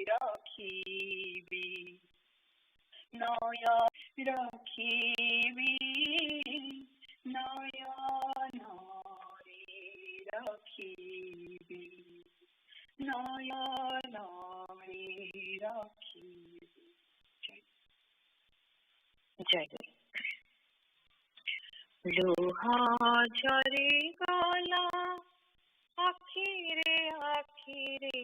रखिबी नया रखिबी नयन रखिबी नयन रखिबी। जय लुहा झरी गला आखिरे आखिरे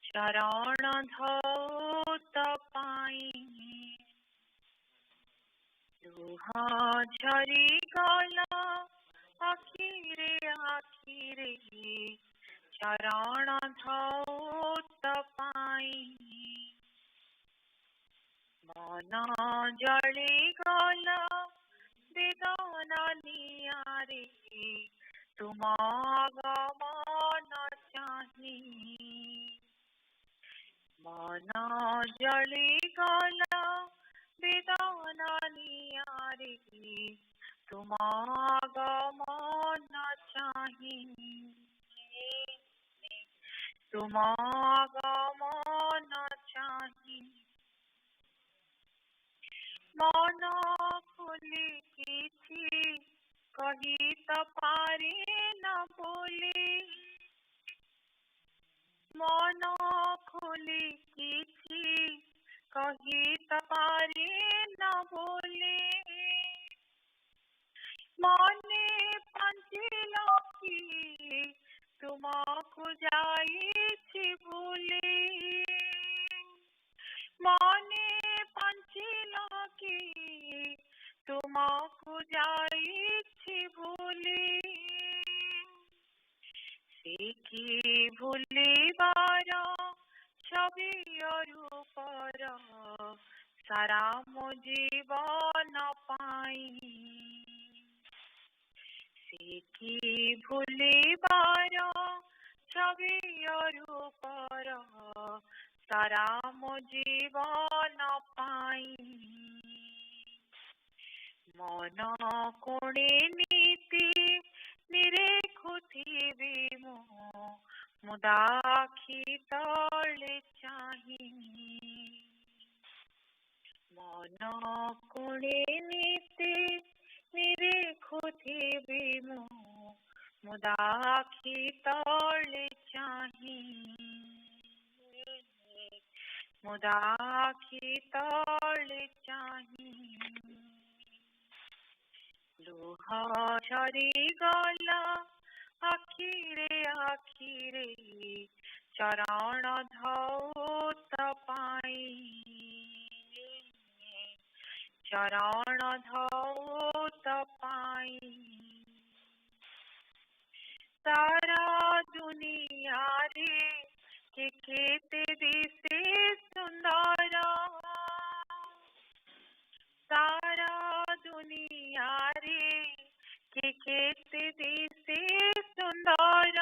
चरण धौत पाई लुहा झरी गला आखिरे आखिरे चरण धौत पाई मन जली गला बेदना नियारे तुम आगमन चाही मन जली गला बेदना नियारे तुम आगमन चाही तुम आगमन चाही मन खुली किछि कही त पारे न बोले मन खुली किछि कही त पारे न बोले मने पंचिल की तुमको जाइछि भूले मने पंचिल की तुमको जाइछि भूले सिखी भूलिबार छवि रूपर सारा मो जीवन पाई सिखी भूलिबार छवि रूपर सारा मो जीवन पाई मन कोणे नीति निरेखुथिबी मुदा आखि तले चाही मन कोणे नीति निरेखुथिबी मुदा आखि तले चाही मुदा आखि तले चाही लुहा झरी गला आखिरे आखिरे चरण धौत पाई चरण धौत पाई सारा दुनिया रे के दिसे सुंदर सारा दुनिया रे के दिसे सुंदर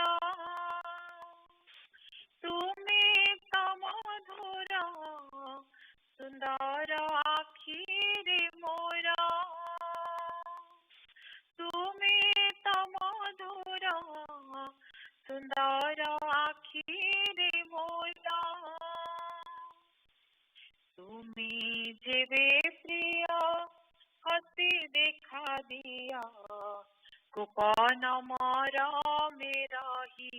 तुम्हें तो मधुर सुंदर आखिरे मोरा तुम्हें तो मधुर सुंदर आखिरे मोरा तुम्हें जेबे प्रिय हसी देखा दिया गोपन मारा मेरा ही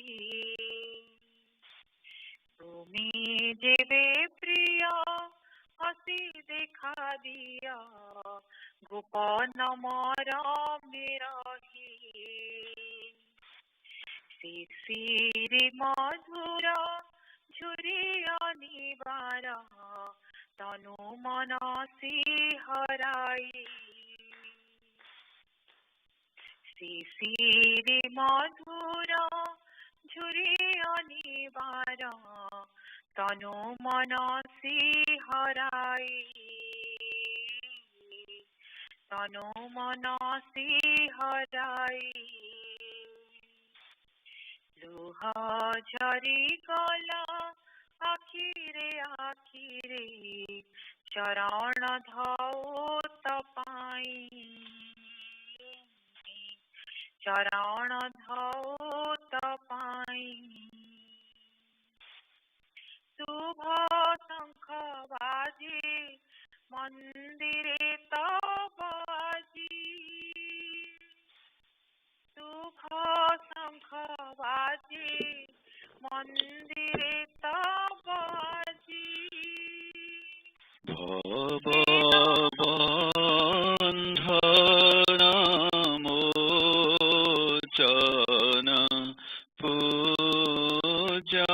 तुम्हें जेबे प्रिय हसी देखा दिया गोपन मारा मेरा ही शिशिर मधुर झुरी अनिवार तनु मन सिहराई शिशिर मधुर झुरी अनिवार तनु मन सिहराई तनु मन सिहराई लुहा झरी गला आखिरे आखिरे चरण धौत पाई चरण धौत पाई मंदिरे तबाजी सुख शंख बाजे मंदिरे तबाजी भवबन्धनमोचन पूजा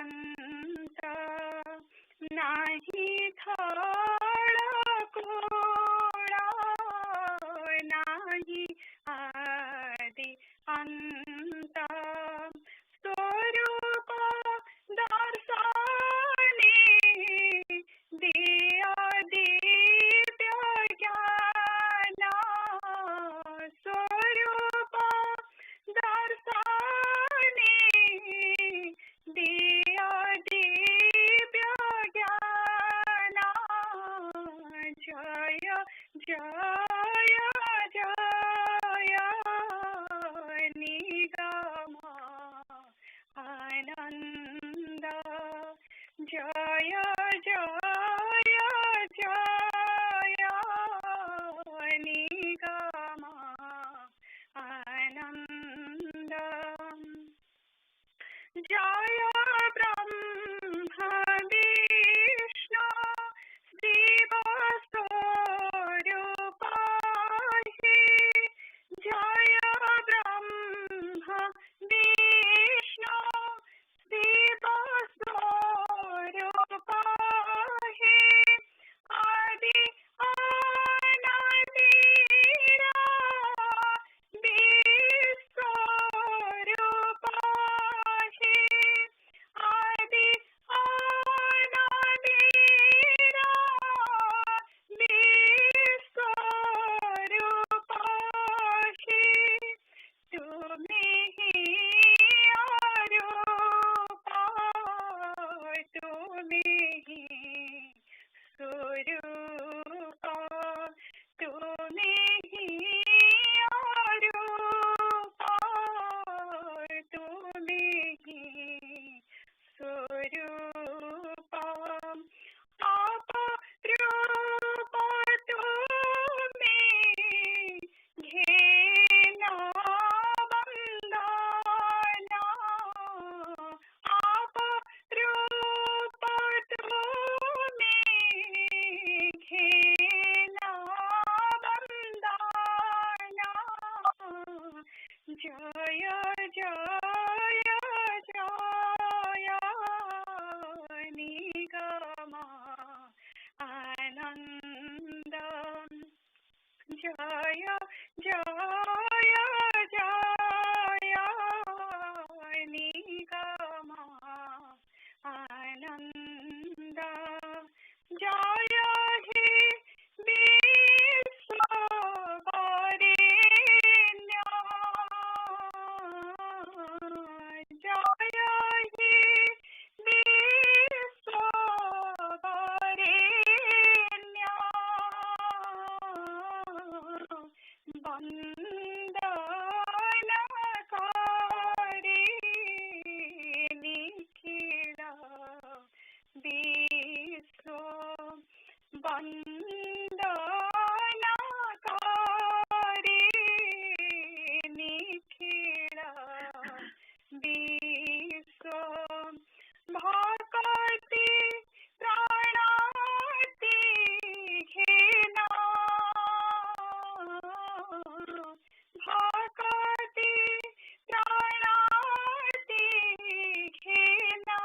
अंत नाही थोडा नाही आदि अंत स्वरूप दर्शने दिया दिव्य ज्ञान स्वरूप दर्शने दिया दिव्य ज्ञान जय जय जय निगम आनंद जय जय जय निगम आनंद जय ब्रह्म विष्णु शिव स्वरूप जय ब्रह्म विष्णु शिव स्वरूप आदि अनादिरा विश्वरूप आदि अनादिरा विश्वरूप तुम्हें ही आरूप तुम्हें ही स्वरूप तुम्हें ही आरूप तुम्हें ही स्वरूप आप रूप तुम्हें घेना वंदना आप रूप तुम्हें घेना वंदना जय जय जय निगम आनंद जय जय जय निगम आनंद जय हे विश्ववरेण्य जय हे विश्ववरेण्य वंदनकारी निखिल विश्व वंदनकारी निखिल विश्व भक्ति प्राणाति घेना भक्ति प्राणाति घेना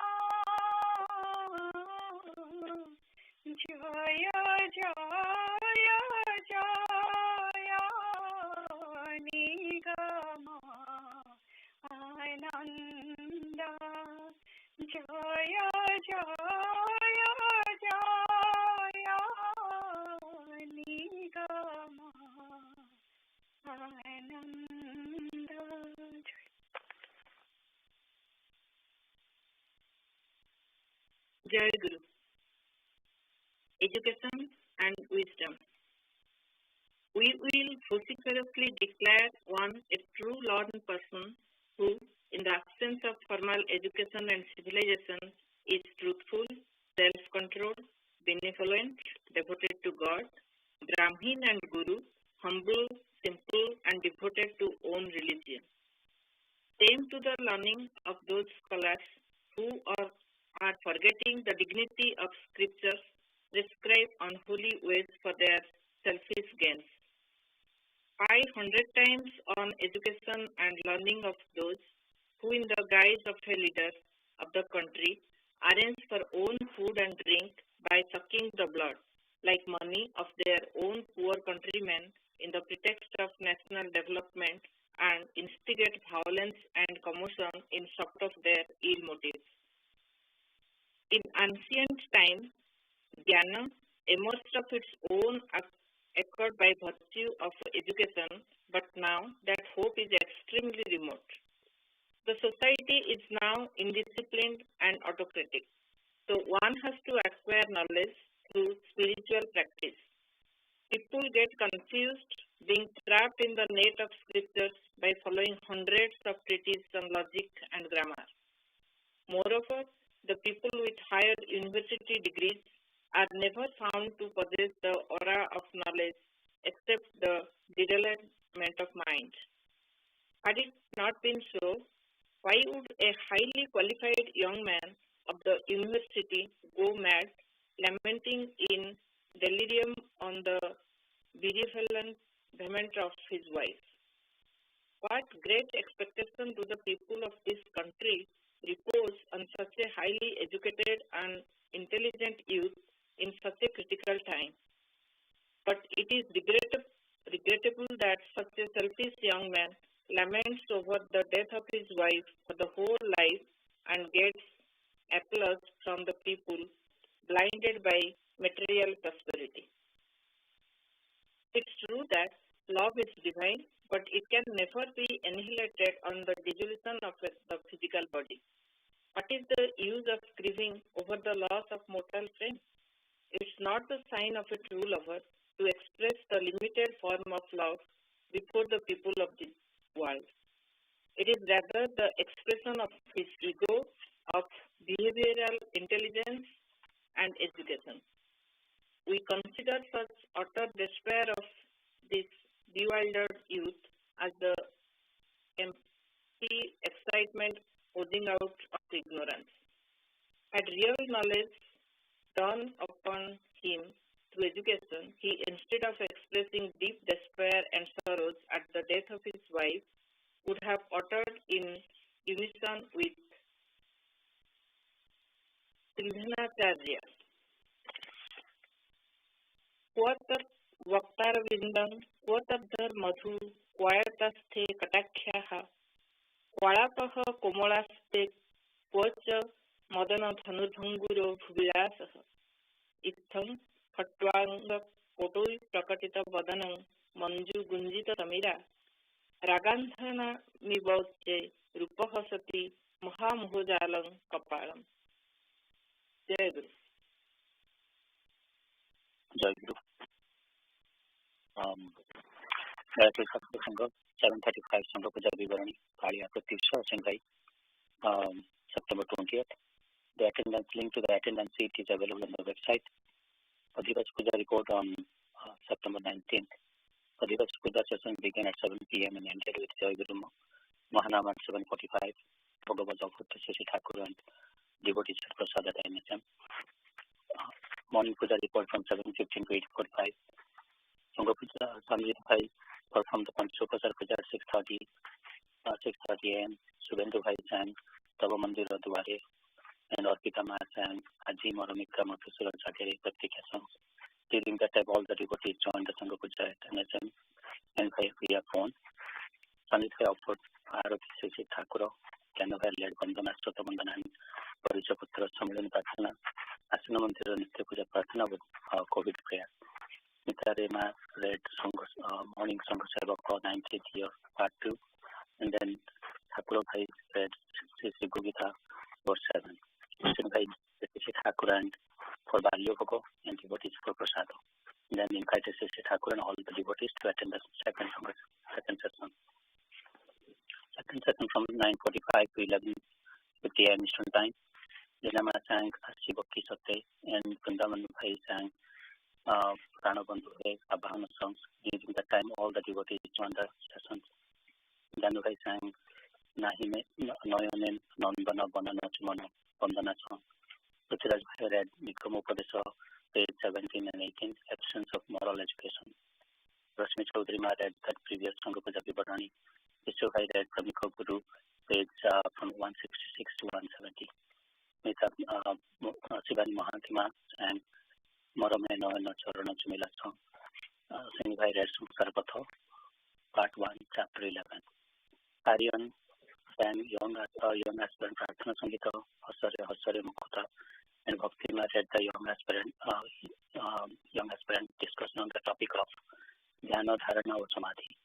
जय जय जय निगम आनंद जय जय जय निगम आनंद Jai Guru. Education and wisdom. We will vociferously declare one a true learned person who, in the absence of formal education and civilization, is truthful, self-controlled, benevolent, devoted to God, Brahmin and Guru, humble, simple, and devoted to own religion. Same to the learning of those scholars who are forgetting the dignity of scriptures, prescribe unholy ways for their selfish gains. 500 times on education and learning of those who, in the guise of a leader of the country, arrange for own food and drink by sucking the blood, like money, of their own poor countrymen in the pretext of national development and instigate violence and commotion in support of their ill motives. In ancient times, Jnana emerged of its own accord by virtue of education, but now that hope is extremely remote. The society is now indisciplined and autocratic. So one has to acquire knowledge through spiritual practice. People get confused, being trapped in the net of scriptures by following hundreds of treatises on logic and grammar. Moreover, the people with higher university degrees are never found to possess the aura of knowledge except the derailment of mind. Had it not been so, why would a highly qualified young man of the university go mad, lamenting in delirium on the bereavement of his wife? What great expectation do the people of this country repose on such a highly educated and intelligent youth in such a critical time? But it is regrettable that such a selfish young man laments over the death of his wife for the whole life and gets applause from the people, blinded by material prosperity. It's true that love is divine, but it can never be annihilated on the dissolution of the physical body. What is the use of grieving over the loss of mortal frame? It's not the sign of a true lover to express the limited form of love before the people of this world. It is rather the expression of his ego, of behavioral intelligence and education. We consider such utter despair of this bewildered youth as the empty excitement oozing out of ignorance. Had real knowledge dawned upon him through education, he, instead of expressing deep despair and sorrows at the death of his wife, would have uttered in unison with Paribrajakacharya. Quotat Vaktarvindam, quotadhar madhu, quayatasthe katakyaha, qualapaha komolaste, quocha madana dhanurvanguro bhuvilasaha, itham khatwanga kotoi prakatita vadanam manju gunjita samira, ragandhana mibauche rupahasati mahamohojalam kapalam. Jai Guru. Jai Guru. Saraswata Sangha 735 Sangha Puja Vivarani Kaliya Pratisha Shanghai, September 20th. The attendance link to the attendance sheet is available on the website. Paribrajakacharya Puja report on September 19th. Paribrajakacharya Puja session began at 7 p.m. and ended with Jai Guru Mahanam at 7:45. Bhagavad Gita Sri Thakur and devotees at Prasad at NSM. Morning Puja report from 7:15 to 8:45. Sangha Puja Swami Nigamananda performed the Panchopasar Puja at 6:30 a.m. Subhendu Bhai sang Deva Mandira Dware and Orpita Ma sang Aji Moramika Mathusuran Sakere Pratikya songs. During that time, all the devotees joined the Sangha Puja at NSM and via phone. Sanitha offered Arati Sri Thakur, Canova led Vandana Stota Vandana and Parichaputra Samilani Pratana, Asana Mandira Nitya Puja Pratana with COVID prayer. Mitarema read morning Sangha Seva for 90th year, part 2, and then Thakur Bhai read Sri Gugita, verse 7. Krishna Bhai Sri Thakur and for Balyo Bhogo and devotees for Prasado. And then invited Sri Thakur and all the devotees to attend the second session. Second session from 9:45 to 11:50 a.m. Eastern Time. Dinama sang Asi Bhakti Satte and Vrindavan Bhai sang Pranabandhu Abhana songs. During that time, all the devotees joined the sessions. Danu Bhai sang Nahime Noyonen Nandana Banana Chumano Bandana song. Prithviraj Bhai read Nigam Upadesa, page 17 and 18, Absence of Moral Education. Rashmi Chaudhary Ma read that previous Sangha Puja Vivarani. Vishnu Bhai read Pramikha Guru, page from 166 to 170. Mita Shivan Mahatima and Morame Noena Charana Chumila song. Sing by Red Sarapatho, Part 1, Chapter 11. Aryan and young aspirant Prarthana Sangita, Hosare Mukuta, and Bhaktima read the young aspirant discussion on the topic of Dhyana, Dharana, or Samadhi.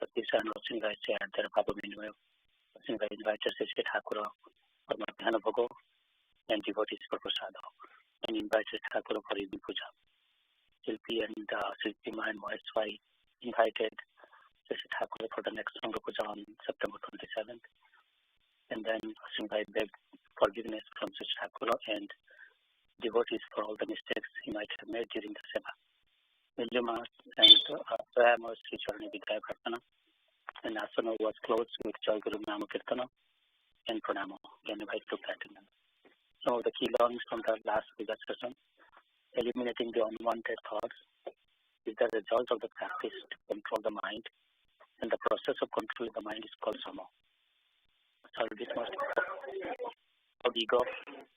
Bhaktisha and Rosinga shared their Papa Minway. Rosinga invited Sri Thakura for Madhyana Bhogo and devotees for Prasada, and invited Thakura for evening Puja. Shilpi and Shilpima and Moheswai invited Sri Thakura for the next Sangha Puja on September 27th. And then Rosinga begged forgiveness from Sri Thakura and devotees for all the mistakes he might have made during the Seva. Nigam and Prayama Sri Charani Vidaya Prarthana, and Asana was closed with Jai Guru Nama Kirtana and Pranamo. Ganabhai took attendance. Some of the key learnings from the last Puja session: eliminating the unwanted thoughts is the result of the practice to control the mind, and the process of controlling the mind is called Sama. So this must of ego.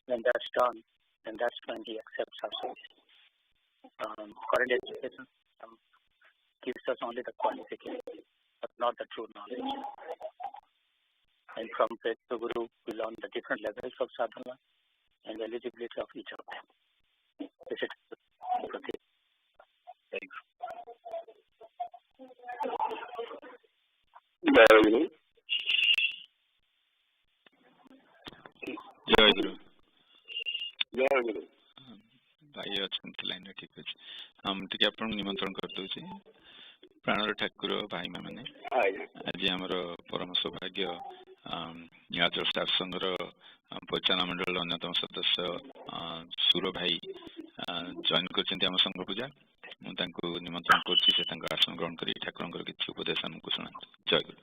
When that's done, then that's when he accepts our service. Current education gives us only the qualification, but not the true knowledge. And from Pet to Guru, we learn the different levels of sadhana and the eligibility of each of them. This is Smruti. Thank you. Jai Guru. Jai Guru. भाई अच्छे line ठीक अच्छे हम टे आप निमंत्रण करदे प्राणर ठाकुर भाई मैंने आज आम परम सौभाग्य आज स्टाफ संघर परिचालन मंडल अन्यतम सदस्य सुर भाई जॉइन कर संघ पूजा मुझे निमंत्रण करसन ग्रहण कर ठाकुर किसी उपदेश आमको शुणा। जय गुरु।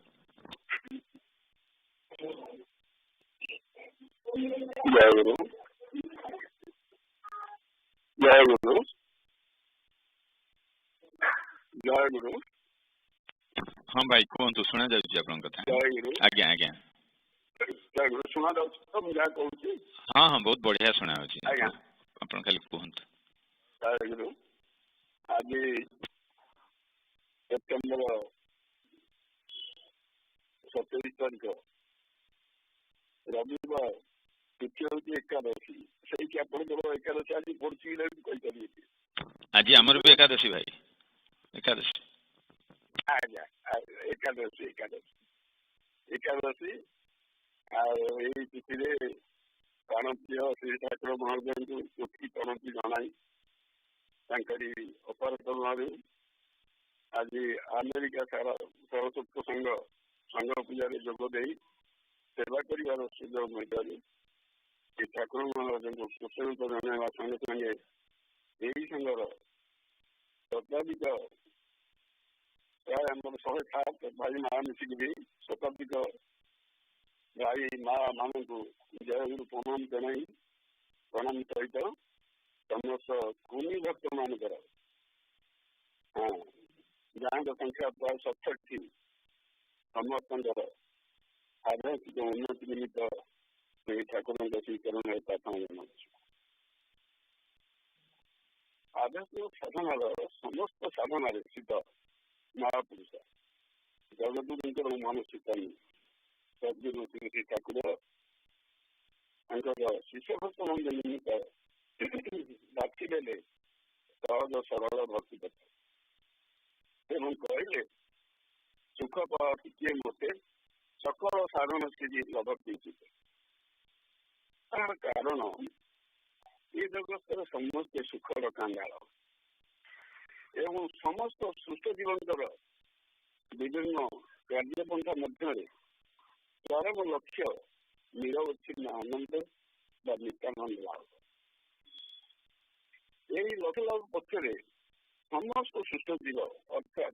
जय गुरु। जय गुरु। जय गुरु। हाँ भाई कहतु शुणा जाऊँ कथा। जय गुरु। आज्ञा आज्ञा। जय गुरु शुणा जाऊँ मुझे कहूँ। हाँ हाँ बहुत बढ़िया शुणा आप खाली कहतु। जय गुरु। आज सेप्टेम्बर 27 तारीख रविवार तिथि हूँ एकादशी से एकादशी आज पड़ी आज आमर भी एकादशी भाई एकादशी आज्ञा एकादशी एकादशी एकादशी आई तिथि प्राणप्रिय श्री ठाकुर महोदय को कोटि प्रणति जनाई अपार करुणा आज अमेरिका सरस्वती संघ पूजा जोगदे सेवा कर सुजोग मिलता ठाकुर महाराज को कृतज्ञता जन संगे संगे यही संघर शताधिक प्राय आम 107 भाई माँ मिसिकी शताधिक भाई माँ मान को जय गुरु प्रणाम जनाई प्रणाम सहित समस्त कुनी भक्त मानकर हाँ गाँव संख्या प्राय 67 समस्त आध्यात्मिक उन्नति निमित्त ठाकुर स्वीकरण प्रार्थना जना आध्यात्मिक साधना समस्त साधन स्थित महापुरुष जगदुर मानसिक सद्गुरु श्री ठाकुर शिष्य भक्त मंद निमित्त बाछिले सहज सरल भक्ति पथ एवं कहले सुख किए मते सकल साधन स्थिति लभक्ति तार कारण ये जगत समस्त सुखर कांगाल एवं समस्त सुस्थ जीवन विभिन्न कार्यपंथा मध्य परम लक्ष्य निरवच्छिन्न आनंद व नित्यानंद लाभ यही लक्ष्य लाभ पक्ष समस्त सुस्थ जीव अर्थात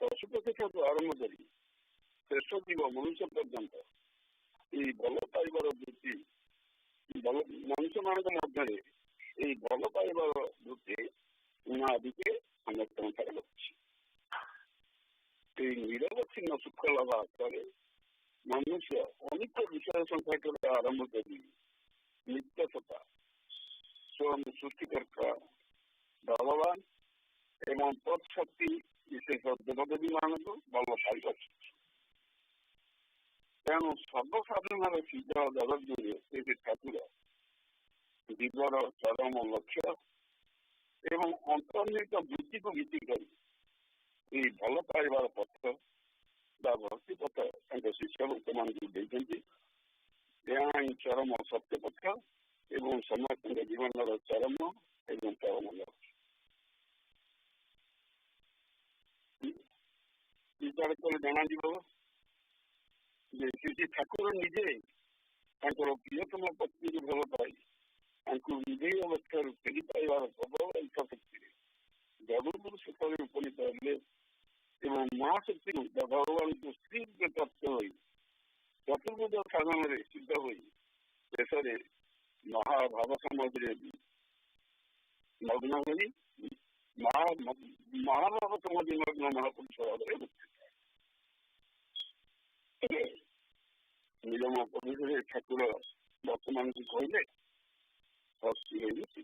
पशुपक्षी आरंभ कर शेष जीव मनुष्य पर्यंत ये भल पाइबार वृत्ति मनुष्य मान मध्य भल पाइबार वृत्ति उन्नादिके समर्थन निरवच्छिन्न सुख लाभ करे मनुष्य अनेक विषय संख्या आरंभ कर नित्य सता ଶକ୍ତି ବିଶେଷ ଦେବଦେବୀ ମାନଙ୍କୁ ଭଲ ପାଇପାରୁଛି। ତେଣୁ ସର୍ବସାଧାରଣର ଶିବ ଜଗଦ୍ଗୁରୁ ଶ୍ରୀ ଠାକୁର ଜୀବର ଚରମ ଲକ୍ଷ୍ୟ ଏବଂ ଅନ୍ତର୍ନିହିତ ବୃତ୍ତିକୁ ଭିତ୍ତି କରି ଏହି ଭଲ ପାଇବାର ପଥ ବା ଭକ୍ତି ପଥ ତାଙ୍କ ଶିଷ୍ୟ ଲୋକମାନଙ୍କୁ ଦେଇଛନ୍ତି। ଏହା ହିଁ ଚରମ ସତ୍ୟ ପଥ ଏବଂ ସମସ୍ତଙ୍କ ଜୀବନର ଚରମ ଏବଂ ପରମ ଲକ୍ଷ୍ୟ। ବିଚାର କଲେ ଜଣାଯିବ ଯେ ଶ୍ରୀ ଠାକୁର ନିଜେ ତାଙ୍କର ପ୍ରିୟତମ ପତ୍ନୀକୁ ଭଲ ପାଇ ତାଙ୍କୁ ବିଧେୟ ଅବସ୍ଥାରୁ ଫେରି ପାଇବାର ପ୍ରବଳ ଇଚ୍ଛା ଶକ୍ତିରେ ଜଗତଗୁରୁ ସେଠାରେ ଉପନୀତ ହେଲେ ଏବଂ ମହାଶକ୍ତିରୁ ଭଗବାନଙ୍କୁ ସ୍ତ୍ରୀ ରୂପେ ପ୍ରାପ୍ତ ହୋଇ ଚତୁର୍ଭୁଜ ସାଧନରେ ସିଦ୍ଧ ହୋଇ ଶେଷରେ ମହାଭାବ ସମାଜରେ ମଗ୍ନ ହୋଇ ମହାଭାବ ସମାଜ ମଗ୍ନ ମହାପୁରୁଷ ଭାବରେ ନିଗମ ପରିସରରେ ଠାକୁର ବର୍ତ୍ତମାନକୁ କହିଲେ ଭକ୍ତି ହେଉଛି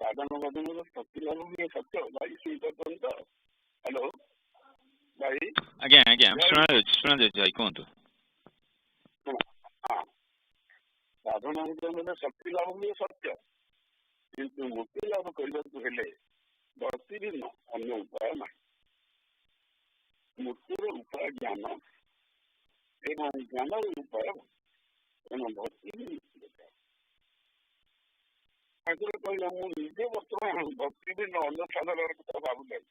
ସାଧନ ଭଜନର ଶକ୍ତି ଲାଭ ହୁଏ ସତ୍ୟ। ଭାଇ ଶୁଣିପାରୁଛନ୍ତି ତ? ହ୍ୟାଲୋ ଭାଇ। ଆଜ୍ଞା ଆଜ୍ଞା ଶୁଣାଯାଉଛି ଭାଇ କୁହନ୍ତୁ। ହଁ, ସାଧନ ଭଜନର ଶକ୍ତି ଲାଭ ହୁଏ ସତ୍ୟ, କିନ୍ତୁ ମୁକ୍ତି ଲାଭ କରିବାକୁ ହେଲେ ଭକ୍ତି ଭିନ୍ନ ଅନ୍ୟ ଉପାୟ ନାହିଁ। ମୁକ୍ତିର ଉପାୟ ଜ୍ଞାନ ଏବଂ ଜ୍ଞାନର ଉପାୟ ତେଣୁ ଭକ୍ତି ହିଁ ମୁକ୍ତି ଦରକାର। ଠାକୁର କହିଲେ ମୁଁ ନିଜେ ବର୍ତ୍ତମାନ ଭକ୍ତି ଭିନ୍ନ ଅନ୍ୟ ସାଧନର କଥା ଭାବୁନାହିଁ।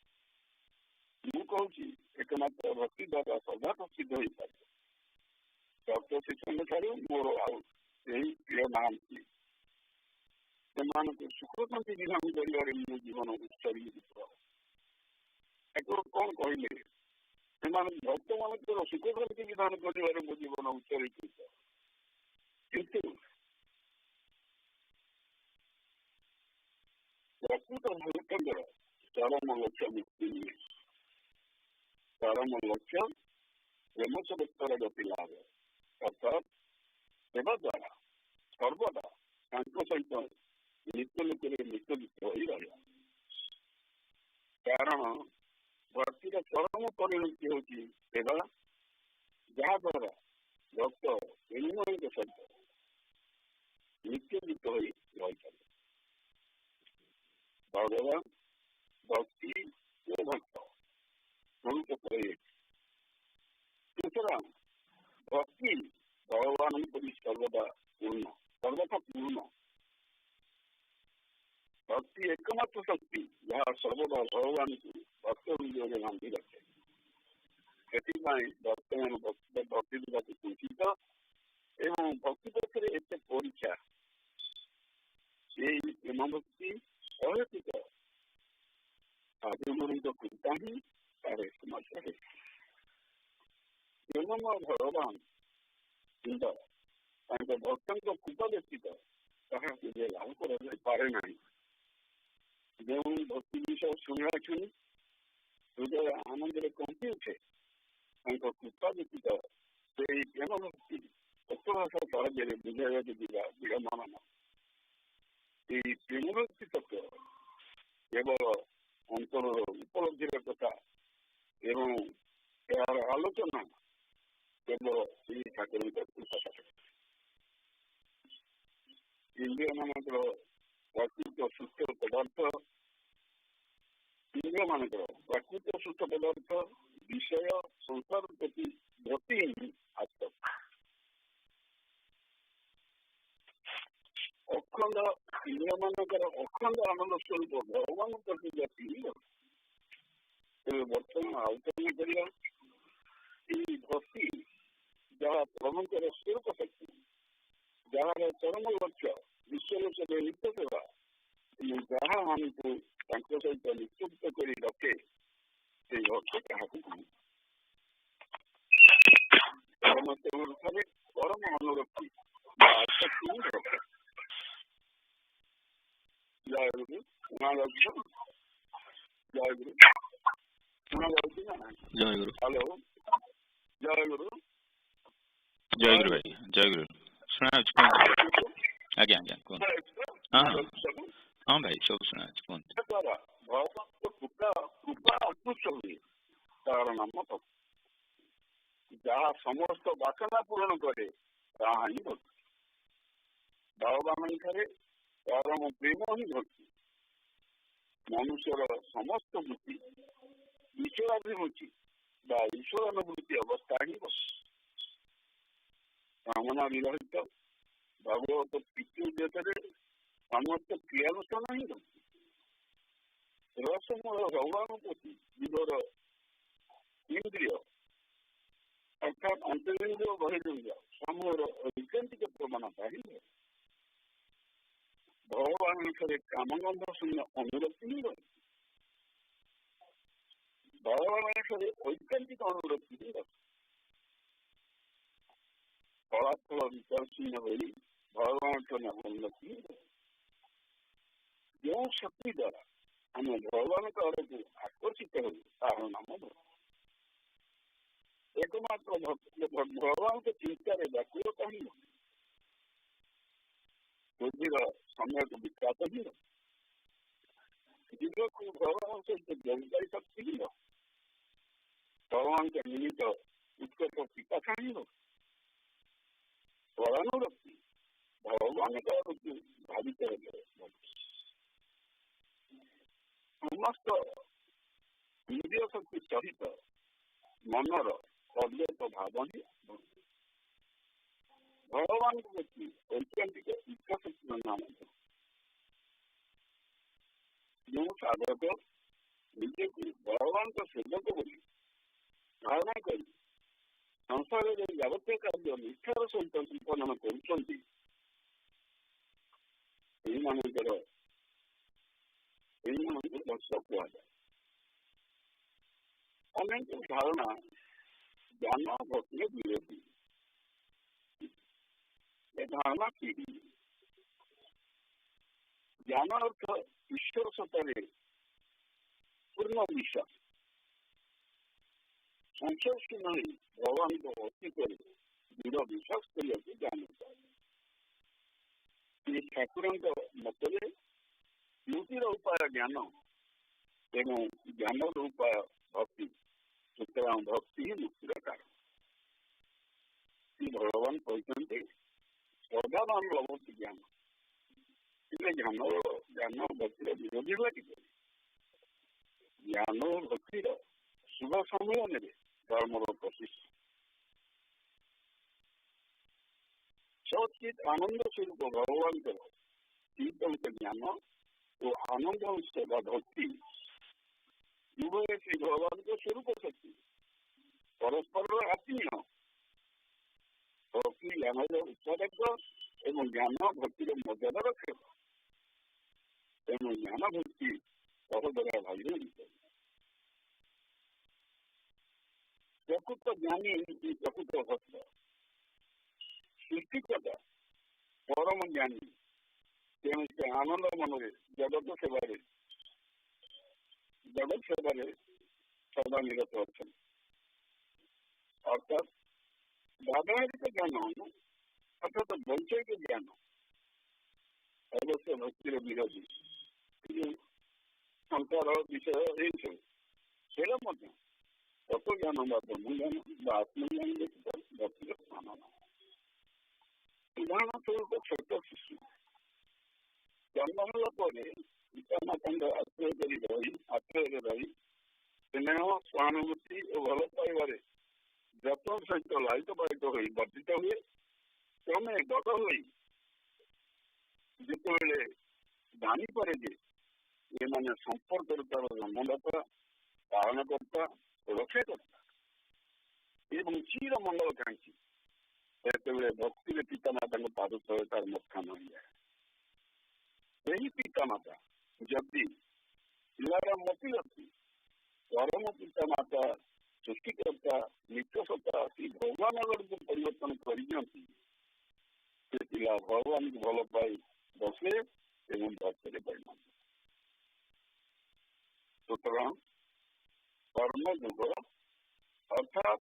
ମୁଁ କହୁଛି ଏକମାତ୍ର ଭକ୍ତି ଦ୍ୱାରା ସଦା ପ୍ରସିଦ୍ଧ ହୋଇପାରିବ। ଭକ୍ତ ଶିଷ୍ୟଙ୍କ ଠାରୁ ମୋର ଆଉ କେହି ପ୍ରିୟ ନାହାନ୍ତି। ସେମାନଙ୍କୁ ସୁଖ ଶାନ୍ତି ବିଧାନ କରିବାରେ ମୋ ଜୀବନ ଉତ୍ସର୍ଗୀକୃତ। ଠାକୁର କଣ କହିଲେ? ସେମାନଙ୍କୁ ଭକ୍ତମାନଙ୍କର ସୁଖ ଶାନ୍ତି ବିଧାନ କରିବାରେ ମୋ ଜୀବନ ଉତ୍ସର୍ଗୀକୃତ। କିନ୍ତୁ ପ୍ରକୃତ ଭକ୍ତଙ୍କର ଚରମ ଲକ୍ଷ୍ୟ ମୁକ୍ତି ନୁହେଁ। ଚରମ ଲକ୍ଷ୍ୟ ପ୍ରେମ ସର୍ବୋତ୍ତର ଗତି ଲାଭ, ଅର୍ଥାତ୍ ସେବା ଦ୍ୱାରା ସର୍ବଦା ତାଙ୍କ ସହିତ ନିତ୍ୟ ଲୋକରେ ନିତ୍ୟଯୁକ୍ତ ହୋଇ ରହିବା। କାରଣ ଭକ୍ତିର ଚରମ ପରିଣତି ହେଉଛି ସେବା, ଯାହାଦ୍ୱାରା ଭକ୍ତ ପ୍ରେମୀମାନଙ୍କ ସହିତ ନିତ୍ୟଯୁକ୍ତ ହୋଇ ରହିପାରିବ। ଭଗବାନ ଭକ୍ତି ଓ ଭକ୍ତ ସ୍ୱରୂପ କହିଅଛି। ସୁତରାଂ ଭକ୍ତି ଭଗବାନଙ୍କ ପରି ସର୍ବଦା ସର୍ବଥା ପୂର୍ଣ୍ଣ। ଭକ୍ତି ଏକମାତ୍ର ଶକ୍ତି ଯାହା ସର୍ବଦା ଭଗବାନଙ୍କୁ ଭକ୍ତ ହୃଦୟରେ ବାନ୍ଧି ରଖେ। ସେଥିପାଇଁ ବର୍ତ୍ତମାନ ଭକ୍ତି ଦେବାକୁ କୁଞ୍ଚିତ ଏବଂ ଭକ୍ତି ପକ୍ଷରେ ଏତେ ପରୀକ୍ଷା। ଏହି ପ୍ରେମ ଭକ୍ତି ଅହେତୁକ ସାଧୁଗୁରୁଙ୍କ କୃପା ହିଁ ତାର ଏକମାତ୍ର ହେତୁ। ପ୍ରେମମୟ ଭଗବାନ ସୁନ୍ଦର ତାଙ୍କ ଭକ୍ତଙ୍କ କୃପା ବ୍ୟତୀତ ତାହା କେବେ ଲାଭ କରାଯାଇପାରେ ନାହିଁ। ଯେଉଁ ଭକ୍ତି ବିଷୟ ଶୁଣିବାକୁ ହୃଦୟ ଆନନ୍ଦରେ କମ୍ପି ଉଠେ, ତାଙ୍କ କୃପା ବ୍ୟତୀତ ସେହି ପ୍ରେମ ଭକ୍ତି ତତ୍ତ୍ୱଭାଷା ସହଜରେ ବୁଝାଇବାକୁ ଯିବା ବିଡ଼ମ୍ବନା ନାହିଁ। ଏହି ପ୍ରେମ ଭକ୍ତି ତତ୍ତ୍ୱ କେବଳ ଅନ୍ତରର ଉପଲବ୍ଧିର କଥା ଏବଂ ଏହାର ଆଲୋଚନା କେବଳ ଶ୍ରୀ ଠାକୁରଙ୍କ କୃପା। ଇନ୍ଦ୍ରିୟମାନଙ୍କର ପ୍ରାକୃତିକ ସୁସ୍ଥ ପଦାର୍ଥ ବିଷୟ ସଂସାର ପ୍ରତି ଭକ୍ତି ହିଁ ଆସ୍ଥା। ଅଖଣ୍ଡ ଇନ୍ଦ୍ରିୟମାନଙ୍କର ଅଖଣ୍ଡ ଆନନ୍ଦ ସ୍ୱରୂପ ଭଗବାନଙ୍କ ପ୍ରତି ବ୍ୟକ୍ତି ହିଁ। ତେବେ ବର୍ତ୍ତମାନ ଆଲୋଚନା କରିବା ଏହି ଭକ୍ତି ଯାହା ପ୍ରଭୁଙ୍କର ସ୍ୱରୂପ ଶକ୍ତି, ଯାହାର ଚରମ ଲକ୍ଷ୍ୟ ବିଶ୍ୱଲୋକରେ ନିତ୍ୟ ସେବା ଏବଂ ଯାହା ଆମକୁ ତାଙ୍କ ସହିତ ନିଶ୍ଚିତ କରି ରଖେ, ସେଇ ଭକ୍ତି କାହାକୁ କୁହନ୍ତି? ଠାରେ ପରମ ଅନୁରକ୍ତି ବା ଆସକ୍ତି ହିଁ ରଖେ। ଜୟଗୁରୁ ଶୁଣାଯାଉଛି ତ? ଜୟଗୁରୁ ଶୁଣାଯାଉଛି ନା? ଜୟଗୁରୁ। ହ୍ୟାଲୋ ଜୟଗୁରୁ। ଜୟଗୁରୁ ଭାଇ ଜୟଗୁରୁ ଶୁଣାଯାଉଛି କୁହନ୍ତୁ। ଆଜ୍ଞା ଆଜ୍ଞା କୁହନ୍ତୁ। ହଁ ହଁ ହଁ ଭାଇ ସବୁ ଶୁଣାଯାଉଛି କୁହନ୍ତୁ। ଭଗବାନଙ୍କ କୃପା ବାସନା ପୂରଣ କରେ ତାହା ହିଁ ଭକ୍ତି। ଭଗବାନଙ୍କରେ ପରମ ପ୍ରେମ ହିଁ ଭକ୍ତି। ମନୁଷ୍ୟର ସମସ୍ତ ବୃତ୍ତି ଈଶ୍ୱରାଭିମୁଖୀ ବା ଈଶ୍ୱରାନୁଭୂତି ଅବସ୍ଥା ହିଁ ଭକ୍ତି। କାମନା ବିରହିତ ଭଗବତ ପ୍ରୀତି ଉଦ୍ଦେଶ୍ୟରେ ସମସ୍ତ କ୍ରିୟାନୁଷ୍ଠାନ ହିଁ ଭକ୍ତି। ରସମୂଳ ଭଗବାନୁଭୂତି ଜୀବର ଇନ୍ଦ୍ରିୟ ଅର୍ଥାତ୍ ଅନ୍ତରିନ୍ଦ୍ରିୟ ବହିରିନ୍ଦ୍ରିୟ ସମୂହର ଐକାନ୍ତିକ ପ୍ରମାଣତା ହିଁ ଭଗବାନଙ୍କରେ କାମଗନ୍ଧ ଶୂନ୍ୟ ଅନୁରକ୍ତି ହିଁ ଭକ୍ତି। ଭଗବାନଙ୍କରେ ଐକାନ୍ତିକ ଅନୁରକ୍ତି ହିଁ ଭକ୍ତି। ଫଳାଫଳ ବିଚାର ଶୂନ୍ୟ ହୋଇ ଭଗବାନଙ୍କ ନାମ ଉନ୍ନତି ହିଁ ଭକ୍ତି। ଯେଉଁ ଶକ୍ତି ଦ୍ୱାରା ଆମେ ଭଗବାନଙ୍କ ଆଡ଼କୁ ଆକର୍ଷିତ ହେଉ ତାହାର ନାମ ଭକ୍ତି। एकमात्र भगवान के चिंतार व्याकुलता ही बुद्धिर समय को विकास ही जीव को भगवान सहित जलदायी शक्ति ही भगवान के निमित्त उत्कर्ष पिपाशा ही परानुरक्ति भगवान का भावित समस्त इंद्रिय शक्ति सहित मनर अद्वैत भाव ही भगवान को व्यक्ति ऐकांतिक इच्छा शक्ति नाम जो साधक निजे को भगवान का सेवक बोली धारणा कर संसार में जावतीय कार्य निष्ठार सहित संपादन कर अनेक धारणा ज्ञान भक्ति विरोधी धारणा की ज्ञान अर्थ ईश्वर सत्तार पूर्ण विश्वास संशय नहीं भगवान को अस्तित्व दृढ़ विश्वास करने ज्ञान ठाकुर मतरे स्मृतिर उपाय ज्ञान एवं ज्ञान उपाय भक्ति सुतरां भक्ति ही मुक्तिर कारण भगवान कहते श्रद्धावान लभते ज्ञान ज्ञान ज्ञान भक्तिर विरोधी लगे ज्ञान भक्तिर शुभ सम्मेलन धर्मर प्रतिष्ठा सचित आनंद स्वरूप भगवान चिंतन ज्ञान और आनंद सेवा भक्ति उभय श्री भगवान को स्वरूप शक्ति परस्पर आत्मीय भक्ति ज्ञान उत्पादक एवं ज्ञान भक्तिर मर्यादा रखे तेणु ज्ञान भक्ति सहोदरा भाई प्रकृत ज्ञानी प्रकृत भक्त सृष्टिकर्ता परम ज्ञानी तेणु से आनंद मन जगत सेवार सदा निरत अच्छा अर्थात व्यावहारिक ज्ञान अर्थात वैषयिक ज्ञान अवश्य भक्तिर विरोधी संसार विषय तत्व ज्ञान ब्रह्म ज्ञान आत्मज्ञान व्यतीत भक्तिर स्थान उदाहरण स्वरूप छोट शिशु जन्म होगा पितामाता आश्रय रही स्नेह सहानुभूति और भल पाइबार যত্ন সহিত লালিত পালিত হয়ে বর্ধিত हुए ক্রমে বড় হয়ে যেতবে জানিপারে যে এমানে সম্পর্কের তার জন্মদাতা পালনকর্তা ও রক্ষাকর্তা এবং চির মঙ্গলকাঙ্ক্ষী সেতবে ভক্তিরে পিতামাতাଙ୍କ ପାଦ ତଳେ ତାର ମଥାନ ହୋଇଯାଏ। ସେହି ପିତାମାତା ଯଦି ପିଲାର ମତି ଅଛି परम पितामाता सृष्टिकर्ता नित्यसत्ता भगवान को परिवर्तन कर भगवान को भल पाई बसे एवं भक्ति परिणाम सुतरां कर्म युग अर्थात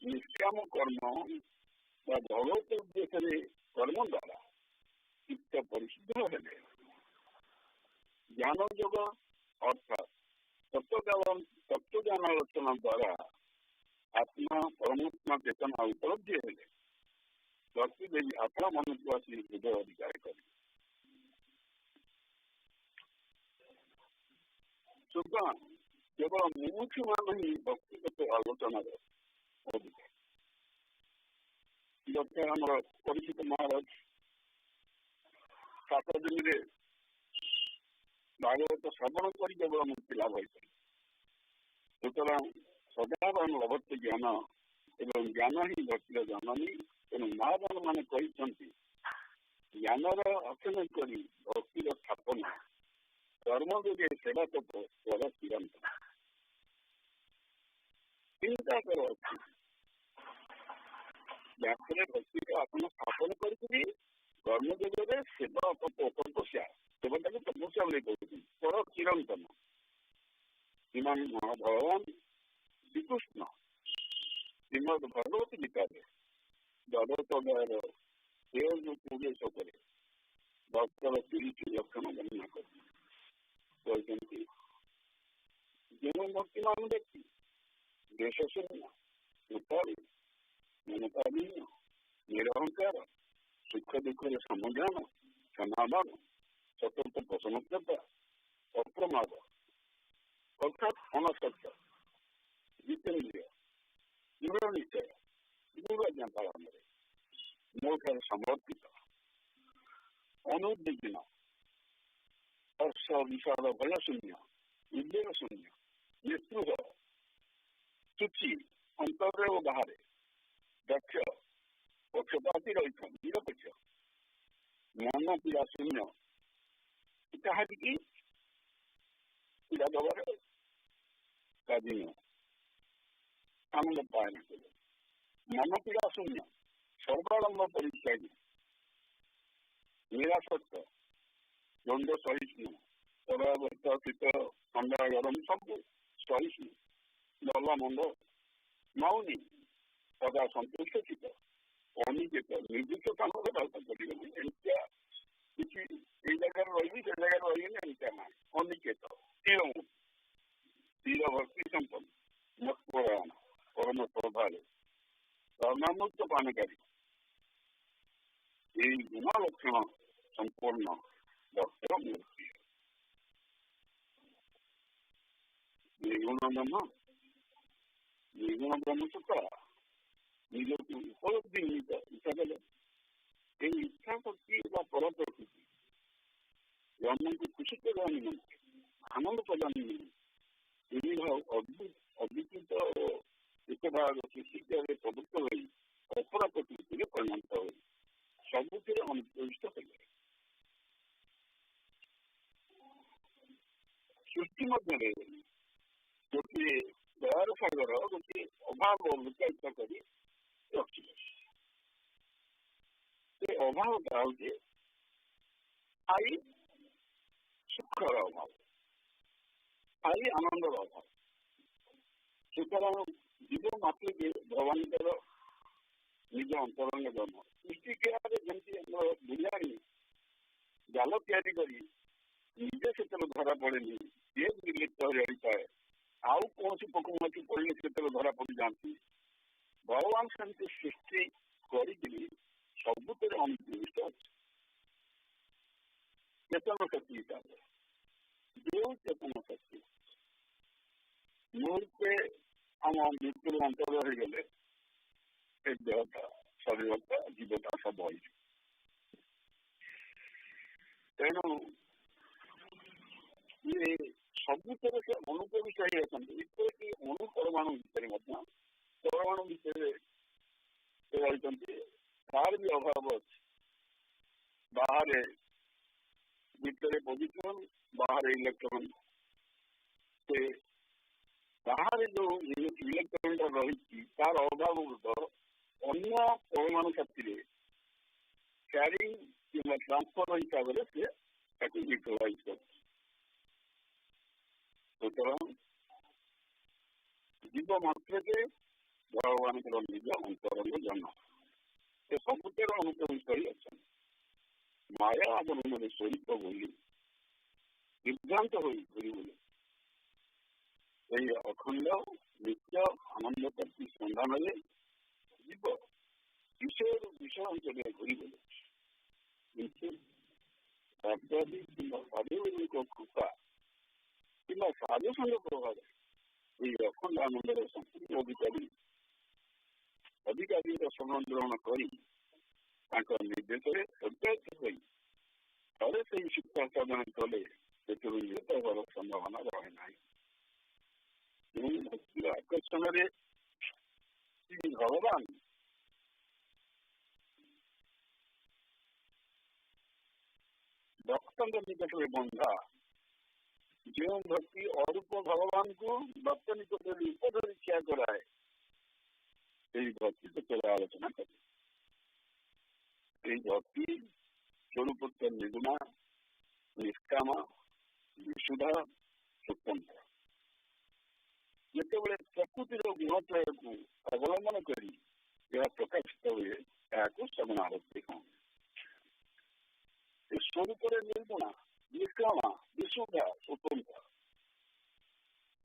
निष्काम कर्म भगवत उद्देश्य कर्म द्वारा चित्त परिशुद्ध है ज्ञान योग अर्थात तत्वज्ञान रचना द्वारा आत्मा परमात्मा चेतना उपलब्धि हेले भक्ति देवी अपना मनुष्य आसी हृदय अधिकार करें। सुखा केवल मुमुक्षु मान ही भक्तिगत आलोचना अधिकार डॉक्टर हमारा परिचित महाराज 7 दिन रे भागवत श्रवण कर केवल मुक्ति लाभ होता है। सुतरां सदावन लभते ज्ञान एवं ज्ञान ही भक्तिर जननी तेणु महाजन मान कहते ज्ञानर अध्ययन कर भक्तिर स्थापना कर्म जोगे सेवा तत्व पर चिरंतन चिंता कर व्यापार भक्ति को आपन स्थापन करके कर्म जोगे सेवा तपस्या सेवाटा को तपस्या बोली कहते पर चिरंतन श्रीमान भगवान श्रीकृष्ण श्रीमद भगवत गीता द्वादश अध्याय 13 करे भक्तर 30 लक्षण वर्णना करते जो भक्तिमान व्यक्ति देश शून्य कृपालु मनताधीन निरहंकार सुख दुख समाधान समाधान सतत प्रसन्नता अप्रमाद अर्थात अनासक्त जितेन्द्रिय दृढ़ निश्चय दुराज्ञा पालन मोठार समर्पित अनुद्विग्न हर्ष विषाद भय शून्य उद्वेग शून्य निस्पृह शुचि अंतर और बाहर दक्ष पक्षपाती रही निरपेक्ष मन पीड़ा शून्य कहा पीड़ा दबार कादिन आनंद पायन मन पीड़ा शून्य सर्वालंब परित्यागी निरासक्त द्वंद्व सहिष्णु परावर्त शीत ठंडा गरम सब सहिष्णु भल मंद मौनी सदा संतुष्ट चित अनिकेत निर्दिष्ट स्थान किसी जगह रही से जगह रही ना अनिकेत स्थिर भक्ति संपन्न मतपरायण परम श्रद्धालु धर्मामुक्त पानकारी ये गुण लक्षण संपूर्ण भक्तर मूर्ति निर्गुण ब्रह्म सूत्र निजक उपलब्धि निमित्त इच्छा कले इच्छा शक्ति पर प्रकृति ब्रह्म को खुशी करने निमित्त आनंद प्रदान निमित्त अद्वितीय एक भाग सृष्टि प्रवृत्त हो अपरा प्रकृति परिणत हो सबुथ अनुप्रविष्ट कले सृष्टि मध्य गोटे दयार सागर गोटे अभाव लुचायित कर रखी से अभावटा हूँ आई सुखर अभाव आई आनंदर अभाव सुतरां जीव मात्र के भगवान निज अंतरंग धर्म सृष्टि क्रिया जमी दुनिया जाल तैयारी करी निजे से धरा पड़े ये निर्लिप्त हो जाए आउ कौन सी पकुमाची पड़े से धरा पड़ जाती भगवान सेमती सृष्टि करी सबुतर अनुप्रविष्ट अच्छे चेतन शक्ति हिसाब से जो चेतन शक्ति मुहूर्ते आम मृत्यु अंतर हो गले देहता शरीरता जीवता सब हो तेणु ये सबुतर से अनुप्रविष्ट हो अणुपरमाणु भितर परमाणु भितर तार भी अभाव अच्छे बाहर भितर पॉजिट्रॉन बाहर इलेक्ट्रॉन से बाहर जो इलेक्ट्रॉन रही तार अभाव अन्य परमाणु शक्ति क्यारिंग कि ट्रांसफर हिसाब से यूटिलाइज कर सुतरां जीव मात्र के भगवान निज अंतरंग जन से सबुतर अनुप्रविष्ट ही अच्छा माया आवरण स्वरूप बोली सिद्धांत हो अखंड ନିତ୍ୟ ଆନନ୍ଦ ପ୍ରତି ସନ୍ଧାନରେ ଯିବ ବିଷୟରୁ ବିଷୟ ଅଞ୍ଚଳରେ ଘୁରିଗଲେ କିନ୍ତୁ ଶବ୍ଦାଦି କିମ୍ବା ସାଧୁଙ୍କ କୃପା କିମ୍ବା ସାଧୁ ସଂଘ ପ୍ରଭାବରେ ଏହି ଅଖଣ୍ଡ ଆନନ୍ଦର ସମ୍ପୂର୍ଣ୍ଣ ଅଧିକାରୀଙ୍କ ଶରଣ ଗ୍ରହଣ କରି ତାଙ୍କ ନିର୍ଦ୍ଦେଶରେ ସତ୍ୟାୟିତ ହୋଇ ଥରେ ସେହି ଶିକ୍ଷା ସାଧନ କଲେ ସେଥିରୁ ନିହତ ହେବାର ସମ୍ଭାବନା ରହେ ନାହିଁ। ଆକର୍ଷଣରେ ଭଗବାନ ଭକ୍ତଙ୍କ ନିକଟରେ ବନ୍ଧା ଯେଉଁ ଭକ୍ତି ଅରୂପ ଭଗବାନଙ୍କୁ ଭକ୍ତ ନିକଟରେ ରୂପ ଧରି ଖିଆ କରାଏ ସେହି ଭକ୍ତି କ୍ଷେତ୍ରରେ ଆଲୋଚନା କରେ। ଏହି ଭକ୍ତି ସ୍ୱରୂପ ନିର୍ଗୁଣ ନିଷ୍କାମ ବିଶୁଦ୍ଧ ସ୍ୱତନ୍ତ୍ର। ଯେତେବେଳେ ପ୍ରକୃତିର ଗୁଣତ୍ରୟକୁ ଅବଲମ୍ବନ କରି ଏହା ପ୍ରକାଶିତ ହୁଏ ଏହାକୁ ସମନାଭକ୍ତି କହନ୍ତି। ସ୍ୱରୂପରେ ନିର୍ଗୁଣ ନିଷ୍କାମ ବିଶୁଦ୍ଧ ସ୍ୱତନ୍ତ୍ର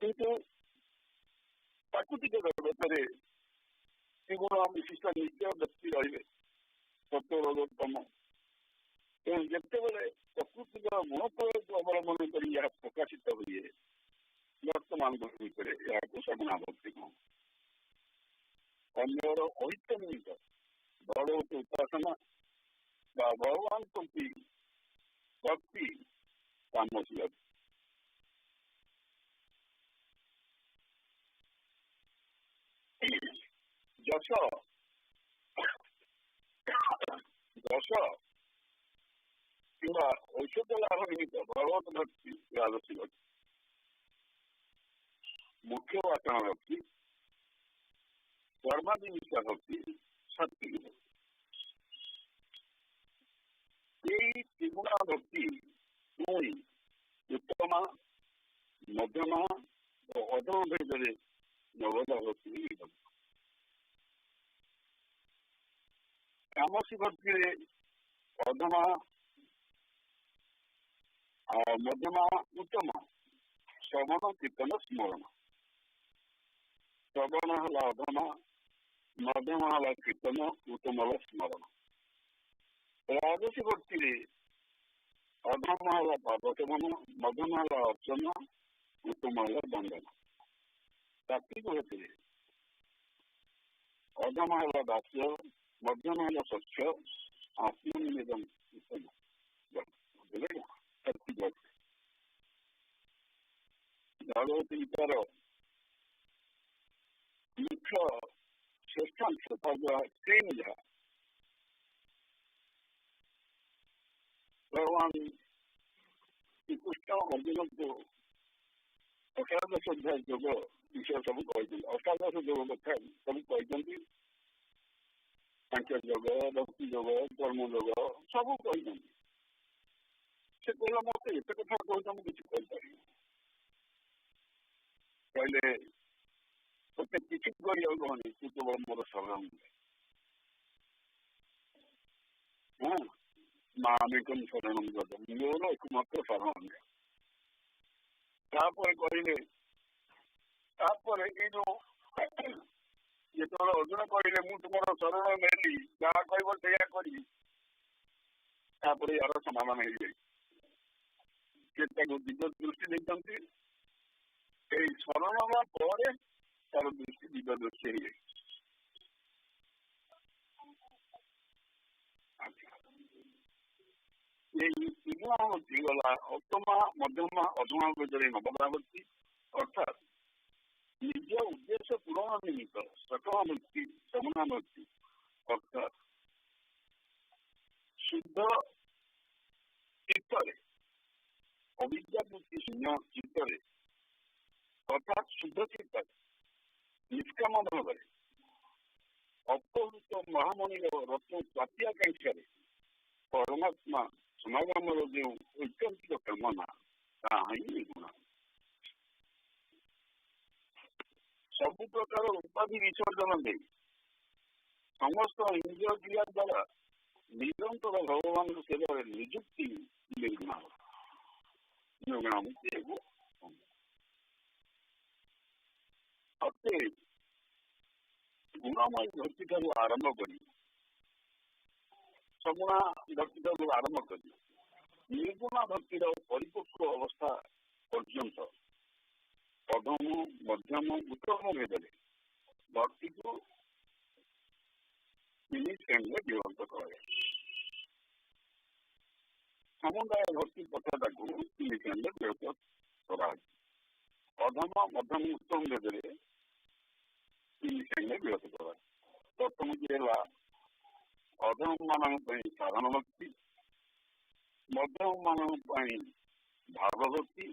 କିନ୍ତୁ ପ୍ରାକୃତିକ ଜଗତରେ ତ୍ରିଗୁଣ ବିଶିଷ୍ଟ ନିତ୍ୟ ବ୍ୟକ୍ତି ରହିବେ ସତ୍ୱରଜୋତ୍ତମ। ତେଣୁ ଯେତେବେଳେ ପ୍ରକୃତିର ଗୁଣତ୍ରୟକୁ ଅବଲମ୍ବନ କରି ଏହା ପ୍ରକାଶିତ ହୁଏ ବର୍ତ୍ତମାନଙ୍କ ଭିତରେ ଏହାକୁ ସମନାଭକ୍ତି କହନ୍ତି। ଅନ୍ୟର ଅହିତ ନିମିତ୍ତ ଭଗବତ ଉପାସନା ବା ଭଗବାନ ପ୍ରତି ଭକ୍ତି କାମଶୀଳ। ଯଶ କିମ୍ବା ଔଷଧ ଲାଭ ନିମିତ୍ତ ଭଗବତ ଭକ୍ତି ରାଜସୀ ଭକ୍ତି, ମୁଖ୍ୟ ବାସନା ଭକ୍ତି, କର୍ମାଦି ମିଶା ଭକ୍ତି, ସାତ୍ବିକ ଭକ୍ତି। ଏହି ତ୍ରିଗୁଣା ଭକ୍ତି ପୁଣି ଉତ୍ତମ ମଧ୍ୟମ ଓ ଅଧମ ଭେଦରେ ନବଦା ଭକ୍ତି ବିଭକ୍ତ। ତାମସୀ ଭକ୍ତିରେ ଅଧମ ମଧ୍ୟମ ଉତ୍ତମ ଶ୍ରବଣ କୀର୍ତ୍ତନ ସ୍ମରଣ। ଶ୍ରବଣ ହେଲା ଅଧମ, ମଧ୍ୟମ ହେଲା କୀର୍ତ୍ତନ, ଉତ୍ତମ ହେଲା ସ୍ମରଣ। ରାଜସୀ ଭକ୍ତିରେ ଅଧମ ହେଲା ପାଦସେବନ, ମଧ୍ୟମ ହେଲା ଅର୍ଚ୍ଚନ, ଉତ୍ତମ ହେଲା ବନ୍ଦନ। ସାତ୍ବିକ ଭକ୍ତିରେ ଅଧମ ହେଲା ଦାସ୍ୟ, ମଧ୍ୟମ ହେଲା ସ୍ୱଚ୍ଛ, ଆତ୍ମନିବେଦନ ଉତ୍ତମ। ଭଗବତ ଗୀତାର ମୁଖ୍ୟ ଶ୍ରେଷ୍ଠାଂଶ ଯାହା ଭଗବାନ ଶ୍ରୀକୃଷ୍ଣ ଅର୍ଜୁନକୁ ଅଷ୍ଟାଦଶ ଅଧ୍ୟାୟ ଯୋଗ ବିଷୟ ସବୁ କହିଛନ୍ତି। ଅଷ୍ଟାଦଶ ଯୋଗ କଥା ସବୁ କହିଛନ୍ତି। ସାଂଖ୍ୟ ଯୋଗ, ଭକ୍ତି ଯୋଗ, କର୍ମ ଯୋଗ ସବୁ କହିଛନ୍ତି। ସେ କହିଲା ମତେ ଏତେ କଥା କହୁଛ ମୁଁ କିଛି କହିପାରିବି। କହିଲେ ତତେ କିଛି କରିବାକୁ ହବନି, ତୁ କେବଳ ମୋର ଶରଣ ମାମିକମ ଶରଣ ମୋର ଏକମାତ୍ର ଶରଣ। ତାପରେ କହିଲେ ତାପରେ ଏଇ ଯୋଉ ଯେତେବେଳେ ଅର୍ଜୁନ କହିଲେ ମୁଁ ତୁମର ଶରଣ ନେଲି ଯାହା କହିବ ସେଇଆ କରିବି, ତାପରେ ୟାର ସମାଧାନ ହେଇଯାଇଛି। ସେ ତାକୁ ଦିଗ ଦୃଷ୍ଟି ଦେଇଛନ୍ତି। ଏଇ ଶରଣ ହେବା ପରେ ତାର ଦୃଷ୍ଟି ଦିଗ ଦୃଷ୍ଟି ହେଇଯାଇଛି। ଏଇ ତ୍ରିଗୁଣାବର୍ତ୍ତୀ ଗଲା ଉତ୍ତମ ମଧ୍ୟମ ଅଧମ ଭିତରେ ନବଦାବର୍ତ୍ତୀ, ଅର୍ଥାତ୍ ନିଜ ଉଦ୍ଦେଶ୍ୟ ପୂରଣ ନିମିତ୍ତ ସକଳାବର୍ତ୍ତୀ ସମନାବର୍ତ୍ତୀ, ଅର୍ଥାତ୍ ଶୁଦ୍ଧ ଚିତ୍ତରେ ଅବିଦ୍ୟାବୃତ୍ତି ଶୂନ୍ୟ ଚିତ୍ତରେ ଅର୍ଥାତ୍ ଶୁଦ୍ଧ ଚିତ୍ତରେ ନିଷ୍କାମ ଭାବରେ ଅପହୃତ ମହାମଣିର ରତ୍ନ ପ୍ରାପ୍ତି ଆକାଂକ୍ଷାରେ ପରମାତ୍ମା ସମାଗମର ଯେଉଁ ଐକାନ୍ତିକ କାମନା ତାହା ହିଁ ନିର୍ଗୁଣ। ସବୁ ପ୍ରକାର ଉପାଧି ବିସର୍ଜନ ଦେଇ ସମସ୍ତ ଇନ୍ଦ୍ରିୟ କ୍ରିୟା ଦ୍ୱାରା ନିରନ୍ତର ଭଗବାନଙ୍କ ସେବାରେ ନିଯୁକ୍ତି ନିର୍ଗୁଣ। ଅତେ ଗୁଣମୟ ଭକ୍ତି ଠାରୁ ଆରମ୍ଭ କରି ସଗୁଣା ଭକ୍ତି ଠାରୁ ଆରମ୍ଭ କରି ନିର୍ଗୁଣ ଭକ୍ତିର ପରିପକ୍ୱ ଅବସ୍ଥା ପର୍ଯ୍ୟନ୍ତ ଅଧମ ମଧ୍ୟମ ଉତ୍ତମ ଭେଦରେ ଭକ୍ତିକୁ ତିନି ଶ୍ରେଣୀରେ ବିଭକ୍ତ କରାଯାଏ। ସମୁଦାୟ ଭକ୍ତି ପଥଟାକୁ ତିନି ଶ୍ରେଣୀରେ ବିଭକ୍ତ କରାଯାଏ। ଅଧମ ମଧ୍ୟମ ଉତ୍ତମ ଭେଦରେ ତିନି ଶ୍ରେଣୀରେ ବିଭକ୍ତ କରାଯାଏ। ପ୍ରଥମଟି ହେଲା ଅଧମ ମାନଙ୍କ ପାଇଁ ସାଧାରଣ ଭକ୍ତି, ମଧ୍ୟମ ମାନଙ୍କ ପାଇଁ ଭାବ ଭକ୍ତି,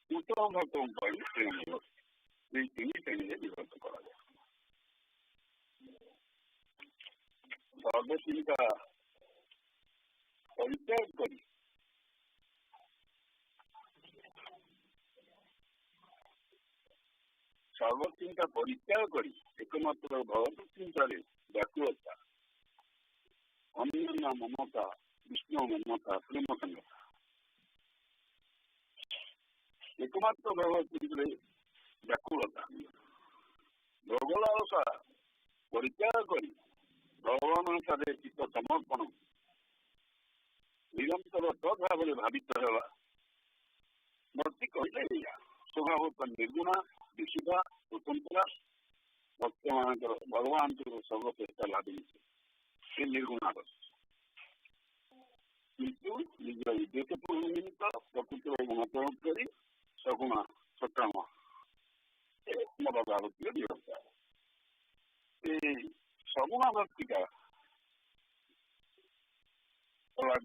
ଉତ୍ତମ ଭକ୍ତଙ୍କ ପାଇଁ ଶ୍ରେଣୀ ଭକ୍ତି। ଏହି ତିନି ଶ୍ରେଣୀରେ ବିଭକ୍ତ କରାଯାଏ। ସର୍ବଚିନ୍ତା ପରିତ୍ୟାଗ କରି ସର୍ବଚିନ୍ତା ପରିତ୍ୟାଗ କରି ଏକମାତ୍ର ଭଗବତ ଚିନ୍ତାରେ ବ୍ୟାକୁଳତା, ଅନ୍ୟାନ୍ୟ ମମତା, ବିଷ୍ଣୁ ମମତା, ପ୍ରେମ ସଂଗତା, ଏକମାତ୍ର ଭଗବତ ଚିନ୍ତାରେ ବ୍ୟାକୁଳତା, ଭୋଗଳାଳସା ପରିତ୍ୟାଗ କରି ଭଗବାନଙ୍କ ଠାରେ ଚିତ୍ତ ସମର୍ପଣ, ନିରନ୍ତର ସଦ୍ଭାବରେ ଭାବିତ ହେବା ଭକ୍ତି କହିଲେ ଏଇଆ। ସ୍ୱଭାବତ ନିର୍ଗୁଣା, ବିଶୁଦ୍ଧା, ସ୍ୱତନ୍ତ୍ର ଭକ୍ତମାନଙ୍କର ଭଗବାନଙ୍କର ସର୍ବଶ୍ରେଷ୍ଠ ଲାଭ ସେ ନିର୍ଗୁଣା ଭକ୍ତି। କିନ୍ତୁ ନିଜ ଉଦ୍ଦେଶ୍ୟ ପୂର୍ଣ୍ଣ ନିମିତ୍ତ ପ୍ରକୃତିର ଗୁଣ ପ୍ରୟୋଗ କରି ସଗୁଣ ସକାମ ମଦଭାବତୀୟ ବିଭକ୍ତ। ସଗୁଣ ଭକ୍ତିଟା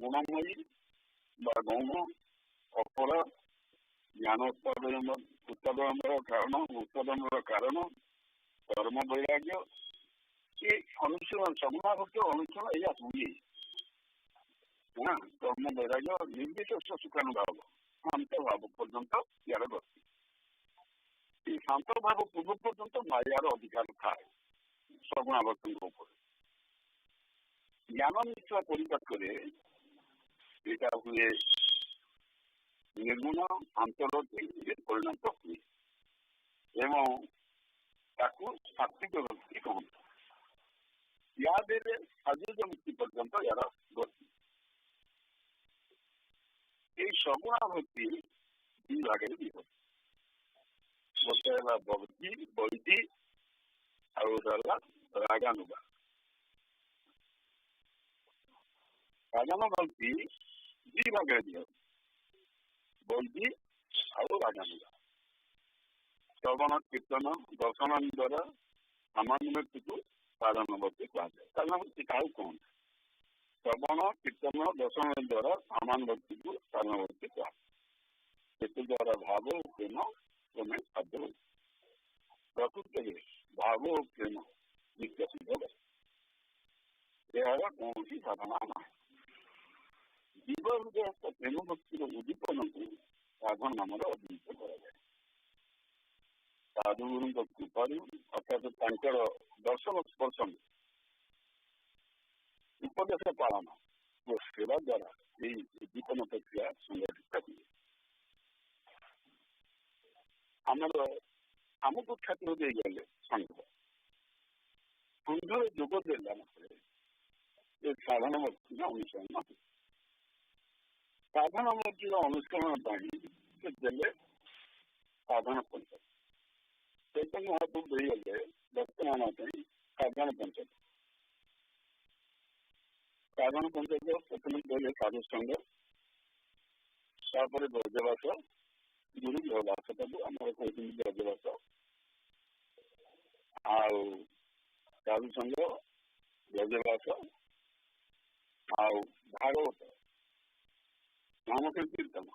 ଗୁଣମୟୀ ବା ଗୌଣ ଅପର ଜ୍ଞାନ ଉତ୍ପାଦନର କାରଣ କର୍ମ ବୈରାଗ୍ୟ ଏ ଅନୁଶୀଳନ ସଗୁଣ ଭକ୍ତି ଅନୁଶୀଳନ ଏଇଆ ହୁଏ। କର୍ମ ବୈରାଗ୍ୟ ନିର୍ବିଶେଷ ସୁଖାନୁଭାବ ଶାନ୍ତ ଭାବ ପର୍ଯ୍ୟନ୍ତ ୟାର ଗତି। এই ଶାନ୍ତ ଭାବ ପୂର୍ବ ପର୍ଯ୍ୟନ୍ତ ମାୟାର ଅଧିକାର ଥାଏ ସଗୁଣ ଭକ୍ତିଙ୍କ ଉପରେ। ଜ୍ଞାନ ନିଶ୍ଚୟ ପରିପାକରେ ଏଇଟା ହୁଏ ନିର୍ଗୁଣ ଆନ୍ତର୍ଗତିରେ ପରିଣତ ହୁଏ ଏବଂ ତାକୁ ସାତ୍ବିକ ଭକ୍ତି କହନ୍ତି। ୟା ଦେହରେ ସାଜୁଜ ମୁକ୍ତି ପର୍ଯ୍ୟନ୍ତ ୟାର ଗତି। এই ସଗୁଣ ଭକ୍ତି ଦୁଇ ଭାଗରେ ବିଭକ୍ତ। ଗୋଟେ ହେଲା ଭକ୍ତି ବୈଦି ଆଉ ଗୋଟେ ହେଲା ରାଗାନୁଗା। ରାଗାନ ଭକ୍ତି ଦୁଇ ଭାଗରେ ବିଭକ୍ତ, ବୈଦି ଆଉ ରାଗାନୁଗା। ଶ୍ରବଣ କୀର୍ତ୍ତନ ଦର୍ଶନ ଦ୍ୱାରା ସାମାନ୍ୟ ବ୍ୟକ୍ତିକୁ ସାଧନ ଭକ୍ତି କୁହାଯାଏ। ସାଧନ ଭକ୍ତି କାହାକୁ କୁହନ୍ତି? ଶ୍ରବଣ କୀର୍ତ୍ତନ ଦର୍ଶନ ଦ୍ୱାରା ସାମାନ୍ୟ ବ୍ୟକ୍ତିକୁ ସାଧନ ଭକ୍ତି କୁହାଯାଏ। ସେଥି ଦ୍ୱାରା ଭାବ ଓ ପ୍ରେମ କ୍ରମେ ସାଧ୍ୟ ହୁଏ। ପ୍ରକୃତରେ ଭାବ ଓ ପ୍ରେମ ନିତ୍ୟ ସିଦ୍ଧ ହୁଏ। ଏହାର କୌଣସି ସାଧନା ନାହିଁ। ଜୀବ ହୃଦୟସ୍ଥ ପ୍ରେମ ଭକ୍ତିର ଉଦ୍ଦୀପନକୁ ସାଧନ ନାମରେ ଅଭିହିତ କରାଯାଏ। ସାଧୁଗୁରୁଙ୍କ କୃପାରୁ ଅର୍ଥାତ୍ ତାଙ୍କର ଦର୍ଶନ ସ୍ପର୍ଶନ ଉପଦେଶ ପାଳନ ଓ ସେବା ଦ୍ୱାରା ଏହି ଉଦ୍ଦୀପନ ପ୍ରକ୍ରିୟା ସଂଗଠିତ ହୁଏ। ଆମକୁ କ୍ଷେତ୍ର ଦେଇଗଲେ ସଂଘରେ ଯୋଗ ଦେଲା ପରେ ଏ ସାଧନ ଭକ୍ତିର ଅନୁସରଣ ହୁଏ। ସାଧନ ଭକ୍ତିର ଅନୁସରଣ ପାଇଁ ସେ ଦେଲେ ସାଧନ ପଞ୍ଚକ। ଚୈତନ୍ୟ ମହାପ୍ରଭୁ ଦେଇଗଲେ ବର୍ତ୍ତମାନ ପାଇଁ ସାଧନ ପଞ୍ଚକ। ସାଧନ ପଞ୍ଚକ ପ୍ରଥମେ କହିଲେ ସାଧୁ ସଂଘ, ତାପରେ ବ୍ରଜବାସ, ଗୁରୁ ଗୃହବାସ, ତାକୁ ଆମର କହୁଛନ୍ତି ବ୍ରଜବାସ, ଆଉ ସାଧୁ ସଂଘ, ବ୍ରଜବାସ ଆଉ ଭାଗବତ, ନାମ ସଂକୀର୍ତ୍ତନ,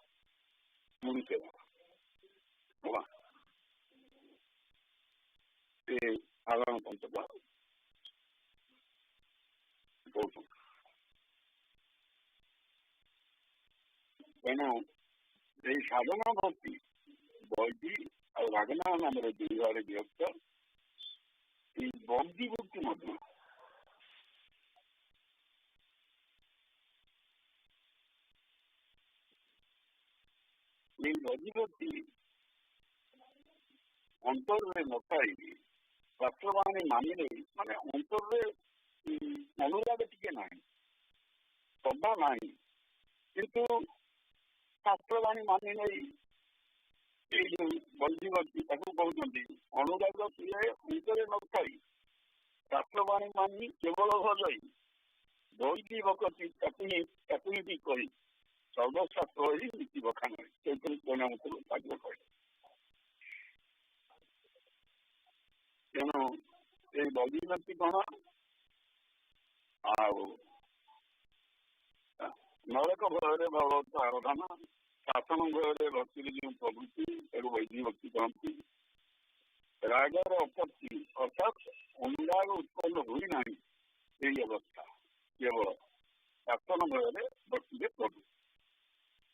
ଗୁରୁ ସେବା ହେଲା। ସେ ସାଧାରଣ ପଞ୍ଚକ କହୁଛନ୍ତି। ତେଣୁ এই ସାଧନା ଭକ୍ତି ବୈଦି ଆଉ ରାଗନା ନାମରେ ଦୁଇ ଭାଗରେ ବିଭକ୍ତ। এই ବୈଦି ଭକ୍ତି ମଧ୍ୟ এই ବୈଦି ଭକ୍ତି ଅନ୍ତରରେ ନଥାଇ ଶାସ୍ତ୍ରବାଣୀ ମାନି ନେଇ ମାନେ ଅନ୍ତରରେ ଅନୁରାଗ ଟିକେ ନାହିଁ, ଶ୍ରଦ୍ଧା ନାହିଁ, କିନ୍ତୁ ଶାସ୍ତ୍ରବାଣୀ ମାନି ନେଇ ଏଇ ଯୋଉ ବୈଦିକ ତାକୁ କହୁଛନ୍ତି ଅନୁରାଗ ସିଏ ଅନ୍ତରରେ ନଥାଇ ଶାସ୍ତ୍ରବାଣୀ ମାନି କେବଳ ଭଜଇ ଦୈବୀ ଭକତି ତାକୁ ହିଁ କହି ସର୍ବଶାସ୍ତ୍ର ହିଁ ନୀତି ବଖାନ ସେଇଥିରୁ ପରିଣାମ ତାକୁ କହିଲେ। ତେଣୁ ଏଇ ବୈଦିକ କଣ ଆଉ ନରକ ଭୟରେ ଭଗବତ ଆରାଧନା, ଶାସନ ଭୟରେ ଭକ୍ତିରେ ଯେଉଁ ପ୍ରଭୃତି ତାକୁ ବୈଦିକ ଭକ୍ତି କହନ୍ତି। ରାଗର ଅପତ୍ତି ଅର୍ଥାତ୍ ଅନୁରାଗ ଉତ୍ପନ୍ନ ହୋଇନାହିଁ ଏହି ଅବସ୍ଥା କେବଳ ଶାସନ ଭୟରେ ଭକ୍ତିରେ ପ୍ରଭୃତି।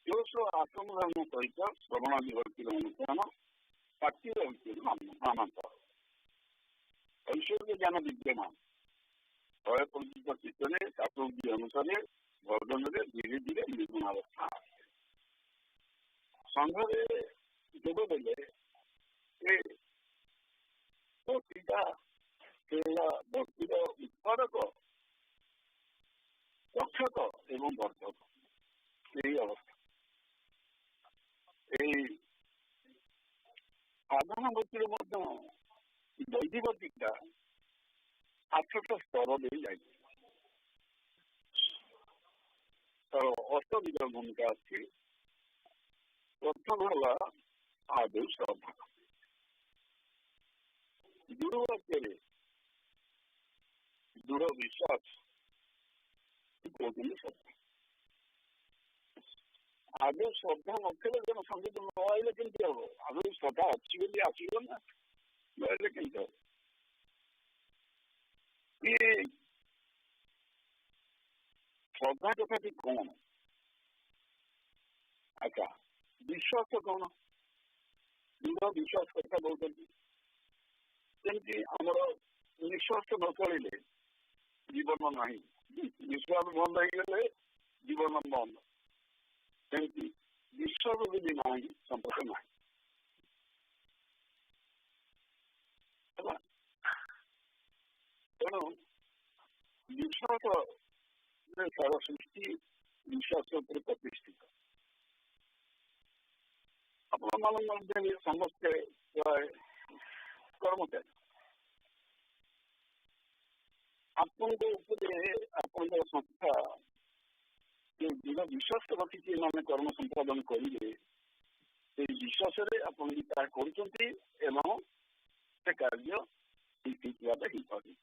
ଯୋଶ ଆଶ୍ରମ ଧର୍ମ ସହିତ ଶ୍ରବଣାଦି ଭକ୍ତିର ଅନୁଷ୍ଠାନ, ଶାକ୍ତିର ଭକ୍ତିର ନାମାନ୍ତର। ଐଶ୍ୱର୍ଯ୍ୟ ଜ୍ଞାନ ବିଦ୍ୟମାନ ଶହେ ପରିଚିତ ଚିତ୍ତରେ ଶାସ୍ତ୍ରୋକ୍ତି ଅନୁସାରେ ବର୍ଦ୍ଧନରେ ଧୀରେ ଧୀରେ ନିର୍ଗୁଣାବସ୍ଥା ଆସେ। ସଂଘରେ ଯୋଗ ଦେଲେ ଏ ଭକ୍ତିଟା ହେଲା ଭକ୍ତିର ଉତ୍ପାଦକ, ରକ୍ଷକ ଏବଂ ବର୍ଦ୍ଧକ ଏହି ଅବସ୍ଥା। ଏଇ ସାଧାରଣ ଭକ୍ତିରେ ମଧ୍ୟ ବୈଦିକ ଦିକ୍ଷା 8ଟା ସ୍ତର ଦେଇ ଯାଇଛି। ତାର ଅଷ୍ଟବିଧ ଭୂମିକା ଅଛି। ପ୍ରଥମ ହେଲା ଆଦୌ ଶ୍ରଦ୍ଧା। ଦୃଢ଼ ବାକ୍ୟରେ ଦୃଢ଼ ବିଶ୍ୱାସ କହୁଛନ୍ତି ଶ୍ରଦ୍ଧା। ଆଦୌ ଶ୍ରଦ୍ଧା ନଥିଲେ ଜଣେ ସଙ୍ଗୀତ ନ ଆଇଲେ କେମିତି ହବ? ଆଦୌ ଶ୍ରଦ୍ଧା ଅଛି ବୋଲି ଆସିବ ନା, ନହେଲେ କେମିତି ହବ? ଶ୍ରଦ୍ଧା କଥାଟି କଣ? ଆଚ୍ଛା, ବିଶ୍ୱାସ କଣ? ଦୃଢ଼ ବିଶ୍ୱାସ କଥା କହୁଛନ୍ତି। ଯେମିତି ଆମର ନିଶ୍ୱାସ ନ ଚଳିଲେ ଜୀବନ ନାହିଁ, ନିଶ୍ୱାସ ବନ୍ଦ ହେଇଗଲେ ଜୀବନ ବନ୍ଦ। ସେମିତି ବିଶ୍ୱାସ ଯଦି ନାହିଁ ସମ୍ପର୍କ ନାହିଁ। ତେଣୁ ବିଶ୍ୱାସ ସାରା ସୃଷ୍ଟି ବିଶ୍ୱାସ ଉପରେ ପ୍ରତିଷ୍ଠିତ। ଆପଣମାନଙ୍କ ମଧ୍ୟରେ ସମସ୍ତେ ପ୍ରାୟ କର୍ମଚାରୀ। ଆପଣଙ୍କ ଉପରେ ଆପଣଙ୍କ ସଂସ୍ଥା ଯେଉଁ ଦୃଢ଼ ବିଶ୍ୱାସ ରଖିଛି ଏମାନେ କର୍ମ ସମ୍ପାଦନ କରିବେ, ସେଇ ବିଶ୍ୱାସରେ ଆପଣ ବି ତାହା କରୁଛନ୍ତି ଏବଂ ସେ କାର୍ଯ୍ୟ ଠିକ୍ ଭାବେ ହେଇପାରୁଛି।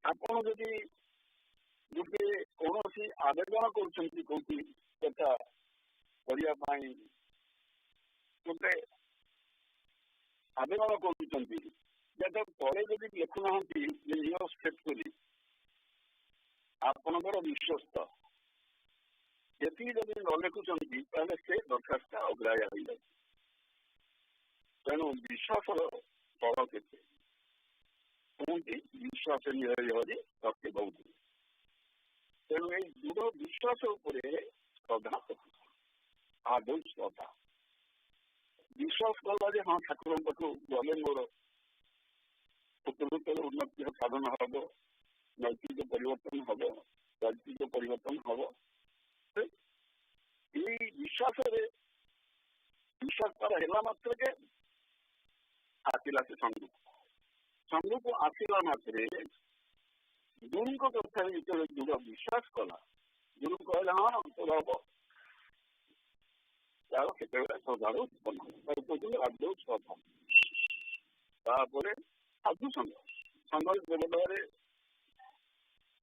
ଆପଣ ଯଦି ଗୋଟେ କୌଣସି ଆବେଦନ କରୁଛନ୍ତି କୋଉଠି କଥା କରିବା ପାଇଁ, ଗୋଟେ ଆବେଦନ କରୁଛନ୍ତି, ଯେଟା ତଳେ ଯଦି ଲେଖୁନାହାନ୍ତି ଯେ ୟୋର ଫେଥଫୁଲି ଆପଣଙ୍କର ବିଶ୍ୱସ୍ତ, ଯେତିକି ଯଦି ନ ଲେଖୁଛନ୍ତି ତାହେଲେ ସେ ଦରଖାସ୍ତ ଅଗ୍ରାହ୍ୟ ହୋଇଯାଉଛି। ତେଣୁ ବିଶ୍ୱାସର ଫଳ କେତେ? କୁହନ୍ତି ବିଶ୍ୱାସ ନିହରି ସତ୍ୟ ବହୁତ। ତେଣୁ ଏଇ ଦୃଢ଼ ବିଶ୍ୱାସ ଉପରେ ଶ୍ରଦ୍ଧା ଆଦୌ ଶ୍ରଦ୍ଧା। ବିଶ୍ୱାସ କଲା ଯେ ହଁ ଠାକୁରଙ୍କ ପାଖକୁ ଗଲେ ମୋର ଉତ୍ତରୋତ୍ତର ଉନ୍ନତି ସାଧନ ହବ, ନୈତିକ ପରିବର୍ତ୍ତନ ହବ, ରାଜନୈତିକ ପରିବର୍ତ୍ତନ ହବ। ଏଇ ବିଶ୍ୱାସରେ ବିଶ୍ୱାସ ତାର ହେଲା ମାତ୍ରକେ ଆସିଲା ସେ ସଂଘକୁ ଆସିଲା ମାତ୍ରେ ଗୁରୁଙ୍କ କଥାରେ ଯେତେବେଳେ ଦୃଢ଼ ବିଶ୍ୱାସ କଲା, ଗୁରୁ କହିଲେ ହଁ ତୋର ହବ, ତାର କେତେବେଳେ ଶ୍ରଦ୍ଧାର ଉତ୍ପନ୍ନ ତାକୁ କହୁଛନ୍ତି ଆଦୌ ଶ୍ରଦ୍ଧା। ତାପରେ ସାଧୁ ସଂଘରେ ଦେବଦେବରେ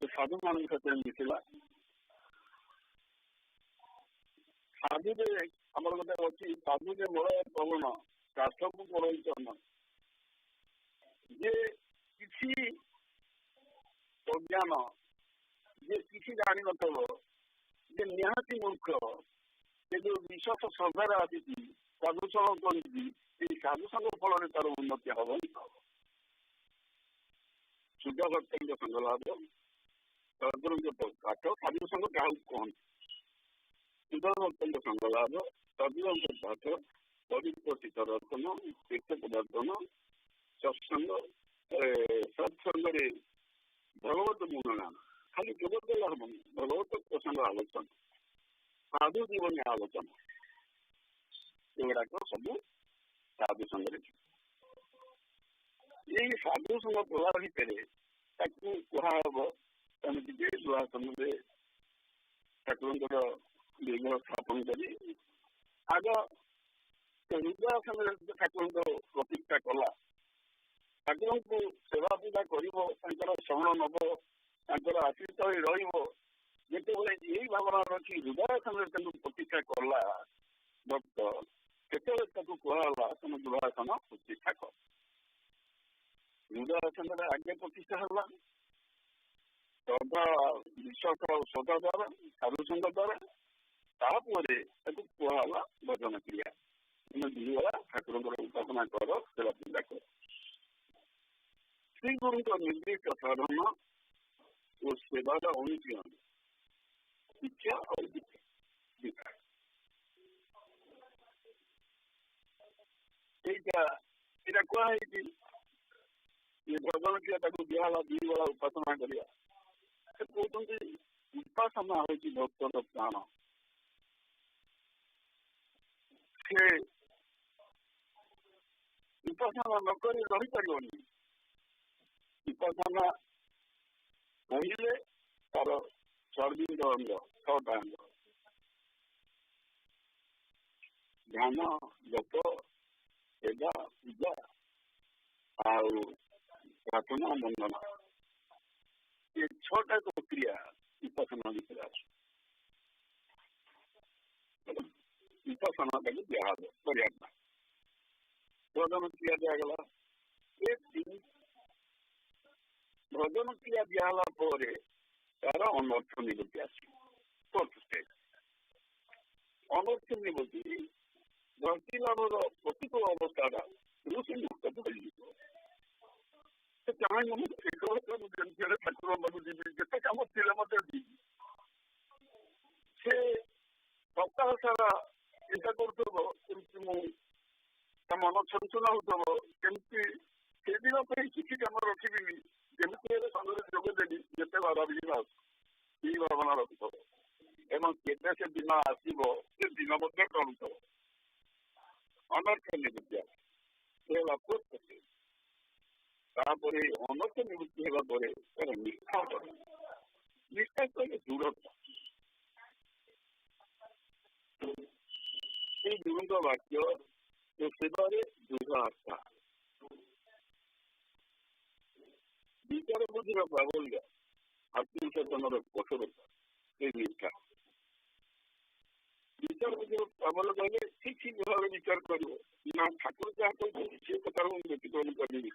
ସାଧୁମାନଙ୍କ କ୍ଷେତ୍ରରେ ମିଶିଲା। ସାଧୁରେ ଆମର ଗୋଟେ ଅଛି ସାଧୁରେ ମୂଳ ପବନ ଶାସ୍ତ୍ରକୁ ପଢଉଚନ, ଯେ କିଛି ଅଜ୍ଞାନ, ଯେ କିଛି ଜାଣିନଥିବ, ଯେ ନିହାତି ମୂର୍ଖ, ସେ ଯୋଉ ବିଶ୍ୱାସ ଶ୍ରଦ୍ଧାରେ ଆସିଛି ସାଧୁସଂଘ କରିଛି, ସେଇ ସାଧୁସଂଘ ଫଳରେ ତାର ଉନ୍ନତି ହବ ହିଁ ହବ। ଶୁଦ୍ଧ ଭକ୍ତଙ୍କ ସଂଘ ଲାଭ, କାଠ ସାଧୁସଂଘ କାହାକୁ କହନ୍ତି? ଶୁଦ୍ଧ ଭକ୍ତଙ୍କ ସଂଘ ଲାଭ, ସଦୁଙ୍କ ପାଠ, ପରିପୋଷିତ ଦର୍ଶନ, ତୀର୍ଥ ଦର୍ଶନ, ସତ୍ସଙ୍ଗ, ସତ୍ସଙ୍ଗରେ ଭଗବତ ଗୁଣଗାନ, ଖାଲି କେବଳ ଦେଲା ହବନି, ଭଗବତ ପ୍ରସଙ୍ଗ ଆଲୋଚନା, ସାଧୁ ଜୀବନ ଆଲୋଚନା, ଏଗୁଡାକ ସବୁ ସାଧୁ ସଂଘରେ। ଏଇ ସାଧୁ ସଂଘ ପ୍ରଭାବ ଭିତରେ ତାକୁ କୁହାହବ ସେମିତି ଯେ ଦୁଆସନରେ ଠାକୁରଙ୍କର ବିଗ୍ରହ ସ୍ଥାପନ କରି ଆଗ ହୃଦୟାସନରେ ଠାକୁରଙ୍କ ପ୍ରତିଷ୍ଠା କଲା, ଠାକୁରଙ୍କୁ ସେବା ପୂଜା କରିବ, ତାଙ୍କର ଶରଣ ନବ, ତାଙ୍କର ଆଶ୍ରିତ ହୋଇ ରହିବ। ଯେତେବେଳେ ଏଇ ଭାବନା ରଖି ହୃଦୟାସନରେ ତାଙ୍କୁ ପ୍ରତିଷ୍ଠା କଲା ଭକ୍ତ, ସେତେବେଳେ ତାକୁ କୁହାଗଲା ତମେ ଦୁଆସନ ପ୍ରତିଷ୍ଠା କର। ହୃଦୟାସନରେ ଆଗେ ପ୍ରତିଷ୍ଠା ହେଲା, ଶ୍ରଦ୍ଧା ବିଶ୍ୱାସ ଆଉ ଶ୍ରଦ୍ଧା ଦ୍ୱାରା, ସାଧୁସଙ୍ଗ ଦ୍ୱାରା, ତାପରେ ତାକୁ କୁହାଗଲା ଭଜନ କ୍ରିୟା। ତୁମେ ଦିଗଲା ଠାକୁରଙ୍କର ଉପାସନା କର, ସେବା ପୂଜା କର। ଶ୍ରୀଗୁରୁଙ୍କ ନିର୍ଦ୍ଦିଷ୍ଟ ସାଧନ ଓ ସେବାର ଅନୁଶୀଳନ, ଶିକ୍ଷା ଆଉ ବିକାଶ, ଏଇଟା କୁହାହେଇଛି ଯେ ଭଜନ କ୍ରିୟା ତାକୁ ଦିଆହେଲା ଦିଗଲା ଉପାସନା କରିବା। ସେ କହୁଛନ୍ତି ଉପାସନା ହେଉଛି ଭକ୍ତର ପ୍ରାଣ। ସେ ଉପାସନା ନକରି ରହିପାରିବନି। ଉପାସନା କହିଲେ ତାର ସର୍ବିନ୍ଦ ଅଙ୍ଗ, ଛଅଟା ଅଙ୍ଗ, ଧ୍ୟାନ, ଜପ, ସେବା, ପୂଜା ଆଉ ପ୍ରାର୍ଥନା, ବନ୍ଦନା, ଏ ଛଅଟା କ୍ରିୟା ଉପାସନା ଭିତରେ ଅଛି। ଉପାସନା ତାକୁ ଦିଆହବ କରିବା ପାଇଁ। ଭଜନ କ୍ରିୟା ଦିଆଗଲା। ଭଜନ କ୍ରିୟା ଦିଆହେଲା ପରେ ତାର ଅନର୍ଥ ନିବୃତ୍ତି ଆସିବ। ଅନର୍ଥ ନିବୃତ୍ତି ଭକ୍ତି ଲାଭର ପ୍ରତିକୂଳ ଅବସ୍ଥାଟା ସେ ମୁକ୍ତ କରିଯିବ। ସେ ଚାହିଁବ ମୁଁ ଠାକୁର ପାଖକୁ ଯିବି, ଯେତେ କାମ ଥିଲେ ମଧ୍ୟ ଯିବି। ସେ ସପ୍ତାହ ସାରା ଚିନ୍ତା କରୁଥିବ କେମିତି ମୁଁ ତା ମନ ଛନଛନ ହଉଥିବ, କେମିତି ସେଦିନ ପାଇଁ କିଛି କାମ ରଖିବିନି, କେମିତି ହେଲେ ସଂଘରେ ଯୋଗ ଦେବି, ଯେତେ ଭାବିବା ଏଇ ଭାବନା ରଖୁଥିବ। ଏବଂ କେବେ ସେ ଦିନ ଆସିବ, ସେ ଦିନ ମଧ୍ୟ ଟଳୁଥିବ। ଅନର୍ଥ ନିବୃତ୍ତି ହେଲା ପ୍ରତ୍ୟକ୍ଷ। ତାପରେ ଅନର୍ଥ ନିବୃତ୍ତି ହେବା ପରେ ତାର ନିଷ୍ଠା କରେ। ନିଷ୍ଠା କହିଲେ ଦୃଢ଼ତା। ସେଇ ଗୁରୁଙ୍କ ବାକ୍ୟ ସେବାରେ ଦୃଢ଼ ଆସ୍ଥା, ବିଚାର ବୁଦ୍ଧିର ପ୍ରାବଲ୍ୟ, ଆତ୍ମସଚେତନର କଠୋରତା, ସେ ନିଷ୍ଠା। ବିଚାର ବୁଦ୍ଧିର ପ୍ରାବଲ୍ୟ କହିଲେ ଠିକ୍ ଠିକ୍ ଭାବରେ ବିଚାର କରିବ, ନା ଠାକୁର ଯାହା କହିଛନ୍ତି ସେ କଥାର ମୁଁ ବ୍ୟତିକ୍ରମ କରିବି।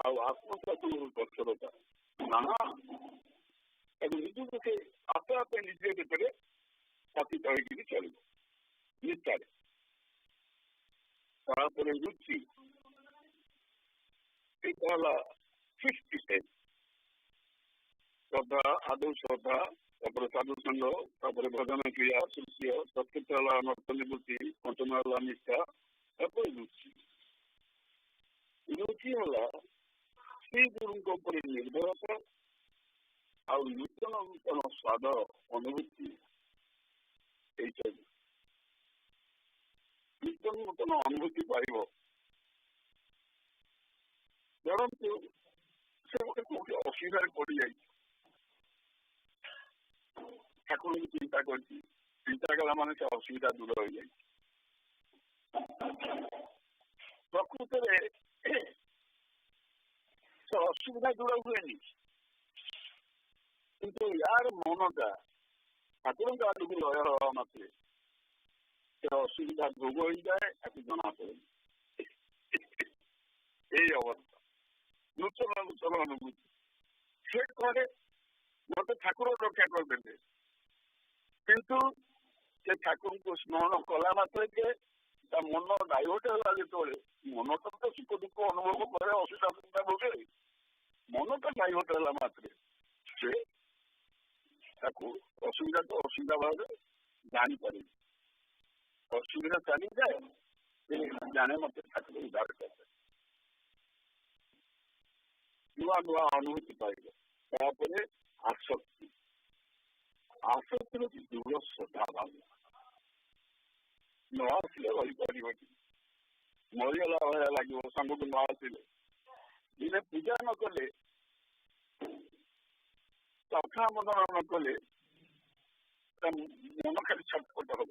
ଆଉ ଆତ୍ମସଚେତନର କଠୋରତା, ନା ତାକୁ ନିଜକୁ ସେ ଆପେ ଆପେ ନିଜ ଭିତରେ ସ୍ଥାପିତ ହେଇକି ଚଳିବ ନିଷ୍ଠାରେ। ତାପରେ ରୁଚି, ଏଇଟା ହେଲା ଫିଫ୍ଥ ଷ୍ଟେପ୍। ଶ୍ରଦ୍ଧା, ଆଦୌ ଶ୍ରଦ୍ଧା, ତାପରେ ସାଧୁସଙ୍ଗ, ତାପରେ ଭଜନ କ୍ରିୟା, ସୃଷ୍ଟି, ଚତୁର୍ଥ ହେଲା ଅନର୍ଥ ନିବୃତ୍ତି, ପଞ୍ଚମ ହେଲା ନିଷ୍ଠା, ତାପରେ ରୁଚି। ରୁଚି ହେଲା ଶ୍ରୀ ଗୁରୁଙ୍କ ଉପରେ ନିର୍ଭରତା ଆଉ ନୂତନ ନୂତନ ସ୍ୱାଦ ଅନୁଭୂତି। ଏଇଟା ନୂତନ ନୂତନ ଅନୁଭୂତି ପାଇବ। ଧରନ୍ତୁ ସେ ଗୋଟେ କୋଉଠି ଅସୁବିଧାରେ ପଡ଼ିଯାଇଛି, ଠାକୁରଙ୍କୁ ଚିନ୍ତା କରିଛି, ଚିନ୍ତା କଲା ମାନେ ସେ ଅସୁବିଧା ଦୂର ହୋଇଯାଇଛି। ପ୍ରକୃତରେ ସେ ଅସୁବିଧା ଦୂର ହୁଏନି, କିନ୍ତୁ ୟାର ମନଟା ଠାକୁରଙ୍କ ଆଡକୁ ଲୟ ହେବା ମାତ୍ରେ ସେ ଅସୁବିଧା ଭୋଗ ହୋଇଯାଏ, ତାକୁ ଜଣାପଡ଼େନି। ଏଇ ଅବସ୍ଥା ନୂତନ ନୂତନ ଅନୁଭୂତି। ସେ କରେ ମତେ ଠାକୁର ରକ୍ଷା କରିଦେବେ, କିନ୍ତୁ ସେ ଠାକୁରଙ୍କୁ ସ୍ମରଣ କଲା ମାତ୍ରେ ତା ମନ ଡାଇଭର୍ଟ ହେଲା। ଯେତେବେଳେ ମନଟା ତ ସୁଖ ଦୁଃଖ ଅନୁଭବ କରେ, ଅସୁବିଧା ସୁବିଧା ଭୋଗେ, ମନଟା ଡାଇଭର୍ଟ ହେଲା ମାତ୍ରେ ସେ ତାକୁ ଅସୁବିଧାକୁ ଅସୁବିଧା ଭାବରେ ଜାଣିପାରିବେ। ଅସୁବିଧା ଚାଲିଯାଏ ଜାଣେ ମତେ ଠାକୁର ଉଦ୍ଧାର କରିବେ, ନୂଆ ନୂଆ ଅନୁଭୂତି ପାଇବେ। ତାପରେ ଆସକ୍ତି, ଆସକ୍ତି ହେଉଛି ଦୃଢ଼ ଶ୍ରଦ୍ଧା ଭାବ। ନ ଆସିଲେ ରହିପାରିବନି, ମରିଗଲା ଭଳିଆ ଲାଗିବ ସାଙ୍ଗକୁ ନ ଆସିଲେ। ଦିନେ ପୂଜା ନ କଲେ, ତଥା ମଦନ ନ କଲେ ମନ ଖାଲି ଛଟପଟ ହବ।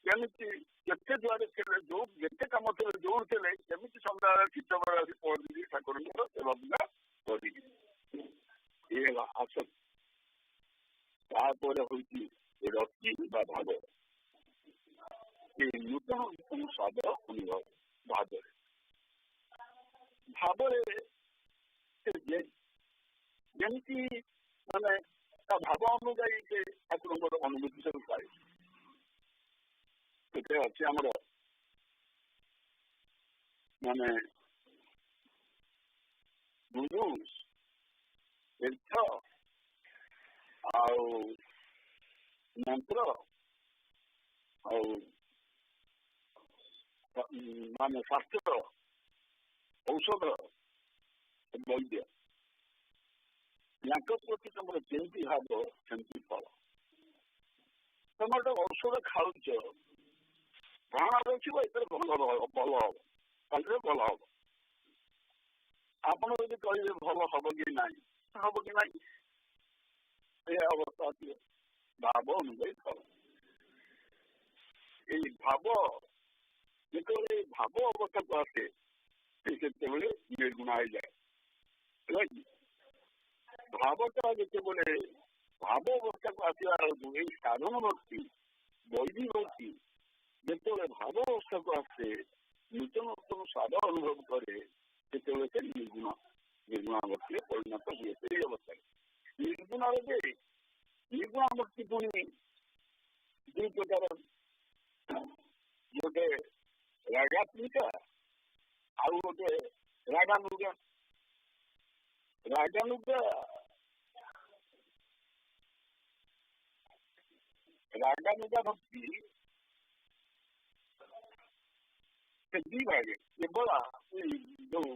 କେମିତି ଯେତେ ଯୁଆଡେ ଥିଲେ, ଯୋଉ ଯେତେ କାମ ଥିଲେ, ଯୋଉଠି ଥିଲେ, କେମିତି ସନ୍ଧ୍ୟାବେଳେ ତୀର୍ଥବେଳେ ଆସି ପହଞ୍ଚିକି ଠାକୁରଙ୍କର ସେବା ପୂଜା କରିବି, ଇଏ ହେଲା ଆସକ୍ତି। ତାପରେ ହଉଛି ରତି ବା ଭାବ, ଏ ନୂତନ ନୂତନ ସ୍ୱାଦ ଅନୁଭବ। ଭାବରେ ଭାବରେ ଯେମିତି ମାନେ ତା ଭାବ ଅନୁଯାୟୀ ସେ ଠାକୁରଙ୍କର ଅନୁଭୂତି ସବୁ ପାଏ। ସେଥିରେ ଅଛି ଆମର ମାନେ ଗୁରୁ, ତୀର୍ଥ ଆଉ ମନ୍ତ୍ର ଆଉ ମାନେ ଶାସ୍ତ୍ର, ଔଷଧ, ବୈଦ୍ୟ, ୟାଙ୍କ ପ୍ରତି ତମର ଯେମିତି ଭାବ ସେମିତି ଫଳ। ତମେ ଗୋଟେ ଔଷଧ ଖାଉଛ, ପ୍ରାଣ ରଖିବ, ଏଥିରେ ଭଲ ହବ, କାଲିରେ ଭଲ ହବ। ଆପଣ ଯଦି କହିବେ ଭଲ ହବ କି ନାହିଁ, ହବ କି ନାହିଁ, ଏ ଅବସ୍ଥା ଆସିବ। ଭାବ ଅନୁଯାୟୀ ଫଳ। ଏଇ ଭାବ ଯେତେବେଳେ ଭାବ ଅବସ୍ଥାକୁ ଆସେ, ସେ ସେତେବେଳେ ନିର୍ଗୁଣ ହେଇଯାଏ। ଭାବଟା ଯେତେବେଳେ ଭାବ ଅବସ୍ଥାକୁ ଆସିବା ବେଳକୁ ଏଇ ସାଧନ ଭକ୍ତି, ବୈଦିକ ଭକ୍ତି ଯେତେବେଳେ ଭାବ ଅବସ୍ଥାକୁ ଆସେ, ନୂତନ ନୂତନ ସ୍ୱାଦ ଅନୁଭବ କରେ, ସେତେବେଳେ ସେ ନିର୍ଗୁଣ ଭକ୍ତିରେ ପରିଣତ ହୁଏ। ସେଇ ଅବସ୍ଥାରେ ନିର୍ଗୁଣରେ ଯେ ନିର୍ଗୁଣ ଭକ୍ତି ପୁଣି ଦୁଇ ପ୍ରକାର, ଗୋଟେ ରାଗାତ୍ମିକା ଆଉ ଗୋଟେ ରାଗାନୁଗା। ରାଗାନୁଗା ଭକ୍ତି ସେ ଦି ଭାଗେ, କେବଳ ଯୋଉ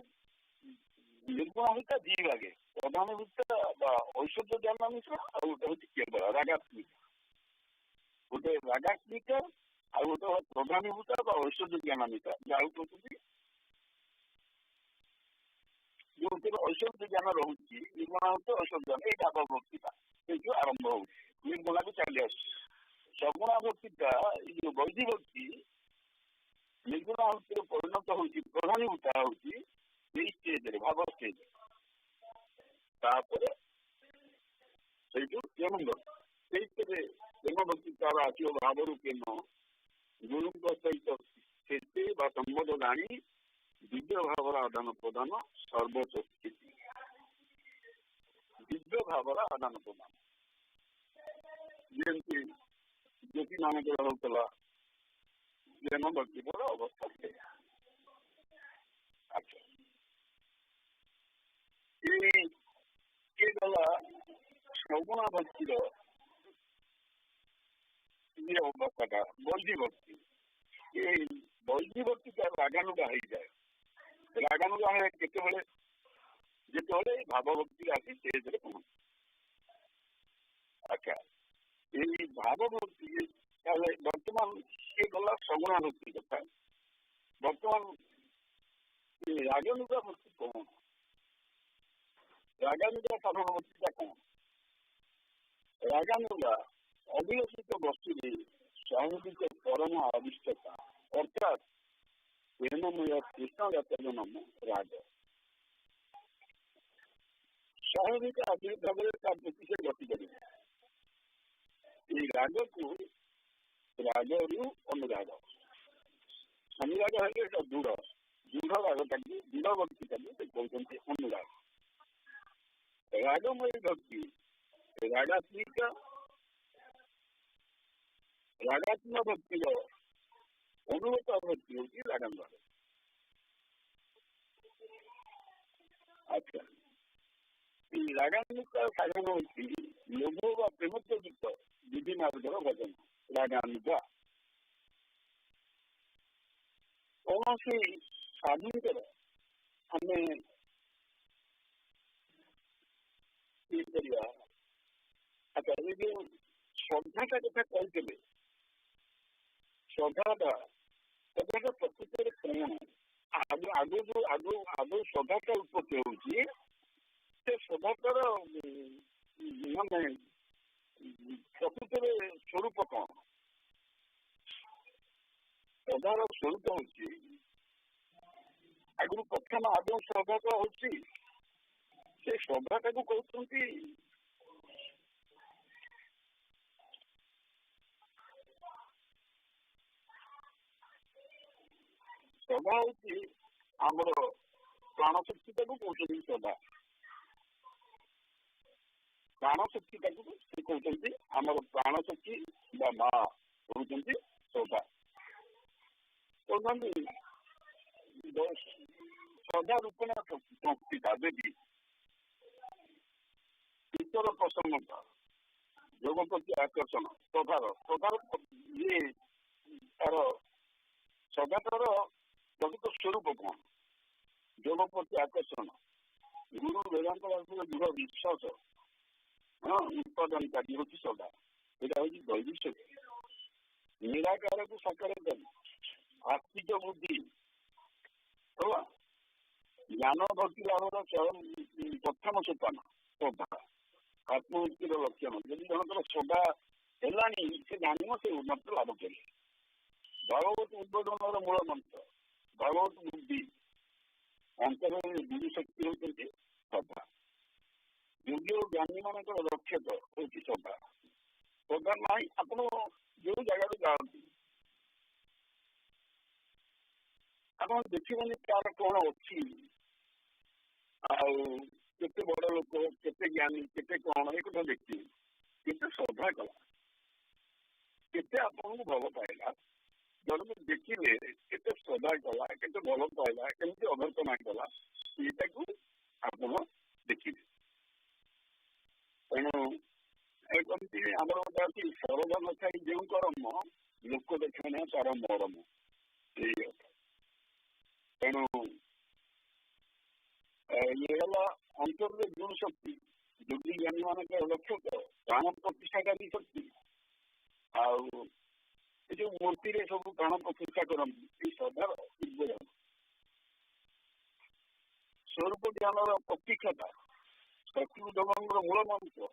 ନିର୍ଗୁଣ ଭକ୍ତି ଦି ଭାଗେ, ପ୍ରଧାନ ଭକ୍ତି ବା ଐଶ୍ୱର୍ଯ୍ୟ ଜ୍ଞାନ ମିଶ୍ର, ଆଉ ଗୋଟେ ହଉଛି କେବଳ ରାଗାତ୍ମିକା। ଗୋଟେ ରାଗାତ୍ମିକା ଆଉ ଗୋଟେ ପ୍ରଧାନୀଭୂତ ବା ଐଶ୍ୱର୍ଯ୍ୟ ଜ୍ଞାନ ମିଶ୍ର, ଯାହାକୁ କହୁଛନ୍ତି ଯୋଉଥିରେ ଐଶ୍ୱର୍ଯ୍ୟ ଜ୍ଞାନ ରହୁଛି, ନିର୍ଗୁଣ ଭକ୍ତି ଐଶ୍ୱର୍ଯ୍ୟ ଜ୍ଞାନ, ଏଇ ଭାବ ଭକ୍ତିଟା ସେଇଠୁ ଆରମ୍ଭ ହଉଛି, ନିର୍ଗୁଣକୁ ଚାଲି ଆସୁଛି। ସଗୁଣ ଭକ୍ତିଟା ଏଇ ଯୋଉ ବୈଦିକ ଭକ୍ତି ନିର୍ଗୁଣ ଭକ୍ତିରେ ପରିଣତ ହଉଛି, ପ୍ରଧାନୀଭୂତ ହଉଛି ଏଇ ଷ୍ଟେଜରେ, ଭାବ ଷ୍ଟେଜ। ତାପରେ ସେଇଠୁ ପ୍ରେମ ଭକ୍ତି, ସେଇଥିରେ ପ୍ରେମ ଭକ୍ତି ତାର ଆସିବ ଭାବରୁ ପ୍ରେମ, ଗୁରୁଙ୍କ ସହିତ ସ୍ଥିତି ବା ସମ୍ବନ୍ଧ ଜାଣି ଦିବ୍ୟ ଭାବର ଆଦାନ ପ୍ରଦାନ, ସର୍ବୋଚ୍ଚ ସ୍ଥିତି। ଦିବ୍ୟ ଭାବର ଆଦାନ ପ୍ରଦାନ ଯେମିତି ଜ୍ୟୋତି ମାନଙ୍କର ରହୁଥିଲା, ପ୍ରେମ ଭକ୍ତିର ଅବସ୍ଥା ସେଇଆ। ଆଚ୍ଛା, ଏ ଗଲା ସଗୁଣ ଭକ୍ତିର ଇଏ ଅବସ୍ଥାଟା, ବୈଦିକ ଭକ୍ତି। ଏଇ ବୈଦିକ ଭକ୍ତିଟା ରାଗାନୁଗା ହେଇଯାଏ। ରାଗାନୁଗା ହେଲେ କେତେବେଳେ, ଯେତେବେଳେ ଭାବ ଭକ୍ତି ଆସି ଷ୍ଟେଜରେ ପହଞ୍ଚେ। ଆଚ୍ଛା, ଏଇ ଭାବ ଭକ୍ତି ତାହେଲେ ବର୍ତ୍ତମାନ ସେ ଗଲା ସଗୁଣ ଭକ୍ତି କଥା। ବର୍ତ୍ତମାନ ରାଗାନୁଗା ଭକ୍ତି କଣ? ରାଗାନୁଗା ସାଧନ ଭକ୍ତିଟା କଣ? ରାଗାନୁଗା ଅବିକଶିତ ବସ୍ତୁରେ ସ୍ୱାଭାବିକ ପରମ ଆବିଷ୍ଟତା, ଅର୍ଥାତ୍ ପ୍ରେମମୟ କୃଷ୍ଣଜାତ ନାମ ରାଗ। ସ୍ୱାଭାବିକ ଆବିର୍ଭାବରେ ତା ପ୍ରତି ସେ ଗତି କରିବ। ଏଇ ରାଗକୁ ରାଗରୁ ଅନୁରାଗ, ଅନୁରାଗ ହେଲେ ଏକ ଦୃଢ଼ ରାଗଟାକୁ, ଦୃଢ଼ ଭକ୍ତିଟାକୁ ସେ କହୁଛନ୍ତି ଅନୁରାଗ। ରାଗମୟୀ ଭକ୍ତି ରାଗାତ୍ମିକା, ରାଗାତ୍ମକ ଭକ୍ତିର ଅନୁଗତ ଭକ୍ତି ହେଉଛି ରାଗାନୁଗ। ଆଚ୍ଛା, এই রাগানুগা সাধনা হচ্ছে লোভ বা প্রেমযুক্ত বিধি মার্গর ভজন। রাগানুগা कौन से साधुकर आम अच्छा ये जो श्रद्धाटा कथा कहते श्रद्धाटा श्रद्धाटा प्रकृत कौन आग जो आग श्रद्धाटा उत्पत्ति होती से श्रद्धाटार माने प्रकृत स्वरूप कौन श्रद्धार स्वरूप होती आगु प्रथम आदौ श्रद्धाटा होती से श्रद्धाटा को कहते श्रद्धा हूँ आमर प्राणशक्ति कहते श्रद्धा प्राणशक्ति कहते आमर प्राणशक्ति माँ कहते श्रद्धा श्रद्धा रूपेण संस्थिता देवी ईश्वर प्रसन्नता योग प्रति आकर्षण श्रद्धार ये तार श्रद्धाटार प्रकृत स्वरूप कौन योग प्रति आकर्षण गुरु वेदांत दृढ़ विश्वास उत्पादनकारी हूँ श्रद्धा यहाँ हूँ दैविक शक्ति निराकार को साकार कर आस्तिक बुद्धि ज्ञान भक्ति लाभर प्रथम सोपान श्रद्धा आत्ममुक्तिर लक्षण जब जनकर श्रद्धा है से जान से उन्नत लाभ करे भगवत उद्बोधन मूल मंत्र भगवत बुद्धि अंतर गुरु शक्ति होती श्रद्धा योगी और ज्ञानी मान रक्षक हूँ श्रद्धा श्रद्धा ना आप जो जगह जाती आप देखने तार कौन अच्छी आते बड़ लोक के ज्ञानी के कौन एक देखिए केते श्रद्धा कला केते आपको भल पाइला जब देखिले केते श्रद्धा कला केते भल पाइला केमती अभर्तना कला यहाँ को आप देखिए तेणु कमी आम गोटे सरल नथा जो कर्म लोक देखने तार मरम यही तेणु ये अंतर गुण शक्ति योगी ज्ञानी मान लक्षक प्राण प्रतिष्ठाकारी शक्ति जो मूर्ति सब प्राण प्रतिष्ठा करती श्रद्धार उद्बोधन स्वरूप ज्ञान प्रतीक्षता शत्रुधन मूल मंत्र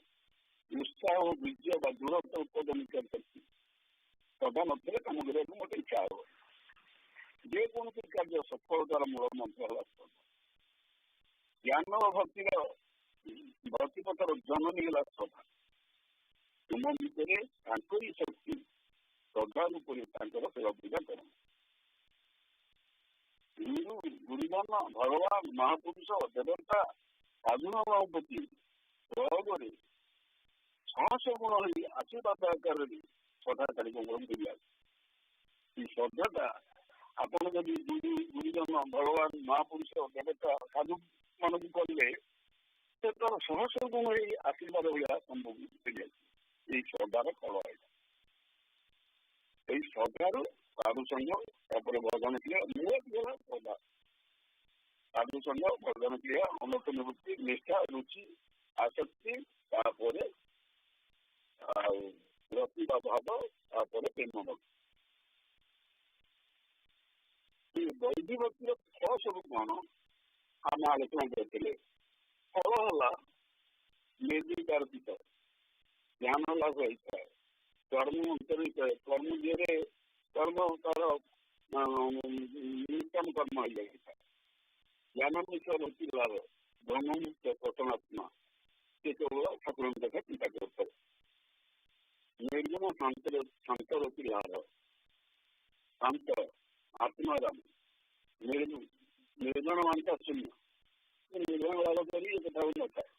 उत्साह और विजय दृढ़ता उत्पादन कर सकती श्रद्धा नथे कम करने मोटे इच्छा हो जेकोसी कार्य सफलतार मूल मंत्र है ज्ञान और भक्तिर भक्तिपथर जननी है श्रद्धा तुम भितर शक्ति श्रद्धा रूप सेवा पूजा कर गुरुजन भगवान महापुरुष देवता साधुन प्रति प्रयोगे सहस गुण हो आशीर्वाद आकार श्रद्धा कार्यक्रम दिया श्रद्धाटा आपड़ जब गुरुजन भगवान महापुरुष देवता साधु मान को कले से तार सहस गुण हो आशीर्वाद भाया संभव ये श्रद्धार फल है श्रद्धार साधु संघ भजन क्रिया मूल क्रिया श्रद्धा साधु संघ भजन क्रिया अनर्थ निवृत्ति निष्ठा रुचि आसक्ति रति भाव प्रेम भक्ति दैवी भक्तिर फल सब कौन आम आलोचना करते फल है निर्विकारित ज्ञान लाभ होता है कर्म अंतरित कर्म जे कर्म तार निष्काम कर्म हो जाता है ज्ञान विषय भक्ति लाभ ब्रह्म मुक्त प्रसन्नात्मा से केवल ठाकुर देखा चिंता करते निर्गुण शांत गति लाभ शांत आत्माराम निर्गुण मानता शून्य निर्गुण लाभ करी कथा होता है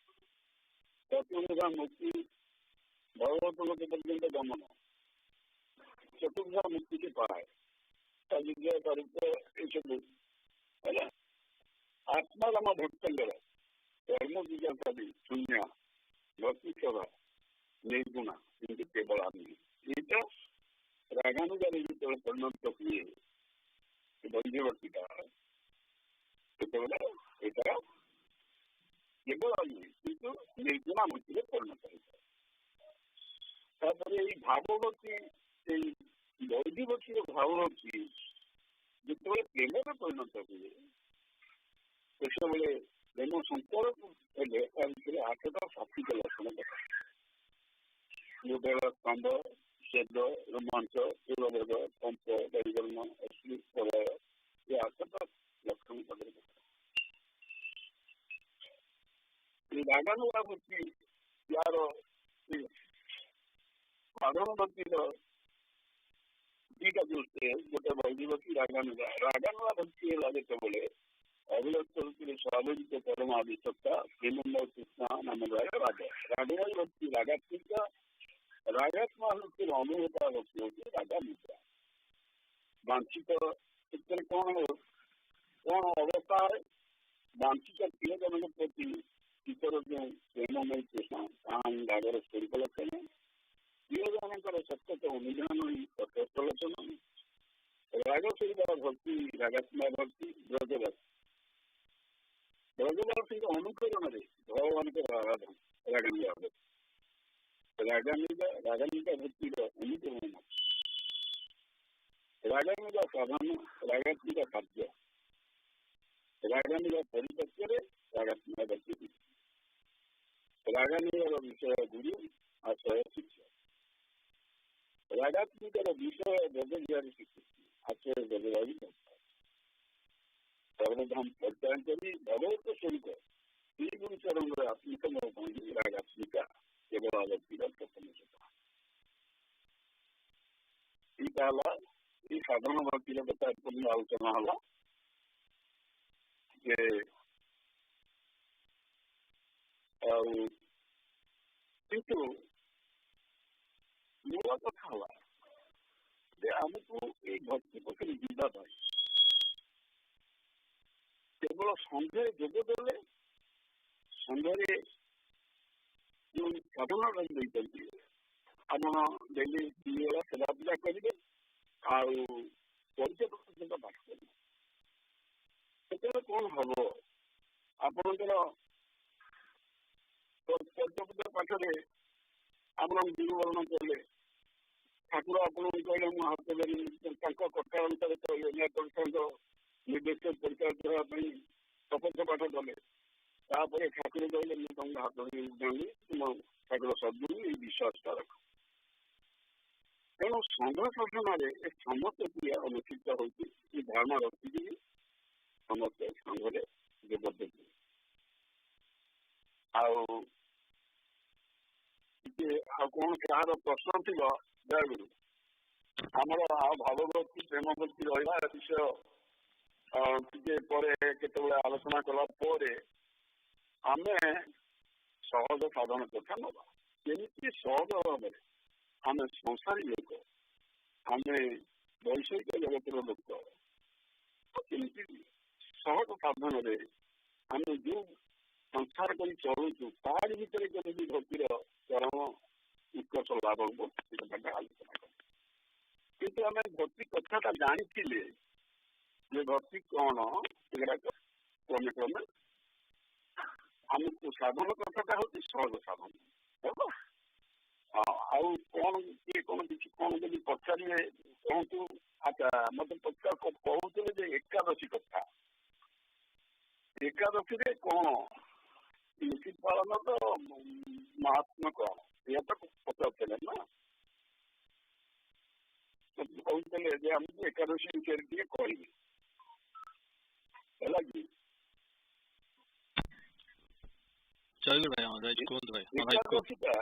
चतुर्भुजा मुक्ति भगवत लोक पर्यंत गमन चतुर्भुजा मुक्ति के पाए विजय चरित्र ये सब है आत्माराम भक्तर कर्म विजय शून्य भक्ति सेवा निर्गुण केवल आदमी यहाँ रागानुगारी जो परिणत किए बंधु ଭାବଭକ୍ତି ସେଇ ବୈଦିଭକ୍ତିର ଭାବଭକ୍ତି ଯେତେବେଳେ ପ୍ରେମରେ ପରିଣତ ହୁଏ ସେତେବେଳେ ପ୍ରେମ ସମ୍ପର୍କ ହେଲେ ତା ଭିତରେ 8ଟା ସାତ୍ଵିକ ଲକ୍ଷଣ ଦେଖା ହୃଦୟ ସ୍ତମ୍ଭ ଛେଦ ରୋମାଞ୍ଚ ପୂର୍ବଭେଦ କମ୍ପ ପରିବର୍ଣ୍ଣ ଅଶ୍ଳୀ ପ୍ରଳୟ ଏ 8ଟା ଲକ୍ଷଣ ତାদের ଦେଖା এই ରାଗାନୁଗା ଭକ୍ତି ଯାହାର ସାଧାରଣ ଭକ୍ତିର ଦିଟା ଦୃଷ୍ଟିରେ ଗୋଟେ ବୈଦିଭକ୍ତି ରାଗାନୁଗା ଭକ୍ତି ହେଲା ଯେତେବେଳେ ଅଭିଲକ୍ଷ ଭିତରେ ସ୍ୱାଭାବିକ ପରମ ଆବଶ୍ୟକତା ଶ୍ରୀମନ୍ଦ କୃଷ୍ଣ ନାମ ଦ୍ୱାରା ରାଗାନୁଗା ଭକ୍ତି ରାଗାତ୍ମିକା ରାଗାତ୍ମା ଭକ୍ତିର ଅନୁଭୂତା ଭକ୍ତି ହେଉଛି ରାଗାନୁଗା ବାଞ୍ଛିତ ସେଥିରେ କଣ ଅବସ୍ଥା ବାଞ୍ଛିତ ପ୍ରିୟଜନଙ୍କ ପ୍ରତି ଈଶ୍ୱର ଯେଉଁ ପ୍ରେମମୟ କୃଷ୍ଣ ତାହା ହିଁ ରାଗର ସ୍ୱରୂପ ଲକ୍ଷଣ ପ୍ରିୟଜନଙ୍କର ସତ୍ୟତ ଅନୁଧ୍ୟାନ ହିଁ ତଟସ୍ଥ ଲକ୍ଷଣ ରାଗ ସ୍ୱରୂପ ଭକ୍ତି ରାଗାତ୍ମା ଭକ୍ତି ବ୍ରଜବାସୀଙ୍କ ଅନୁକରଣରେ ଭଗବାନଙ୍କର ଆରାଧନା ରାଗାନୁଗା ଭକ୍ତି ରାଗାନୁଗା ଭକ୍ତିର ଅନୁକରଣ ରାଗାନୁଗା ସାଧନ ରାଗାତ୍ମିକା କାର୍ଯ୍ୟ ରାଗାନୁଗା ପରିପକ୍ୱରେ ରାଗାତ୍ମିକା ଭକ୍ତି ରାଗାନୁଗାର ବିଷୟ ଗୁରୁ ଆଶ୍ରୟ ଶିକ୍ଷା ରାଗାତ୍ମିକାର ବିଷୟ ବେଦବିହାରୀ ଶ୍ରୀକୃଷ୍ଣ ଆଶ୍ରୟ ବେଦବାଦୀ ସର୍ବଧାମ ପ୍ରତ୍ୟାୟନ କରି ଭଗବତ ସ୍ୱରୂପ ଶ୍ରୀଗୁରୁ ଚରଣରେ ଆତ୍ମିକମୟ ପାଇଁ ରାଗାତ୍ମିକା କେବଳ ଭକ୍ତିର ପ୍ରଥମ ସୋପାନ ଏଇଟା ହେଲା এই সাধারণ ভক্তির কথা এতদিন আলোচনা হলো যে কিন্তু মূল কথা হলা যে ଆମକୁ এই ଭକ୍ତି ପକ୍ଷରେ ଯିବା ପାଇଁ କେବଳ ସନ୍ଧ୍ୟାରେ ଯୋଗ ଦେଲେ ସନ୍ଧ୍ୟାରେ ଯେଉଁ ସାଧନା ଦେଇଛନ୍ତି ଆପଣ ଡେଲି 2 ବେଳା ସେବା ପୂଜା କରିବେ ଆଉ ପରିଚୟ ପାଠ କରିବେ ସେତେବେଳେ କଣ ହବ ଆପଣଙ୍କର ପରିଚୟ ପାଠରେ ଆପଣ ଗୁରୁବରଣ କଲେ ଠାକୁର ଆପଣଙ୍କୁ କହିଲେ ମୁଁ ହାତ ଧରି ତାଙ୍କ କଥା ଅନୁସାରେ କହିଲେ ନିର୍ଦ୍ଦେଶ ପରିଚାଳିତ ହେବା ପାଇଁ ଶପଥ ପାଠ କଲେ ତାପରେ ଠାକୁର କହିଲେ ମୁଁ ତମକୁ ହାତ ଧରି ଜାଣିଲି ତୁମ ଠାକୁର ସଦ୍ଗୁରୁ ଏଇ ବିଶ୍ୱାସଟା ରଖ ତେଣୁ ସଂଘ ଶାସନରେ ଏ ସମସ୍ତ କ୍ରିୟା ଅନୁଷ୍ଠିତ ହେଉଛି ଏ ଧାରଣା ରଖିକି ସମସ୍ତେ ସଂଘରେ ଯୋଗ ଦେବେ ଆଉ କଣ କାହାର ପ୍ରଶ୍ନ ଥିବ ଜୟଗୁରୁ ଆମର ଆଉ ଭାବଭକ୍ତି ପ୍ରେମ ଭକ୍ତି ରହିଲା ଏ ବିଷୟ ଟିକେ ପରେ କେତେବେଳେ ଆଲୋଚନା କଲା ପରେ ଆମେ ସହଜ ସାଧନ କଥା ନବା କେମିତି ସହଜ ଭାବରେ ଆମେ ସଂସାରୀ ଲୋକ ଆମେ ବୈଷୟିକ ଜଗତର ଲୋକ କେମିତି ସହଜ ସାଧନରେ ଆମେ ଯେଉଁ ସଂସାର କରି ଚଳୁଛୁ ତାରି ଭିତରେ କେମିତି ଭକ୍ତିର ଚରମ ଉତ୍କର୍ଷ ଲାଭ ହବ ସେ କଥାଟା ଆଲୋଚନା କର କିନ୍ତୁ ଆମେ ଭକ୍ତି କଥାଟା ଜାଣିଥିଲେ ଯେ ଭକ୍ତି କଣ ସେଗୁଡ଼ାକ କ୍ରମେ କ୍ରମେ ଆମକୁ ସାଧନ କଥାଟା ହଉଛି ସହଜ ସାଧନ ହେବ ଆଉ କଣ କିଏ କଣ କିଛି କଣ ଯଦି ପଚାରିବେ କହନ୍ତୁ ଆଚ୍ଛା ମତେ କହୁଥିଲେ ଯେ ଏକାଦଶୀ କଥା ଏକାଦଶୀରେ କଣ ନୀତି ପାଳନ ତ ମହାତ୍ମା କଣ ଏହା ତ ପଚାରୁଥିଲେ ନା କହୁଥିଲେ ଯେ ଆମକୁ ଏକାଦଶୀ ବିଷୟରେ ଟିକେ କହିବେ ହେଲା କି ଏକାଦଶୀଟା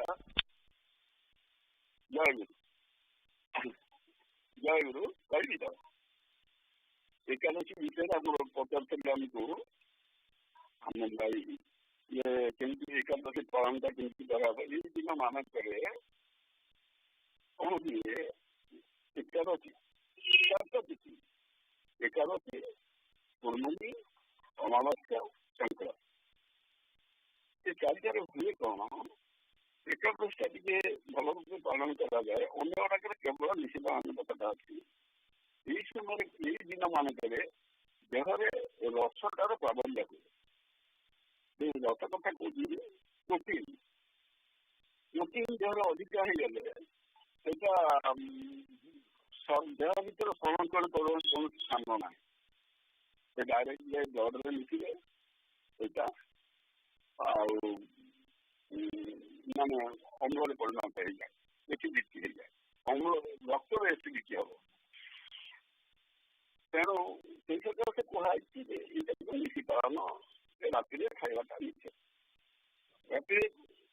ଜୟଗୁରୁ କହିବି ତ ଏକାଦଶୀ ବିଷୟରେ ଆମର ପଚାରୁଥିଲେ ଆମକୁ ଆମ ଭାଇ ଇଏ କେମିତି ଏକାଦଶୀ ପାଳନଟା କେମିତି କରାହବ ଏଇ ଦିନ ମାନଙ୍କରେ କଣ ହୁଏ ଏକାଦଶୀ ଏକାଦଶୀ ପୂର୍ଣ୍ଣମୀ ଅମାବାସ୍ୟା ସଂକ୍ରାନ୍ତି ଏ ଚାରିଟାରେ ହୁଏ କଣ ଏକାଦଶୀଟା ଟିକେ ଭଲ ରୂପେ ପାଳନ କରାଯାଏ ଅନ୍ୟ ଗୁଡ଼ାକରେ କେବଳ ନିଷିଦ୍ଧ ଆନନ୍ଦଟା ଅଛି ଏଇ ସମୟରେ ଏଇ ଦିନ ମାନଙ୍କରେ ଦେହରେ ରସଟାର ପ୍ରାବଲ୍ୟ ହୁଏ ରସ କଥା କହୁଛି ପ୍ରୋଟିନ୍ ଦେହରେ ଅଧିକା ହେଇଗଲେ ସେଇଟା ଦେହ ଭିତରେ ସଂରକ୍ଷଣ କରିବାକୁ କୌଣସି ସ୍ଥାନ ନାହିଁ। ସେ ଡାଇରେକ୍ଟ ବ୍ଲଡରେ ମିଶିବେ ସେଇଟା ଆଉ ମାନେ ଅମ୍ଳରେ ପରିଣତ ହେଇଯାଏ, ଏସିଡିଟି ହେଇଯାଏ, ଅମ୍ଳ ରକ୍ତରେ ଏସିଡିଟି ହବ। ତେଣୁ ସେଇ ସକାଶେ କୁହାଯାଇଛି ଯେ ଏଇଟାକୁ ମିଶି ପାଳନ ରାତିରେ ଖାଇବାଟା ମିଶେ। ରାତିରେ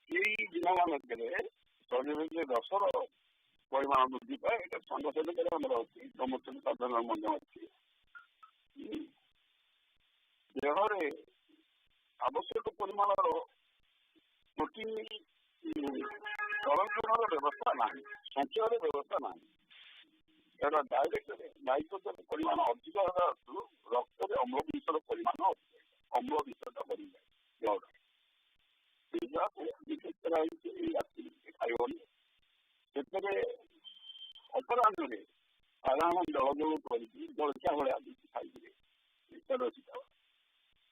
ଏଇ ଦିନମାନଙ୍କରେ ଶରୀରରେ ରସର ପରିମାଣ ବୃଦ୍ଧି ପାଏ। ଏଇଟା ସଂଘ ଆମର ଅଛି, ସମସ୍ତଙ୍କ ସାଧାରଣ ମଧ୍ୟ ଅଛି। ଦେହରେ ଆବଶ୍ୟକ ପରିମାଣର ପ୍ରୋଟିନ୍ ସଂରକ୍ଷଣର ବ୍ୟବସ୍ଥା ନାହିଁ, ସଞ୍ଚୟର ବ୍ୟବସ୍ଥା ନାହିଁ। ଏହାର ଡାଇରେକ୍ଟ ନାଇଟ୍ରୋଜେନ୍ ପରିମାଣ ଅଧିକ ହେବା ହେତୁ ରକ୍ତରେ ଅମ୍ଳବିଂଶର ପରିମାଣ ଅମ୍ଳ ବିଷଟା ବଢ଼ିଯାଏ ବ୍ଲଡ୍। ସେଇଟାକୁ ବିଶେଷ କରାଯାଇଛି ଏଇ ରାତିରେ ଖାଇବନି। ସେଥିରେ ଅପରାହ୍ନରେ ସାଧାରଣ ଜଳଯୋଗ କରିକି ଜଳଖିଆ ଭଳିଆ କିଛି ଖାଇକିରି ତେରସିଟା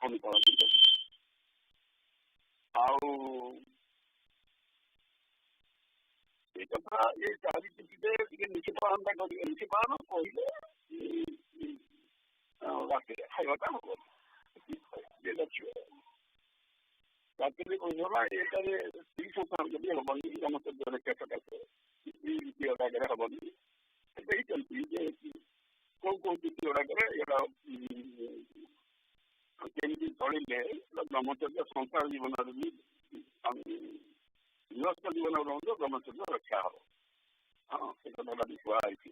ଅନୁପାଳନ କରି ଆଉ ଏ କଥା ଏ ଚାରିଟିରେ ଟିକେ ନୀତି ପାଳନଟା କରିବେ। ନୀତି ପାଳନ କହିଲେ ରାତିରେ ଖାଇବାଟା ହବ ଦେଖିବେ। ରାତିରେ କହିଲା ଏଇଟାରେ ସ୍ତ୍ରୀ ସଂସାର ଯଦି ହବନି, ସମସ୍ତେ ଜଳଖିଆ ସକାଶେ ଗୁଡ଼ାକରେ ହବନି। ଦେଇଛନ୍ତି ଯେ କୋଉ କୋଉ ତିଥି ଗୁଡ଼ାକରେ ଏଗୁଡ଼ା କେମିତି ଚଳିଲେ ବ୍ରହ୍ମଚର୍ଯ୍ୟ ସଂସାର ଜୀବନରେ ବି ଗୃହସ୍ଥ ଜୀବନରେ ମଧ୍ୟ ବ୍ରହ୍ମଚର୍ଯ୍ୟ ରକ୍ଷା ହବ। ହଁ, ସେ କଥାଟା ବି କୁହାଯାଇଛି।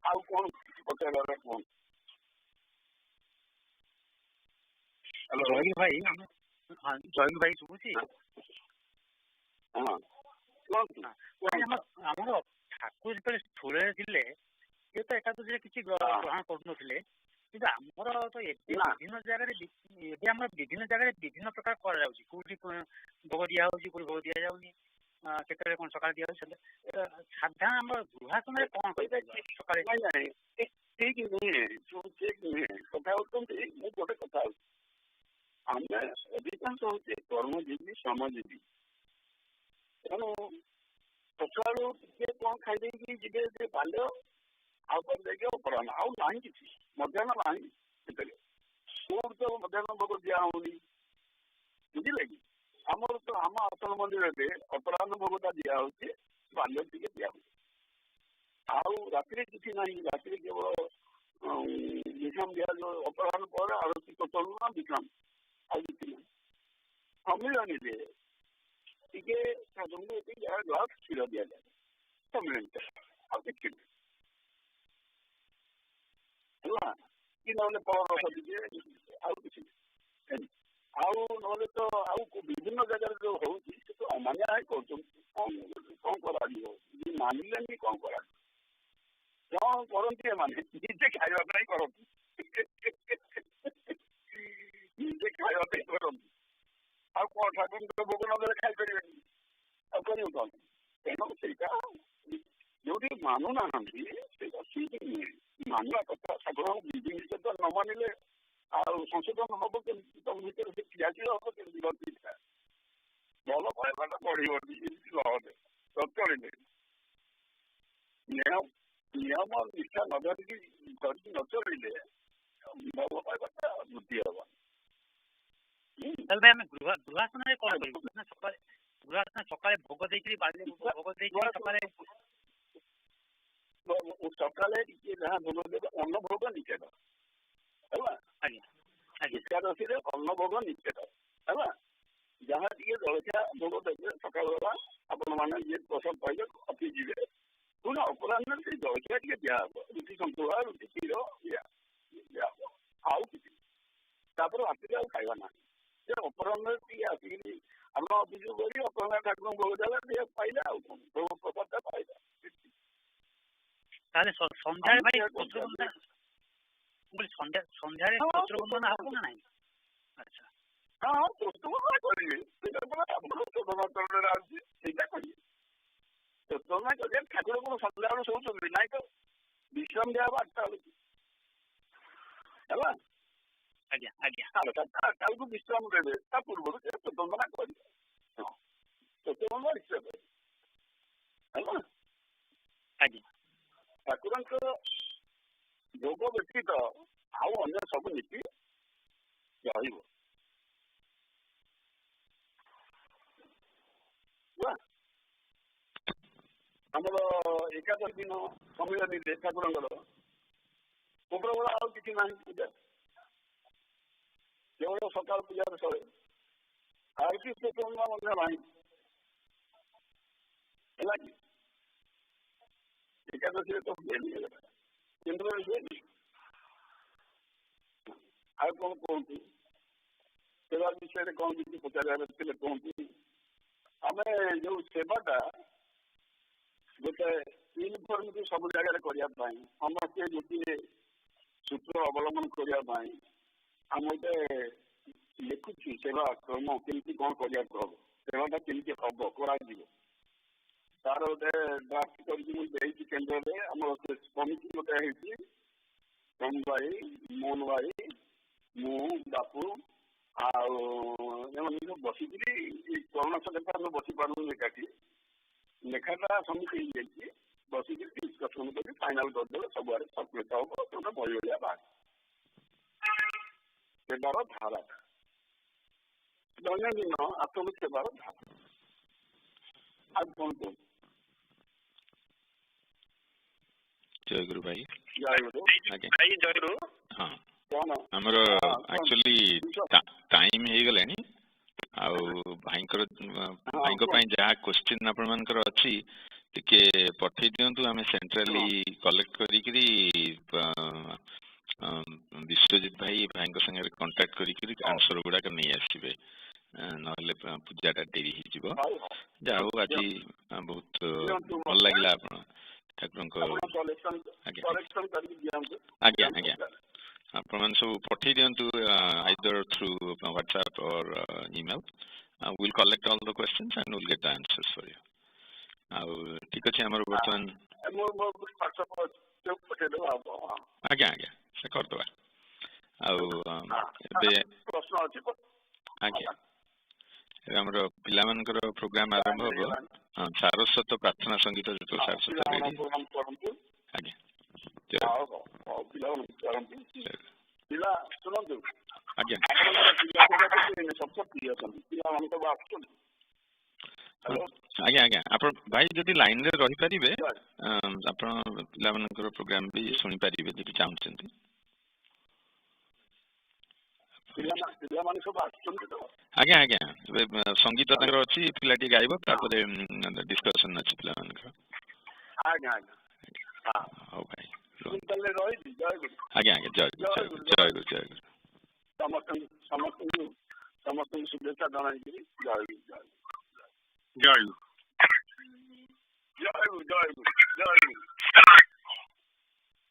ଆଉ କଣ କିଛି ପଚାରିବାର କୁହନ୍ତୁ? ହ୍ୟାଲୋ ଜୟୀ ଭାଇ, ଜୟୀ ଭାଇ ଶୁଭୁଛି? ହଁ, ଆମର ଠାକୁର ଯେତେବେଳେ ସ୍ଥୂଳରେ ଥିଲେ ସେ ତ ଏକାଦଶୀରେ କିଛି ଗ୍ରହଣ କରୁନଥିଲେ, କିନ୍ତୁ ଆମର ତ ଏବେ ବିଭିନ୍ନ ଜାଗାରେ ବିଭିନ୍ନ ପ୍ରକାର କରାଯାଉଛି। କୋଉଠି ଭୋଗ ଦିଆହଉଛି, କୋଉଠି ଭୋଗ ଦିଆଯାଉନି, କେତେବେଳେ କଣ ସକାଳେ ଦିଆଯାଉଛି। ସାଧାରଣ ଆମର ଗୃହାସନରେ କଣ କରିପାରିବା ସକାଳେ? ଠିକ ନୁହେଁ, ଠିକ ନୁହେଁ। କଥା ହଉଛନ୍ତି, ମୁଁ ଗୋଟେ କଥା ହଉଛି, ଆମେ ଅଧିକାଂଶ ହଉଛି କର୍ମଜୀବୀ, ଶ୍ରମଜୀବୀ। ତେଣୁ ସକାଳୁ ଟିକେ କଣ ଖାଇଦେଇକି ଯିବେ ଯେ ବାଲ୍ୟ, ଆଉ ପରେ ଯାଇକି ଅପରାହ୍ନ, ଆଉ ନାହିଁ କିଛି, ମଧ୍ୟାହ୍ନ ନାହିଁ। ସେଥିରେ କୋଉଠି ତ ମଧ୍ୟାହ୍ନ ଭୋଗ ଦିଆ ହଉନି, ବୁଝିଲେ କି? ଆମର ତ ଆମ ଆସନ ମନ୍ଦିରରେ ଅପରାହ୍ନ ଭୋଗଟା ଦିଆ ହଉଛି, ବାଲ୍ୟ ଟିକେ ଦିଆ ହଉଛି। ଆଉ ରାତିରେ କିଛି ନାହିଁ, ରାତିରେ କେବଳ ବିଶ୍ରାମ ଦିଆଯାଉ। ଅପରାହ୍ନ ପରେ ଆଳତୀ କତରୁ ନା ବିଶ୍ରାମ, ଆଉ କିଛି ନାହିଁ। ସମ୍ମିଳନୀରେ ଟିକେ ଗ୍ଲାସ କ୍ଷୀର ଦିଆଯାଏ ସମ୍ମିଳନୀ, ଆଉ କିଛି ନାହିଁ ହେଲା। କି ନହେଲେ ଫଳ ରସ ଟିକେ, ଆଉ କିଛି ନାହିଁ। ଆଉ ନହେଲେ ତ ଆଉ ବିଭିନ୍ନ ଜାଗାରେ ଯୋଉ ହଉଛି ସେ ତ ଅମାନ୍ୟ ହେଇ କରୁଛନ୍ତି। କଣ କରାଯିବ? ମାନିଲେନି କଣ କରାଯିବ? କଣ କରନ୍ତି ଏମାନେ? ନିଜେ ଖାଇବା ପାଇଁ କରନ୍ତି, ନିଜେ ଖାଇବା ପାଇଁ କରନ୍ତି। ଆଉ କଣ ଠାକୁରଙ୍କ ଭୋଗ ନଦେଲେ ଖାଇପାରିବେନି, ଆଉ କରିବୁ କଣ? ତେଣୁ ସେଇଟା ଯୋଉଠି ମାନୁନାହାନ୍ତି ସେଇଟା ଠିକ ନୁହେଁ। ମାନିବା କଥା, ଠାକୁରଙ୍କ ବିଧି ନିଷେଧ ନ ମାନିଲେ ଆଉ ସଂଶୋଧନ ହବ କେମିତି? ତମ ଭିତରେ ସେ କ୍ରିୟାଶୀଳ ହବ କେମିତି? ଗତିଟା ଭଲ ପାଇବାଟା ବଢିବନି ଏମିତି ସହଜେ ଚଳିଲେ। ନିୟମ ନିଷ୍ଠା ନ ଧରିକି ନ ଚଳିଲେ ଭଲ ପାଇବାଟା ବୃଦ୍ଧି ହବ। ତାହେଲେ ଆମେ ଗୃହାସନରେ କଣ କରିବୁ? ସକାଳେ ଭୋଗ ଦେଇକିରି ଭୋଗ ଦେଇକିରି ସକାଳେ ଟିକେ ଯାହା ଭୋଗ ଦେବେ, ଅନ୍ନ ଭୋଗ ନିଷେଧ ହେଲା। ଏକାଦଶୀରେ ଅନ୍ନ ଭୋଗ ନିଷେଧ ହେଲା। ଯାହା ଟିକେ ଜଳଖିଆ ଭୋଗ ଦେବେ ସକାଳ ବେଳା, ଆପଣମାନେ ଯିଏ ପସନ୍ଦ ପାଇବେ ଅଫିସ ଯିବେ, ପୁଣି ଅପରାହ୍ନରେ ସେଇ ଜଳଖିଆ ଟିକେ ଦିଆହବ, ରୁଟି ସନ୍ତୁଳା, ରୁଟି କ୍ଷୀର ଦିଆହବ, ଆଉ କିଛି। ତାପରେ ରାତିରେ ଆଉ ଖାଇବା ନାହିଁ। ସେ ଅପରାହ୍ନରେ ଟିକେ ଆସିକିରି ଆମ ଅଫିସରୁ କରି ଅପରାହ୍ନ ଠାକୁରଙ୍କୁ ଭୋଗ ଦେଲା, ଟିକେ ପାଇଲା, ଆଉ କଣ ଭୋଗ ପ୍ରସାଦଟା ପାଇଲା। ତାହେଲେ ସନ୍ଧ୍ୟାରେ ଭାଇ ସନ୍ଧ୍ୟାରେ ପତ୍ରବନ୍ଦନା ହବ ନା ନାହିଁ? ଆଚ୍ଛା, ହଁ, ପୋଷ୍ଟବନ୍ଦନା କରିବେ। ସେଇଟା ଆପଣ ଶୋଧନାଚରଣରେ ଆସୁଛି, ସେଇଟା କରିବେ। ଶୋଧନା କରିବେ। ଠାକୁର କଣ ସନ୍ଧ୍ୟାବେଳୁ ଶୋଉଛନ୍ତି? ନାଇଁ ତ, ବିଶ୍ରାମ ଦିଆହବ 8ଟା ବେଳକୁ ହେଲା। ଆଜ୍ଞା ଆଜ୍ଞା, 7:30 ବେଳକୁ ବିଶ୍ରାମ ଦେବେ। ତା ପୂର୍ବରୁ ଶୋଧବନ୍ଦନା କରିବେ। ହଁ, ଶୋଧବନ୍ଦନା ନିଶ୍ଚୟ କରିବେ। ହେଲା। ଆଜ୍ଞା ଠାକୁରଙ୍କ ଯୋଗ ବ୍ୟତୀତ ଆଉ ଅନ୍ୟ ସବୁ ନୀତି ରହିବ। ଆମର ଏକାଦଶୀ ଦିନ ସମ୍ମିଳନୀରେ ଠାକୁରଙ୍କର ଉପରବେଳା ଆଉ କିଛି ନାହିଁ ପୂଜା, କେବଳ ସକାଳ ପୂଜାରେ ସରେ। ଆରତି ସ୍ତୋତ୍ର ମଧ୍ୟ ନାହିଁ, ହେଲା କି? ଏକାଦଶୀରେ ତ ହୁଏନି, କେନ୍ଦ୍ରରେ ହୁଏନି। ଆଉ କଣ କୁହନ୍ତୁ, ସେବା ବିଷୟରେ କଣ କିଛି ପଚାରିବାର ଥିଲେ କୁହନ୍ତୁ। ଆମେ ଯୋଉ ସେବାଟା ଗୋଟେ ୟୁନିଫର୍ମକୁ ସବୁ ଜାଗାରେ କରିବା ପାଇଁ, ସମସ୍ତେ ଗୋଟିଏ ସୂତ୍ର ଅବଲମ୍ବନ କରିବା ପାଇଁ ଆମେ ଗୋଟେ ଲେଖୁଛି ସେବା କ୍ରମ କେମିତି କଣ କରିବାକୁ ହବ, ସେବାଟା କେମିତି ହବ କରାଯିବ, ତାର ଗୋଟେ ଡ୍ରାଫ୍ଟ କରିକି ମୁଁ ଦେଇଛି କେନ୍ଦ୍ରରେ। ଆମର କମିଟି ଗୋଟେ ହେଇଛି, ସୋମ ଭାଇ, ମୋହନ ଭାଇ, ମୁଁ, ବାପୁ ଆଉ ଏମାନେ ବସିକିରି କରୋନା ସକାଶେ ଆମେ ବସିପାରୁନୁ ଏକାଠି, ଲେଖାଟା ସମିତି ହେଇଯାଇଛି, ବସିକିରି ଡିସ୍କସନ୍ କରି ଫାଇନାଲ କରିଦେଲେ ସବୁଆଡ଼େ ସଫଳତା ହବ, ଗୋଟେ ବହି ଭଳିଆ ବାହାରେ ସେବାର ଧାରାଟା ଦୈନନ୍ଦିନ ଆତ୍ମ ସେବାର ଧାରା। ଆଉ କଣ କହୁ? ଜୟଗୁରୁ ଭାଇ। ଜୟଗୁରୁ। ଆଜ୍ଞା ଜୟଗୁରୁ। ହଁ ଆମର ଆକ୍ଚୁଆଲି ଟାଇମ୍ ହେଇଗଲାଣି, ଆଉ ଭାଇଙ୍କ ପାଇଁ ଯାହା କ୍ୱେଶ୍ଚିନ୍ ଆପଣମାନଙ୍କର ଅଛି ଟିକେ ପଠେଇ ଦିଅନ୍ତୁ, ଆମେ ସେଣ୍ଟ୍ରାଲି କଲେକ୍ଟ କରିକିରି ବିଶ୍ୱଜିତ ଭାଇଙ୍କ ସାଙ୍ଗରେ କଣ୍ଟାକ୍ଟ କରିକିରି ଆନ୍ସର ଗୁଡାକ ନେଇ ଆସିବେ, ନହେଲେ ପୂଜାଟା ଡେରି ହେଇଯିବ। ଯାହା ହଉ ଆଜି ବହୁତ ଭଲ ଲାଗିଲା ଆପଣ ଠାକୁରଙ୍କ। ଆଜ୍ଞା ଆଜ୍ଞା ଆପଣମାନେ ସବୁ ପଠେଇ ଦିଅନ୍ତୁ, either through WhatsApp or email. We'll collect all the questions and we'll get the answers for you. ଆଉ ଠିକ ଅଛି, ଆମର ବର୍ତ୍ତମାନ ଆଜ୍ଞା ଆଜ୍ଞା ସେ କରିଦେବା। ଆଉ ଏବେ ଆଜ୍ଞା ଏବେ ଆମର ପିଲାମାନଙ୍କର ପ୍ରୋଗ୍ରାମ ଆରମ୍ଭ ହବ। ସାରସ୍ୱତ ପ୍ରାର୍ଥନା ସଙ୍ଗୀତ ଯେତେବେଳେ ସାରସ୍ୱତ ରେଡି। ଆଜ୍ଞା ଆଜ୍ଞା ଆଜ୍ଞା ଆଜ୍ଞା ଆପଣ ଭାଇ ଯଦି ଲାଇନରେ ରହିପାରିବେ ଆପଣ ପିଲାମାନଙ୍କର ପ୍ରୋଗ୍ରାମ ବି ଶୁଣିପାରିବେ ଯଦି ଚାହୁଁଛନ୍ତି। ଆଜ୍ଞା ଆଜ୍ଞା ସଙ୍ଗୀତ ତାଙ୍କର ଅଛି, ପିଲାଟି ଗାଇବ, ତାପରେ ଡିସ୍କସନ୍ ଅଛି ପିଲାମାନଙ୍କର। ହଉ ଭାଇ ଆଜ୍ଞା ଆଜ୍ଞା ଜୟଗୁରୁ ଜୟଗୁରୁ ଜୟଗୁରୁ ଜୟଗୁରୁ। ସମସ୍ତଙ୍କୁ ଶୁଭେଚ୍ଛା ଜଣାଇକିରି ଜୟଗୁରୁ ଜୟଗୁରୁ ଜୟଗୁରୁ ଜୟଗୁରୁ ଜୟଗୁରୁ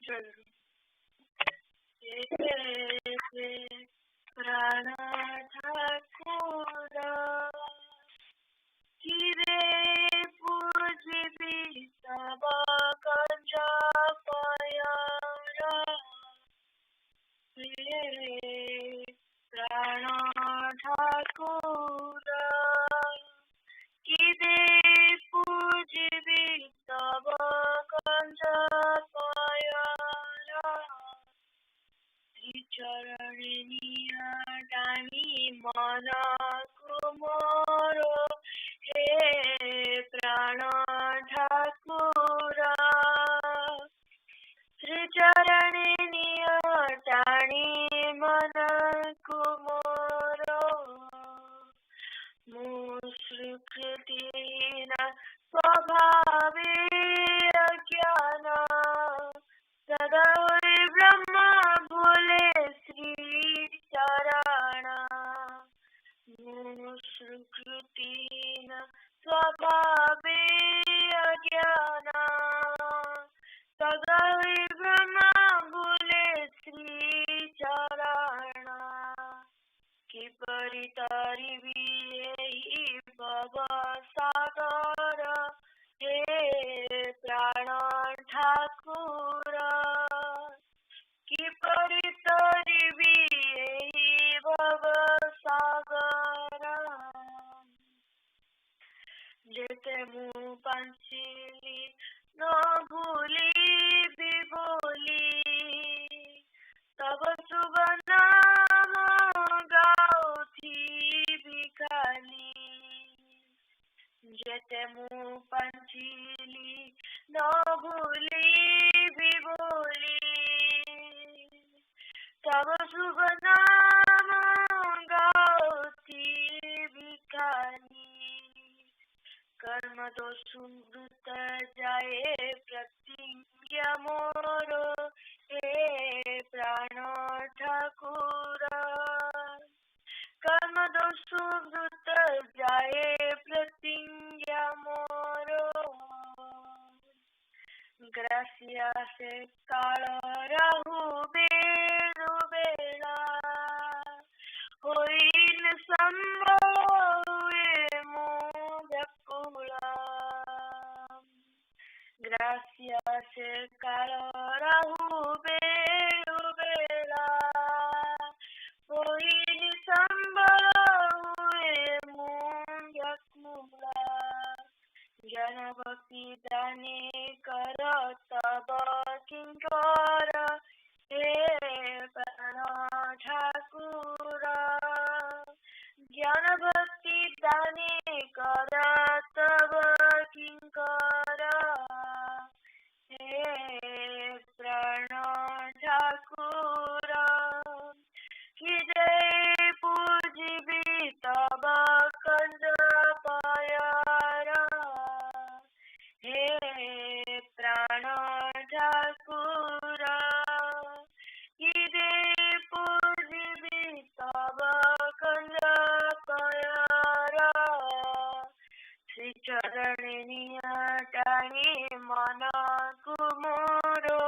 ଜୟଗୁରୁ। ପ୍ରାଣ ଠାକୁର କିରେ ପୂଜିବି ତବ କଞ୍ଜ ପୟର, ପ୍ରାଣ ଠାକୁର କିରେ ପୂଜିବି ତବ କଞ୍ଜ ପୟର, ଚରଣେ ନିଆଟାଣି ମନକୁ ମୋର, ହେ ପ୍ରାଣ ଠାକୁର ଶ୍ରୀଚରଣେ ନିଆଟାଣି ମନକୁ ମୋର, ମୁଁ ସ୍ୱୀକୃତିହୀନ ସ୍ୱଭାବେ ଅଜ୍ଞାନ, ସଦା ହୋଇ ବ୍ରହ୍ମ ଭୁଲେ ଶ୍ରୀ ଚରଣ, ମୁଁ ସ୍ୱୀକୃତିହୀନ ସ୍ୱଭାବେ ଅଜ୍ଞାନ, ସଦା ହୋଇ ବ୍ରହ୍ମ ଭୁଲେ ଶ୍ରୀ ଚରଣ, କିପରି ତରିବି ଏହି ଭବ ସାଗର, ହେ ପ୍ରାଣ ଠାକୁର କିପରି ତରିବି ଏହି ଭବ ସାଗର, जेते मुँह पंचली न भूली बोली तब शुभ नाम गाओ थी भिखाली जेते मुँह पंचली न भूली बोली तब शुभ नाम गाओ थी भिखारी कर्म दोष सुमृत जाए प्रतिज्ञा मोरो हे प्राण ठाकुर कर्म दोष सुमृत जाए प्रतिज्ञा मोरो Gracias काळराहु बेरु बेला होईल संभवे मोदकुला Gracias काळराहु बेरु बेला होईल संभवे मोदकुला जनभक्ति दाने कर तब किंकर हे प्राण ठाकुर ज्ञान भक्ति दाने कर तब किंकर हे प्राण ठाकुर कि जय पूजिबी तब कंज पायारा हे प्राण ठाकुर हिरे पूजिबी तब कंज पायारा श्री चरण टाणी मन कुमोरो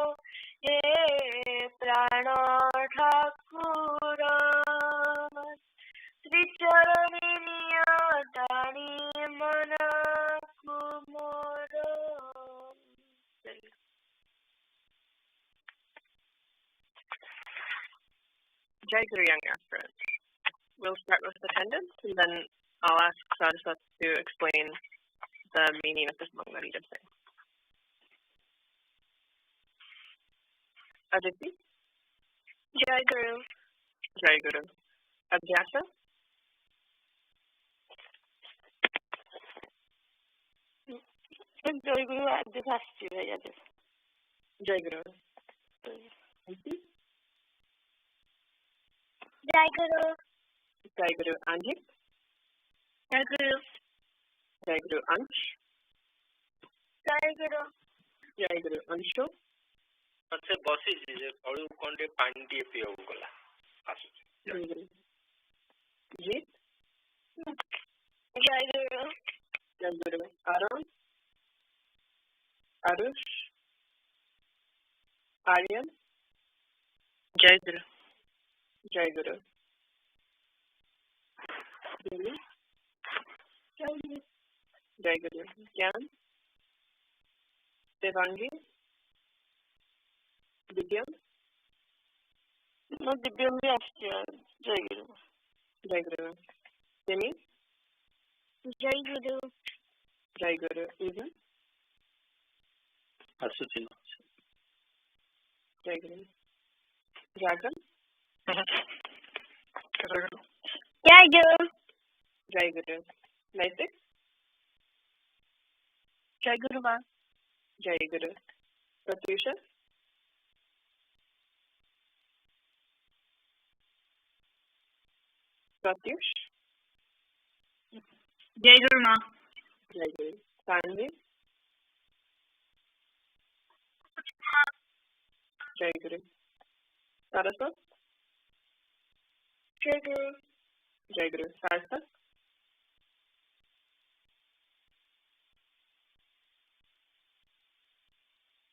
हे प्राण ठाकुर श्री चरण टाणी मन कुमोरो Jai Guru Young Aspirants. We'll start with attendance and then I'll ask Saraswati to explain the meaning of the song that he just sang. Aditi? Jai Guru. Jai Guru. Abhyasa? Jai Guru Abhyasa. Jai Guru. Anji? Jai Guru. Jai Guru Anji? Jai Guru. Jai Guru Ansh? Jai Guru. Jai Guru Anshu? से बसी जे अळु कोंडे पानी T पियो गला आसु Jai Guru. Jeet? Jai Guru. Jai Guru. Arun? Arush? Aryan? जय गुरु Jai Guru. Jai Guru. Jai Guru. Gyan? Devangi? Divyam? No, Divyam bhi aasche. Jai Guru. Jai Guru. Simi? Jai Guru. Jai Guru. Even? Asuchina. Jai Guru. Jagan? Jai Guru. Jai Guru. Naitik? Jai Guru Ma. Jai Guru. Pratyusha? Pratyush? Jai Guru Ma. Jai Guru. Sanvi? Jai Guru. Saraswat? Jai Guru. Jai Guru. Saraswat?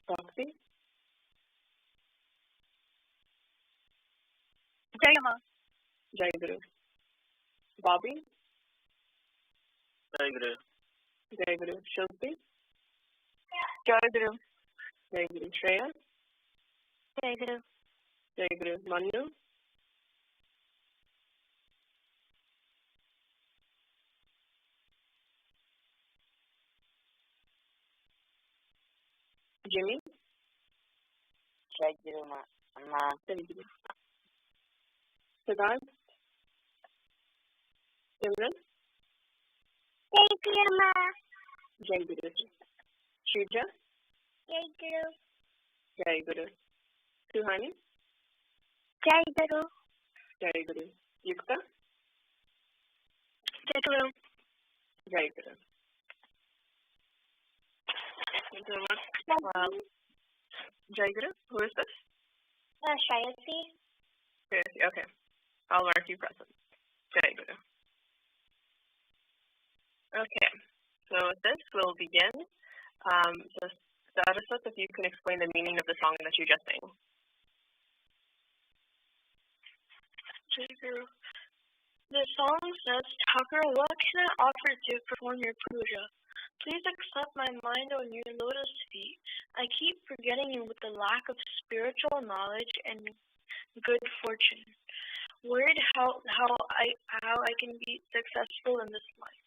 Bhakti? Jai Ma. Jai Guru. Bobby? जय गुरु Jai Guru. Shilpi? Jai Guru. Jai Guru. Shreya? Jai Guru. Jai Guru. Manu? Jimmy? Jai Guru Ma. Jai Guru. Siddharth? Simran? Jai Guru Ma. Jai Guru. Shrija? Jai Guru. Jai Guru. Suhani? Jai Guru. Jai Guru. Yukta? Jai Guru. Jai Guru. Thank you very much. Jai Guru, who is this? Shayati. Okay. I'll mark you present. Jai Guru. Okay. So with this, we'll begin. So Saraswati, if you can explain the meaning of the song that you just sang. Jai Guru. The song says, Thakur, what can I offer to perform your puja? Please accept my mind on your lotus feet. I keep forgetting you with the lack of spiritual knowledge and good fortune. Worried how I can be successful in this life.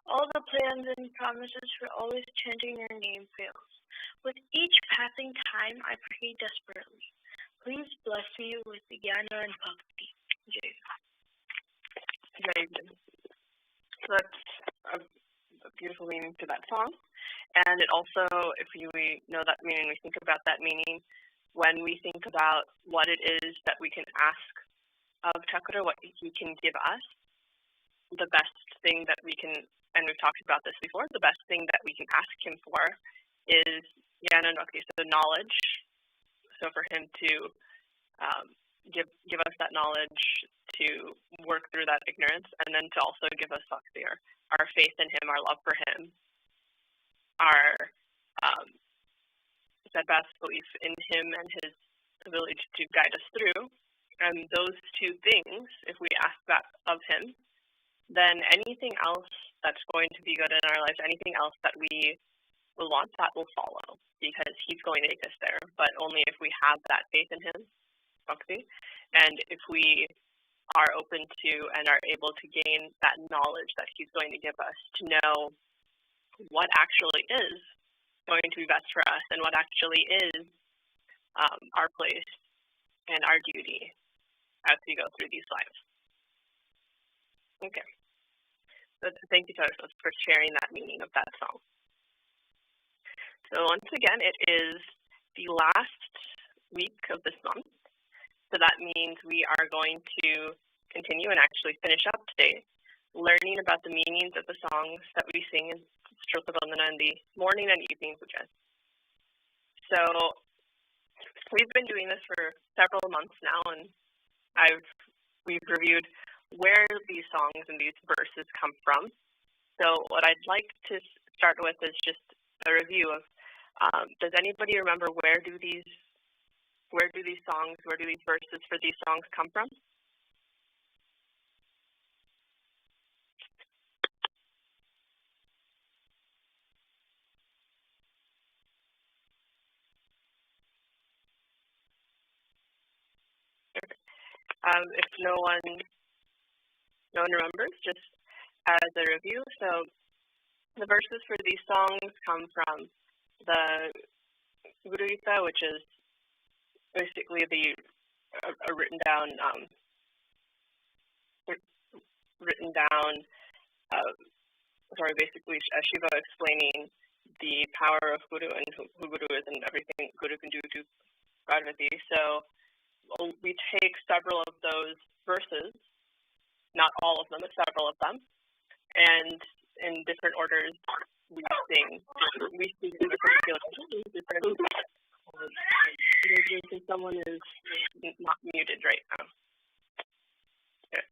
All the plans and promises for always chanting your name fails. With each passing time, I pray desperately. Please bless me with the jnana and bhakti. Jai. Very good. So that's a beautiful meaning to that song. And it also, if we know that meaning, we think about that meaning when we think about what it is that we can ask of Thakur, what he can give us. The best thing that we can, and we've talked about this before, the best thing that we can ask him for is jnana and bhakti, so knowledge. So for him to give us that knowledge to work through that ignorance, and then to also give us bhakti, our faith in him, our love for him, our steadfast belief in him and his ability to guide us through. And those two things, if we ask that of him, then anything else that's going to be good in our lives, anything else that we will want, that will follow, because he's going to take us there, but only if we have that faith in him, bhakti, and if we are open to and are able to gain that knowledge that he's going to give us to know what actually is going to be best for us and what actually is our place and our duty as we go through these lives. Okay. So thank you, Saraswati, for sharing that meaning of that song. So once again, it is the last week of this month. So that means we are going to continue and actually finish up today learning about the meanings of the songs that we sing in Shruta Vandana in the morning and evening pujas. So we've been doing this for several months now, and we've reviewed where these songs and these verses come from. So what I'd like to start with is just a review of, does anybody remember where do these verses for these songs come from? If no one remembers, just as a review, so the verses for these songs come from the Guru Gita, which is basically a written down basically Shiva explaining the power of Guru and who Guru is and everything Guru can do to Parvati. So we take several of those verses, not all of them, but several of them, and in different orders we sing in a particular different. Someone is not muted right now. Okay.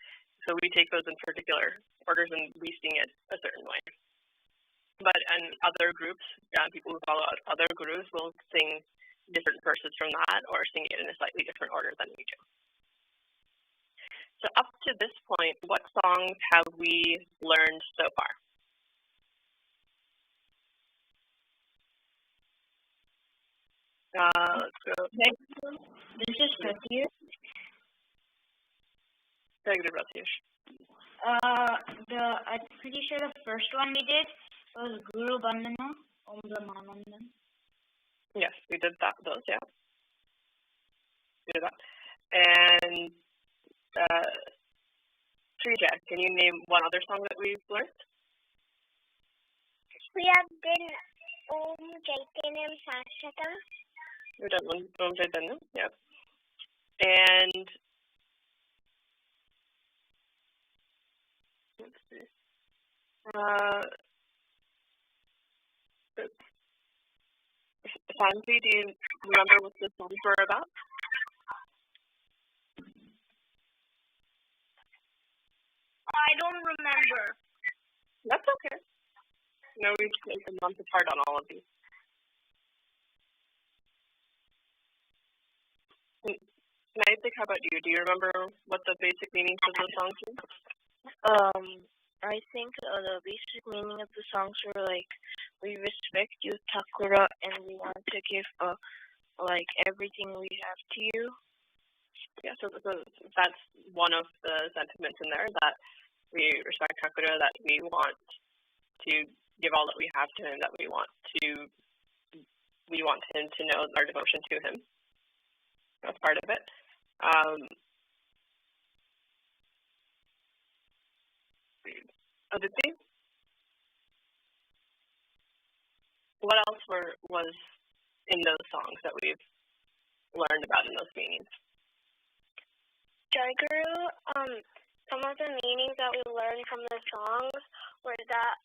So we take those in particular orders and we sing it a certain way. But in other groups, people who follow other gurus will sing different verses from that or sing it in a slightly different order than we do. So up to this point, what songs have we learned so far? Let's go. This is Pratyush. Very good, Pratyush. I'm pretty sure the first one we did was Guru Bandhana, Om Brahmanandam. Yes, we did those, yeah. We did that. And Puja, can you name one other song that we've learned? We have done Om Chaitanyam Saraswata. We've done Om Chaitanyam, yep. And let's see. Shanti, do you remember what the songs were about? I don't remember. That's okay. No, we spent a month apart on all of these. Naitik, how about you? Do you remember what the basic meanings of the songs were? I think the basic meaning of the songs were like, we respect you, Thakura, and we want to give like everything we have to you. Yeah, so that's one of the sentiments in there, that we respect Thakura, that we want to give all that we have to him, that we want him to know our devotion to him. That's part of it. Aditi, what else was in those songs that we've learned about in those meanings? Jai Guru, some of the meanings that we learned from the songs were that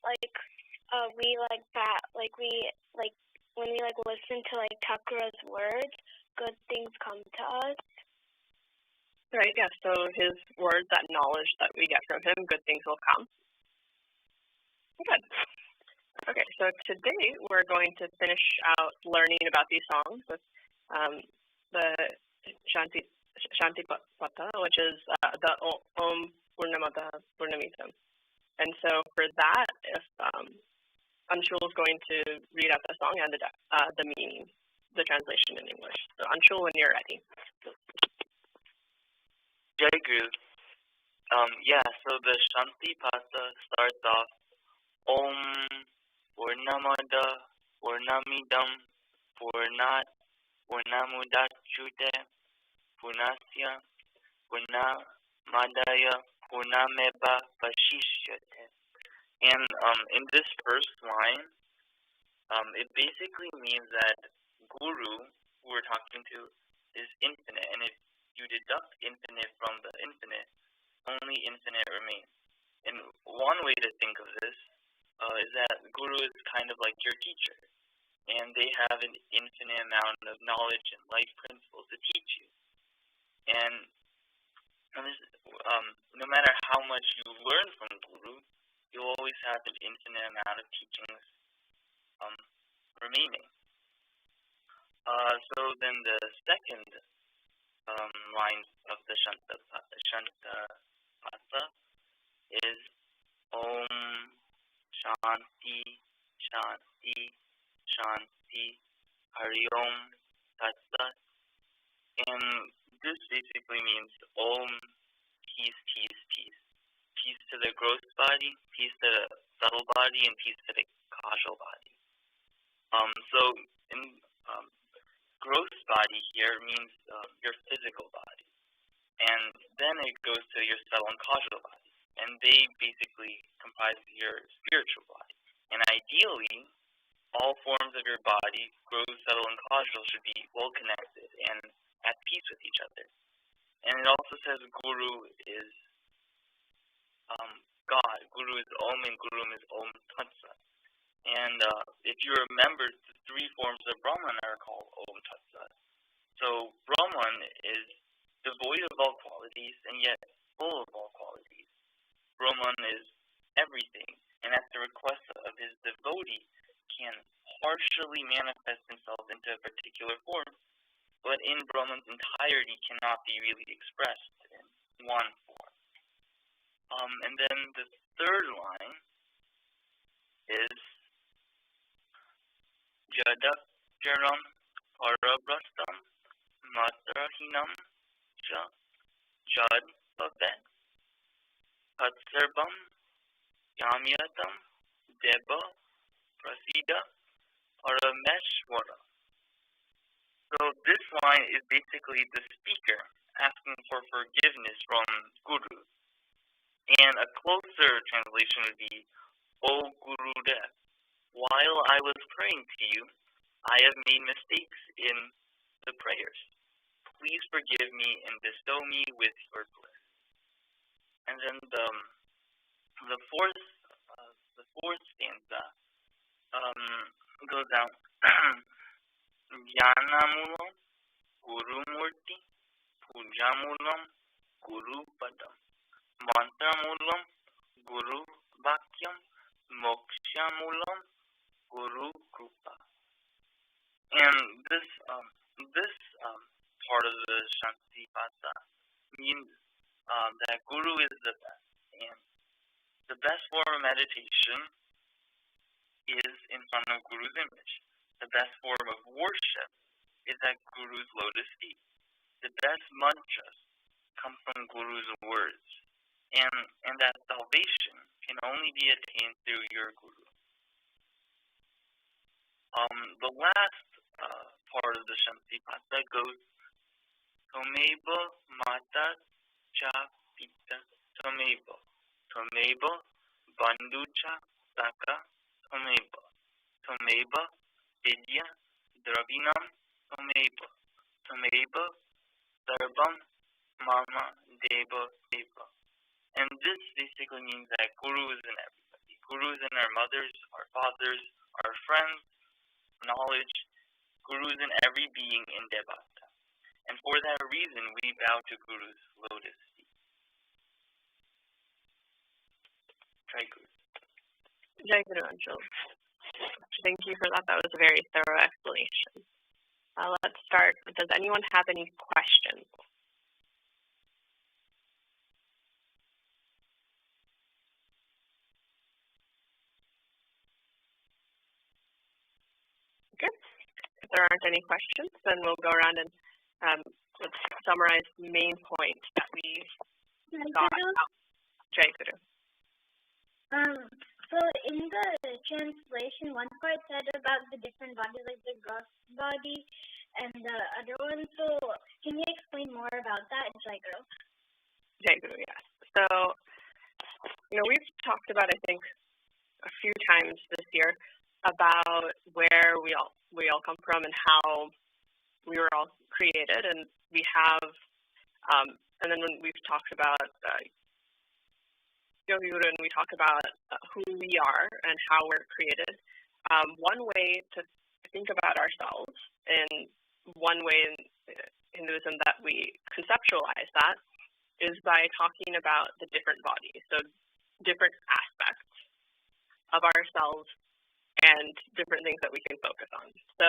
when we listen to Thakura's words, good things come to us. Right, yeah, so his words, that knowledge that we get from him, good things will come. Good. Okay, so today we're going to finish out learning about these songs with the Shanti Pata, which is the Om Purnamada Purnamitam. And so for that, if Anshul is going to read out the song and the meaning, the translation in English. So Anshul, when you're ready. Jai Guru. So the Shanti Pata starts off Om Purnamada Purnamidam Purnat Purnamudachyute Purnasya Purnamadaya Purnameva Vashishyate. And in this first line, it basically means that Guru, who we're talking to, is infinite, and if you deduct infinite from the infinite, only infinite remains. And one way to think of this is that Guru is kind of like your teacher, and they have an infinite amount of knowledge and life principles to teach you. And this, no matter how much you learn from Guru, you'll always have an infinite amount of teachings remaining. So then the second line of the Shanta Pata is Om Shanti Shanti Shanti Hari Om Tat Sat. And this basically means Om, peace, peace, peace. Peace to the gross body, peace to the subtle body, and peace to the causal body. So in gross body here means your physical body, and then it goes to your subtle and causal body, and they basically comprise your spiritual body. And ideally, all forms of your body, gross, subtle, and causal, should be well connected and at peace with each other. And it also says Guru is God. Guru is Om, and Guru is Om Tat Sat. And if you remember, the three forms of Brahman are called Om Tat Sat. So Brahman is devoid of all qualities and yet full of all qualities. Brahman is everything, and at the request of his devotee can partially manifest himself into a particular form, but in Brahman's entirety cannot be really expressed in one form. And then the third line is Jadacharam Parabrastam Matrahinam Cha Jad Bhavet Hatsarbam Yamyatam Deva Prasida Parameshwara. So this line is basically the speaker asking for forgiveness from Guru. And a closer translation would be, O Gurudev, while I was praying to you, I have made mistakes in the prayers. Please forgive me and bestow me with your bliss. And then the fourth stanza goes out. Jnanamulam Gurumurti Pujamulam Guru Padam Mantramulam Guru Vakyam Mokshamulam Guru Krupa. And this part of the Shanti Pata means that Guru is the best, and the best form of meditation is in front of Guru's image. The best form of worship is at Guru's lotus feet. The best mantras come from Guru's words, and that salvation can only be attained through your Guru. The last part of the Shanti Pata goes, Tomeba Mata Cha Pita Tomeba, Tomeba Bandhucha Saka Tomeba, Tomeba Vidya Dravinam Tomeba, Tomeba Sarvam Mama Deva Deva. And this basically means that Guru is in everybody. Guru is in our mothers, our fathers, our friends, knowledge. Guru is in every being in Devata. And for that reason, we bow to Guru's lotus feet. Jai Guru. Jai Guru Anshul. Thank you for that. That was a very thorough explanation. Let's start. Does anyone have any questions? Okay. If there aren't any questions, then we'll go around and let's summarize the main points that we got out. Jai Guru. So in the translation, one part said about the different bodies, like the gross body and the other one. So can you explain more about that, Jai Guru? Jai Guru, yes. So, we've talked about, I think, a few times this year about where we all come from and how we were all created, and we have, and then when we've talked about Yogi Guru, and we talk about who we are and how we're created. One way to think about ourselves, and one way in Hinduism that we conceptualize that, is by talking about the different bodies, so different aspects of ourselves and different things that we can focus on. So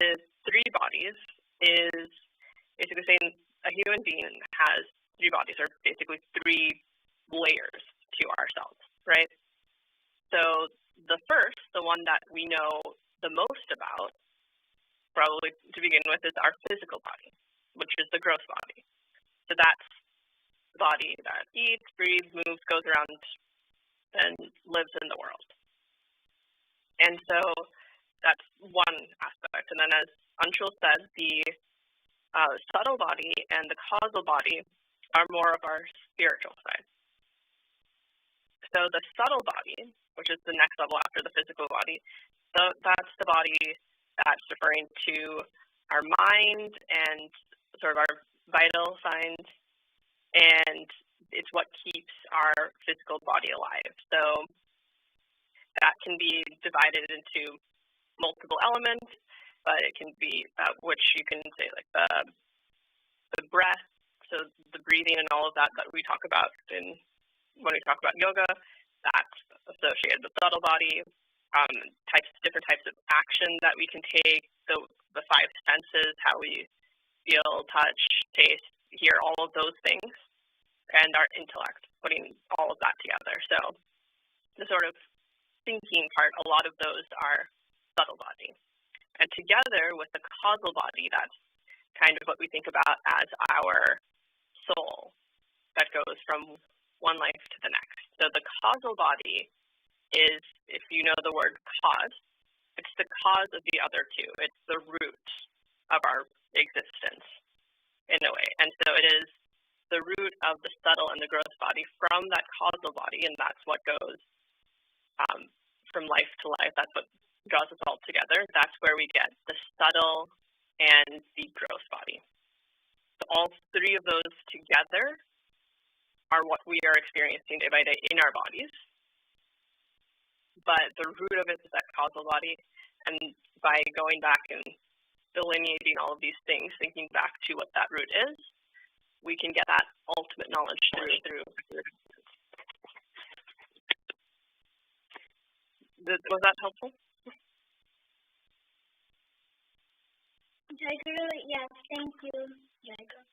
the three bodies is basically saying a human being has three bodies, or basically three layers to ourselves, right? So the first, the one that we know the most about, probably to begin with, is our physical body, which is the gross body. So that's the body that eats, breathes, moves, goes around, and lives in the world. And so that's one aspect. And then as Anshul said, the subtle body and the causal body are more of our spiritual side. So the subtle body, which is the next level after the physical body, that's the body that's referring to our mind and sort of our vital signs, and it's what keeps our physical body alive. So that can be divided into multiple elements, but it can be, which you can say like the breath, so the breathing and all of that we talk about when we talk about yoga, that's associated with subtle body. Different types of action that we can take, so the five senses, how we feel, touch, taste, hear, all of those things, and our intellect, putting all of that together. So the sort of thinking part, a lot of those are subtle body. And together with the causal body, that's kind of what we think about as our soul that goes from one life to the next. So the causal body is, if you know the word cause, it's the cause of the other two. It's the root of our existence, in a way. And so it is the root of the subtle and the gross body from that causal body, and that's what goes from life to life. That's what draws us all together. That's where we get the subtle and the gross body. So all three of those together are what we are experiencing day by day in our bodies. But the root of it is that causal body, and by going back and delineating all of these things, thinking back to what that root is, we can get that ultimate knowledge through. Was that helpful? Jai Guru, yes, thank you. Jai Guru.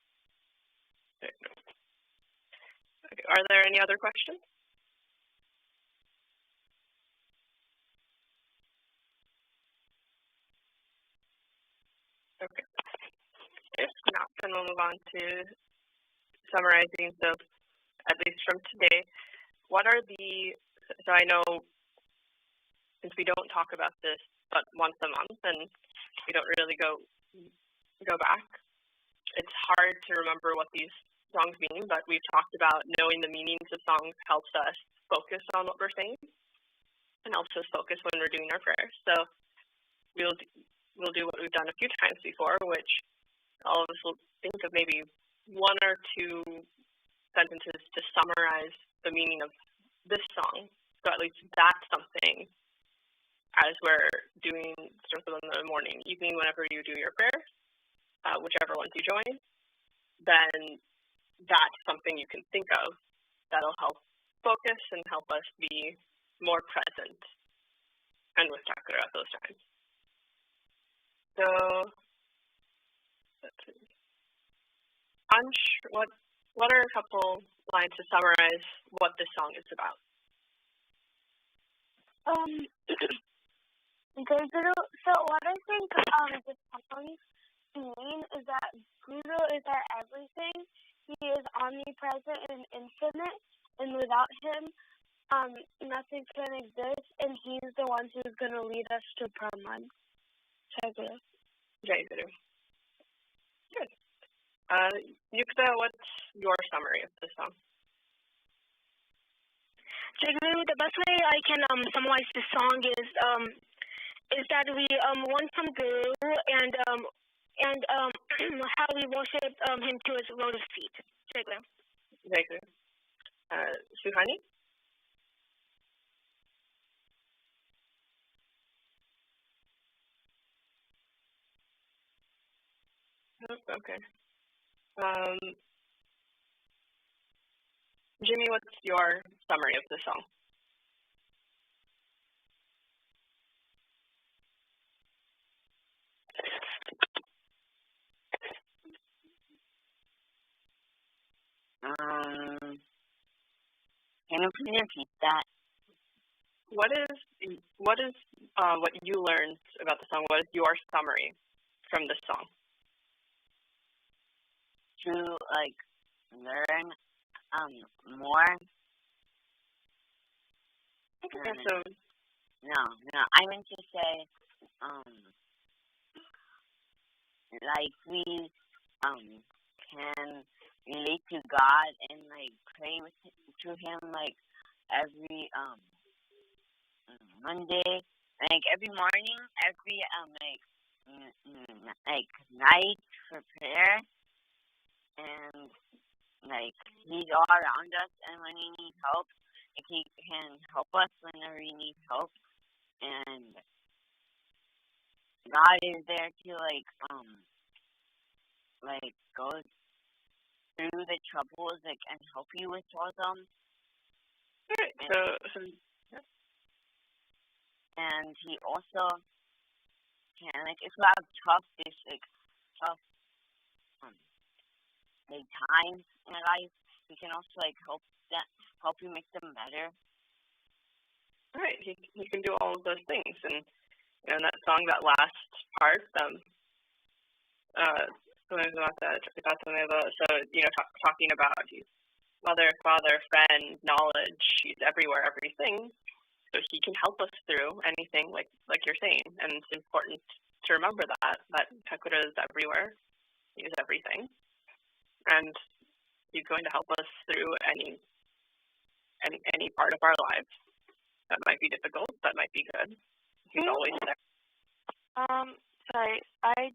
Okay. Are there any other questions? Okay. If not, then we'll move on to summarizing. So, at least from today, what are so I know since we don't talk about this but once a month and we don't really go back, it's hard to remember what these songs mean, but we've talked about knowing the meanings of songs helps us focus on what we're saying and helps us focus when we're doing our prayers. So we'll do what we've done a few times before, which all of us will think of maybe one or two sentences to summarize the meaning of this song. So at least that's something as we're doing sort of in the morning, evening, whenever you do your prayers, whichever ones you join, then that's something you can think of that'll help focus and help us be more present and with chakra at those times. So, let's see. What are a couple lines to summarize what this song is about? So what I think the songs mean is that Guru is our everything. He is omnipresent and infinite, and without him, nothing can exist, and he's the one who's going to lead us to Brahman. Jai Guru. Jai Guru. Good. Yukta, what's your summary of this song? Jai Guru, the best way I can summarize this song is that we want from Guru and how we worship him to his lotus feet. Jai Guru. Jai Guru. Suhani? Okay. Jimmy, what's your summary of the song? Can you please repeat that? What you learned about the song? What is your summary from this song? To learn more. Okay, so no, I meant to say we can relate to God and pray to him every Monday, every morning, every night for prayer, and he's all around us, and when we need help, he can help us whenever we need help, and God is there to go through the troubles and help you with all of them. And he also can if you have tough times in your life, he can also help you make them better. Right, he can do all of those things, and that song, that last part, so talking about he's mother, father, friend, knowledge, he's everywhere, everything. so he can help us through anything, like you're saying. And it's important to remember that Thakura is everywhere. He is everything. And he's going to help us through any part of our lives. That might be difficult, that might be good. He's always there. Sorry, I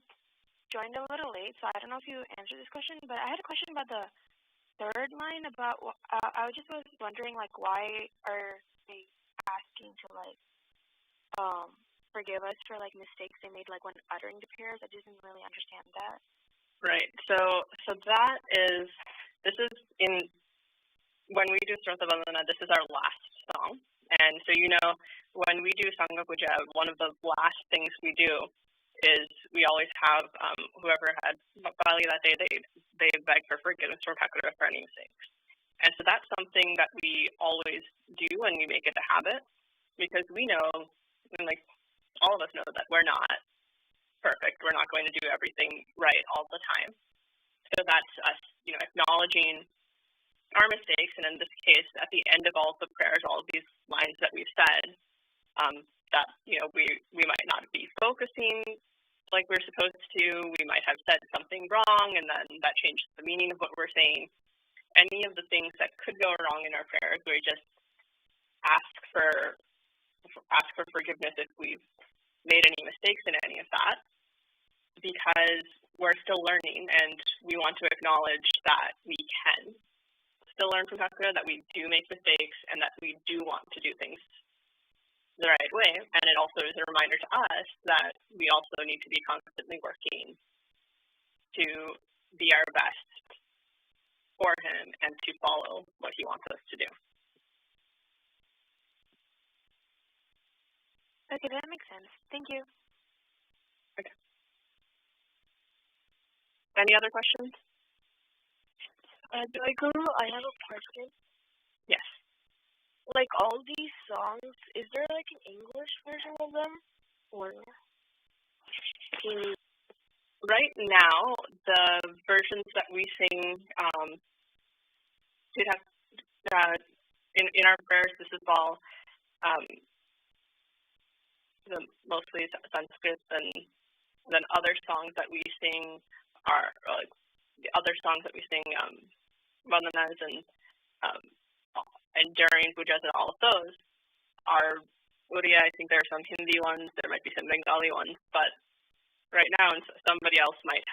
joined a little late, so I don't know if you answered this question, but I had a question about the third line about, I was wondering, like, why are they asking to, like, forgive us for, like, mistakes they made, like, when uttering the prayers? I didn't really understand that. Right, so that is, this is when we do Saraswata Vandana, this is our last song. And so, when we do Sangha Puja, one of the last things we do is we always have whoever had Bali that day, they beg for forgiveness from Thakura for any mistakes. And so that's something that we always do, and we make it a habit, because we know, and like all of us know, that we're not perfect. We're not going to do everything right all the time. So that's us, acknowledging our mistakes, and in this case, at the end of all of the prayers, all of these lines that we've said, that we might not be focusing like we're supposed to. We might have said something wrong, and then that changes the meaning of what we're saying. Any of the things that could go wrong in our prayers, we just ask for forgiveness if we've made any mistakes in any of that, because we're still learning, and we want to acknowledge that we can still learn from Thakura, that we do make mistakes, and that we do want to do things the right way. And it also is a reminder to us that we also need to be constantly working to be our best for him and to follow what he wants us to do. Okay, that makes sense. Thank you. Okay. Any other questions? Joy Guru, I have a question. Yes. Like, all these songs, is there like an English version of them? Or right now, the versions that we sing, in our prayers, this is all mostly Sanskrit, and then other songs that we sing are like the other songs that we sing, vandanas and during pujas, and all of those are Uriya. I think there are some Hindi ones, there might be some Bengali ones, but right now, and somebody else might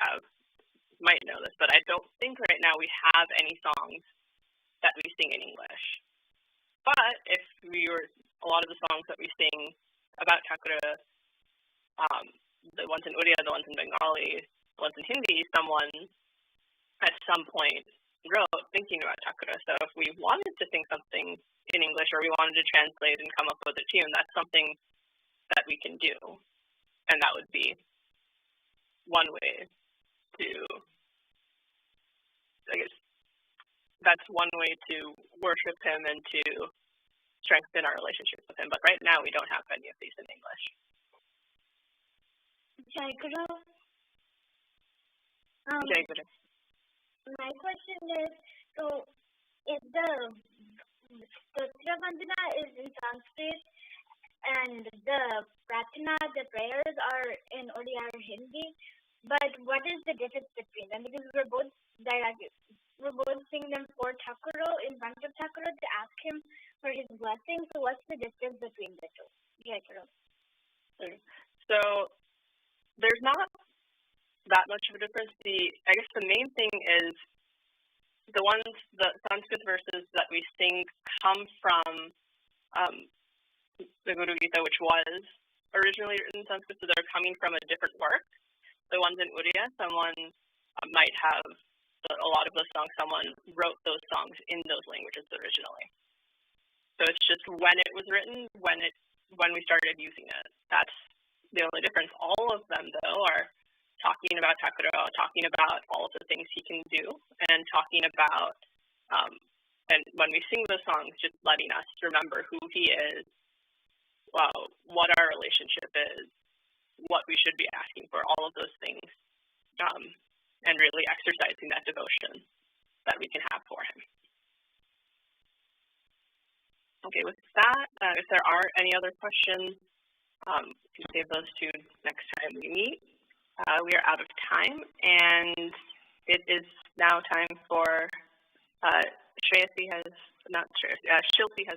know this, but I don't think right now we have any songs that we sing in English. But if a lot of the songs that we sing about Thakura, the ones in Uriya, the ones in Bengali, the ones in Hindi, someone at some point wrote thinking about Thakura. So if we wanted to sing something in English, or we wanted to translate and come up with a tune, that's something that we can do. And that would be one way to, I guess, that's one way to worship him and to strengthen our relationship with him. But right now, we don't have any of these in English. Jai Guru. Jai Guru. My question is, so if the Stotra Vandana is in Sanskrit and the Prarthana, the prayers are in Odia or Hindi, but what is the difference between them? Because we're both singing them for Thakura, in front of Thakura, to ask him for his blessing. So what's the difference between the two? Jai Guru. So there's not that much of a difference. I guess the main thing is the Sanskrit verses that we sing come from the Guru Gita, which was originally written in Sanskrit, so they're coming from a different work. The ones in Uriya, someone might have, a lot of those songs, someone wrote those songs in those languages originally. So it's just when it was written, when we started using it. That's the only difference. All of them, though, are talking about Thakura, talking about all of the things he can do, and talking about, and when we sing those songs, just letting us remember who he is, what our relationship is, what we should be asking for, all of those things, and really exercising that devotion that we can have for him. Okay, with that, if there are any other questions, you can save those to next time we meet. We are out of time, and it is now time for Shilpi has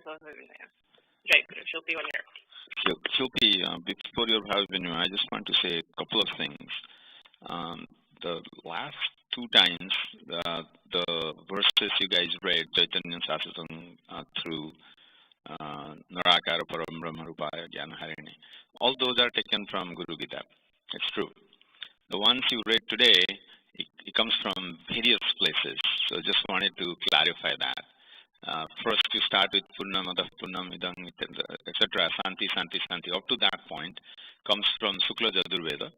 over there. Shilpi, when you're ready. Shilpi, before your Bhavavinu, I just want to say a couple of things. The last two times, the verses you guys read, Chaitanya Sasasam through Narakara Param Brahma Rupaya Jnana Harini, all those are taken from Guru Gita. It's true. The ones you read today, it comes from various places. So just wanted to clarify that. First, you start with Purnam, Adah Purnam, Idam, etc. Santi, Santi, Santi. Up to that point comes from Sukla Jadurveda.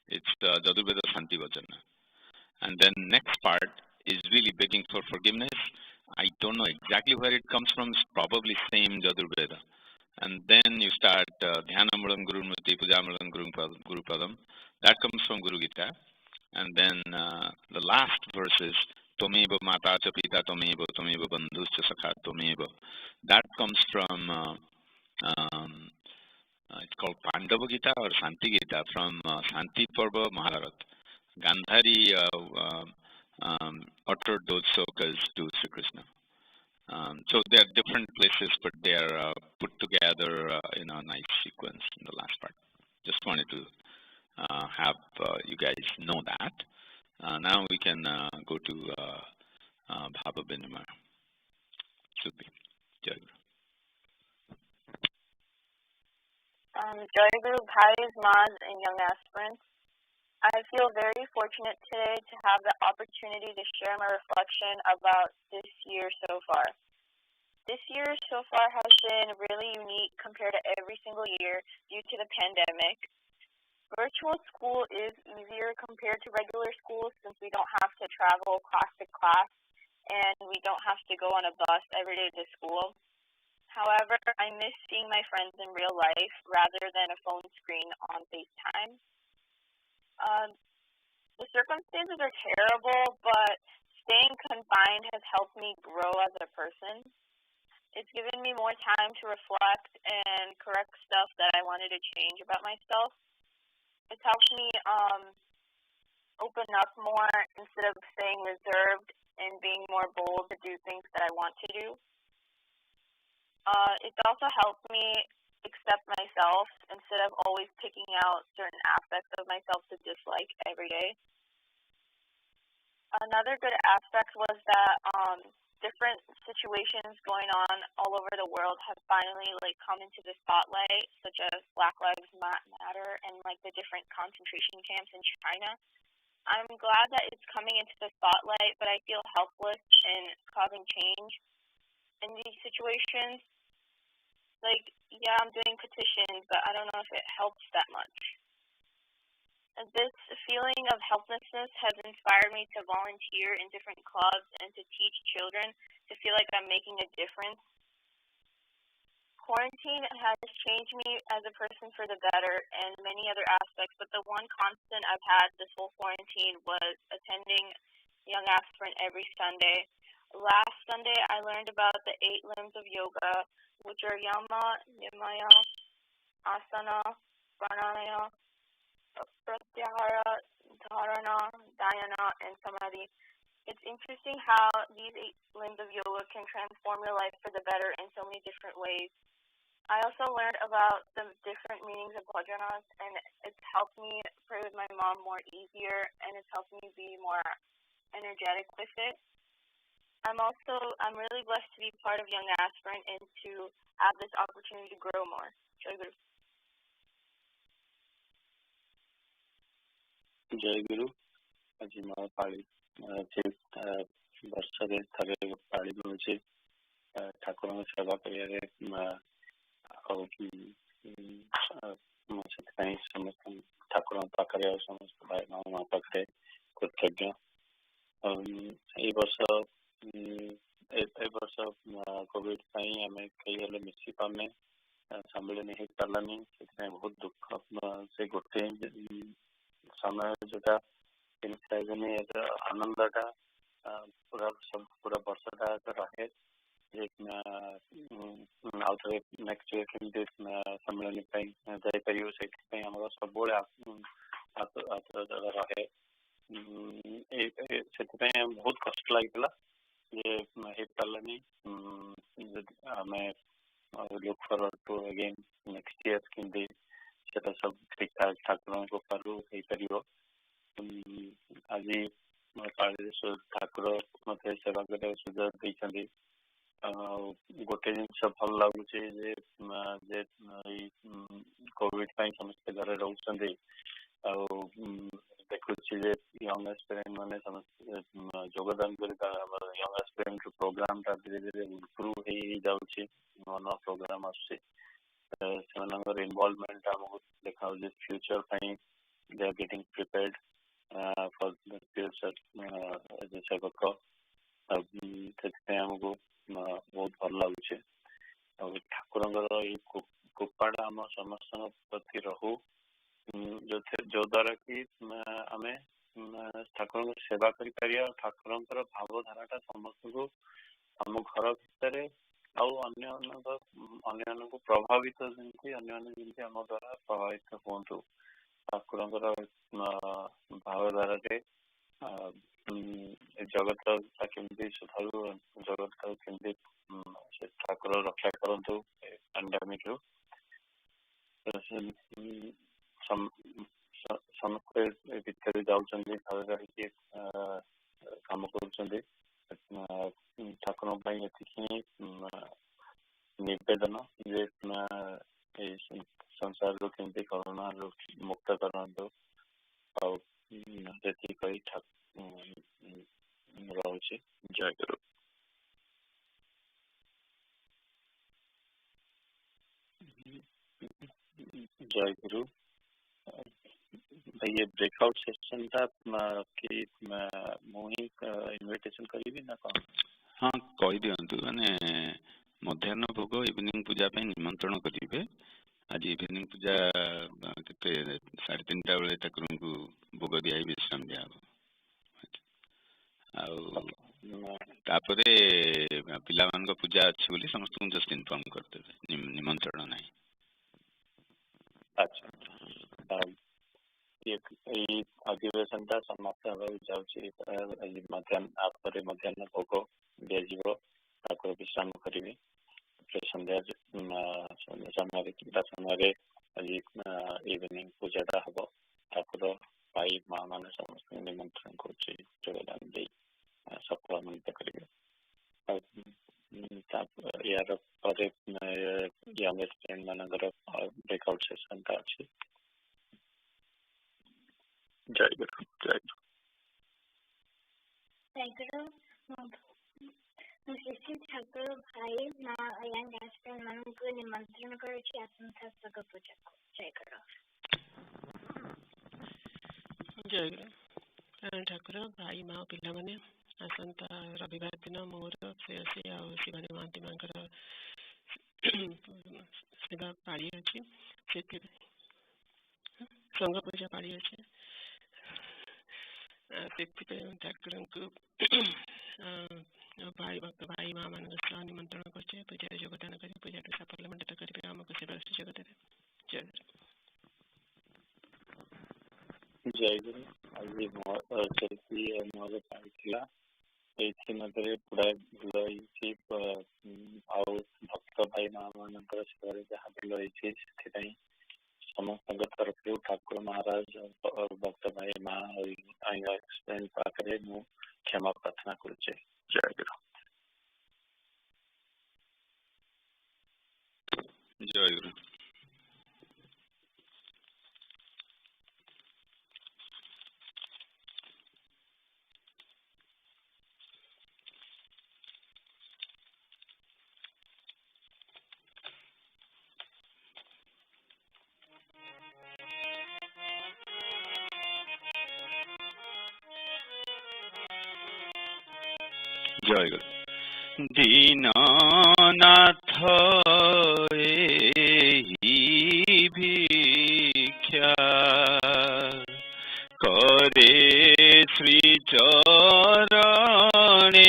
It's Jadurveda Santi Vajana. And then next part is really begging for forgiveness. I don't know exactly where it comes from. It's probably same Jadurveda. And then you start Dhyanamalam Gurumati, Pujamalam Guru Padam. That comes from Guru Gita. And then the last verses, Tomeva Mata Cha Pita Tomeva, Tomeva Bandhus Cha Sakha Tomeva. That comes from, it's called Pandava Gita or Santi Gita from Santi Parva Mahabharat. Gandhari uttered those slokas to Sri Krishna. So they are different places, but they are put together in a nice sequence in the last part. Just wanted to have you guys know that. Now we can go to Bhava Binimaya. Should be. Jai Guru. Jai Guru, Bhais, Mas, and young aspirants. I feel very fortunate today to have the opportunity to share my reflection about this year so far. This year so far has been really unique compared to every single year due to the pandemic. Virtual school is easier compared to regular school since we don't have to travel class to class and we don't have to go on a bus every day to school. However, I miss seeing my friends in real life rather than a phone screen on FaceTime. The circumstances are terrible, but staying confined has helped me grow as a person. It's given me more time to reflect and correct stuff that I wanted to change about myself. It's helped me open up more instead of staying reserved and being more bold to do things that I want to do. It's also helped me accept myself instead of always picking out certain aspects of myself to dislike every day. Another good aspect was that different situations going on all over the world have finally come into the spotlight, such as Black Lives Matter and the different concentration camps in China. I'm glad that it's coming into the spotlight, but I feel helpless in causing change in these situations. Yeah, I'm doing petitions, but I don't know if it helps that much. And this feeling of helplessness has inspired me to volunteer in different clubs and to teach children to feel like I'm making a difference. Quarantine has changed me as a person for the better and many other aspects, but the one constant I've had this whole quarantine was attending Young Aspirant every Sunday. Last Sunday, I learned about the 8 limbs of yoga, which are Yama, Nimaya, Asana, Pranayama, Pratyahara, Dharana, Dhyana, and Samadhi. It's interesting how these 8 limbs of yoga can transform your life for the better in so many different ways. I also learned about the different meanings of bhajanas, and it's helped me pray with my mom more easier, and it's helped me be more energetic with it. I'm really blessed to be part of Young Aspirant and to have this opportunity to grow more. Jai Guru. Jai Guru. Aji ma pali ବର୍ଷରେ ଥରେ ପାଳି ମିଳୁଛି ଠାକୁରଙ୍କ ସେବା କରିବାରେ ଆଉ ସେଥିପାଇଁ ସମସ୍ତ ଠାକୁରଙ୍କ ପାଖରେ ଆଉ ସମସ୍ତ ଭାଇ ଭଉଣୀଙ୍କ ପାଖରେ କୃତଜ୍ଞ। ଏଇ ବର୍ଷ କୋଭିଡ ପାଇଁ ଆମେ କେହି ହେଲେ ମିଶି ପାରୁନେ, ସମ୍ମିଳନୀ ହେଇପାରିଲାନି, ସେଥିପାଇଁ ବହୁତ ଦୁଃଖ। ସେ ଗୋଟେ ସମୟ ଯୋଉଟା 3-4 ଦିନ ଆନନ୍ଦଟା ପୁରା ବର୍ଷଟା ରହେ, आउ थे नेक्स्ट वीक केमती सम्मेलन जापर से सब रहे से बहुत कष्ट लगी जे हो पारानी आम look forward to again next year केमती से सब ठीक ठाक ठाकुर कृपारू हो पार आज ठाकुर मत सेवा कर सुजोग देते गोटे जिनस भल लगुच कोविड समस्त घर रोचे देखुँ यंग एस्पिरेंट मैंने समस्त योगदान कर यंग एस्पिरेंट प्रोग्राम टा धीरे धीरे इम्प्रूव हो जाऊँगी नुआ नुआ प्रोग्राम आस इनवॉल्वमेंट आमको देखा future they are getting prepared for the future as a सेवक आमको बहुत भल लगुच ठाकुर कृपाटा आम समस्त प्रति रहू जो द्वारा कि आम ठाकुर सेवा कर ठाकुर भावधाराटा समस्त को आम घर भितर अन्य प्रभावित जमी अन्य आम द्वारा प्रभावित हूँ ठाकुर भावधारा जगत केमती सुधारू जगत केमती ठाकुर रक्षा करूँ पैंडेमिक रू समस्ते भितर जाऊँच घर रही कम कर ठाकुर निवेदन जे संसार केमती करोना मुक्त करूँ रोचे जय गुरु जय गुरु ये ब्रेकआउट सेशन था कि मुझे इनविटेशन करी ना कौन हाँ कही दिंतु माने मध्याह्न भोग इवनिंग पूजा निमंत्रण करेंगे आज इवनिंग पूजा के 3:30 बेले ठाकुर को भोग दिया विश्राम दिया तापरे पिला पूजा अच्छी बोली समस्त को जस्ट इनफॉर्म करदे निमंत्रण नहीं अच्छा ये अधिवेशन समाप्त जाऊँगी मध्याह्न भोग दिज्व ठाकुर विश्राम करेंगे संध्या समय आज इवनिंग पूजाटा हम ठाकुर भाई माँ मैंने समस्त निमंत्रण करदान दे सफल मनित करेंगे यार यंग एस्पिरेंट मानकर ब्रेकआउट सेशन टा अच्छी जय गुरु जय गुरु श्री ठाकुर भाई माँ यंग एस्पिरेंट मान को निमंत्रण कर पूजा को जय गुरु जय गुरु ठाकुर भाई माँ पिला माने आसंता रविवार दिन मोर श्रेयसी आ शिवानी महांती मांकर सेवा पाड़ी अच्छी से संघ पूजा पाड़ी अच्छे ठाकुर को भाई भक्त भाई माँ मान निमंत्रण कर पूजा योगदान कर पूजा सफल मंडित करेंगे आमको सेवा सुजोग देवे जय जय गुरु आज सेल्फी मोर पाइला ये पूरा भूल भक्त भाई माँ मान सेवा जहाँ भूल से समस्त तरफ ठाकुर महाराज और भक्त भाई माँ और पाखे मु क्षमा प्रार्थना करुचे जय गुरु जय गुरु जय गुरु दीनानाथ एहि भिक्षा करे श्री चरणे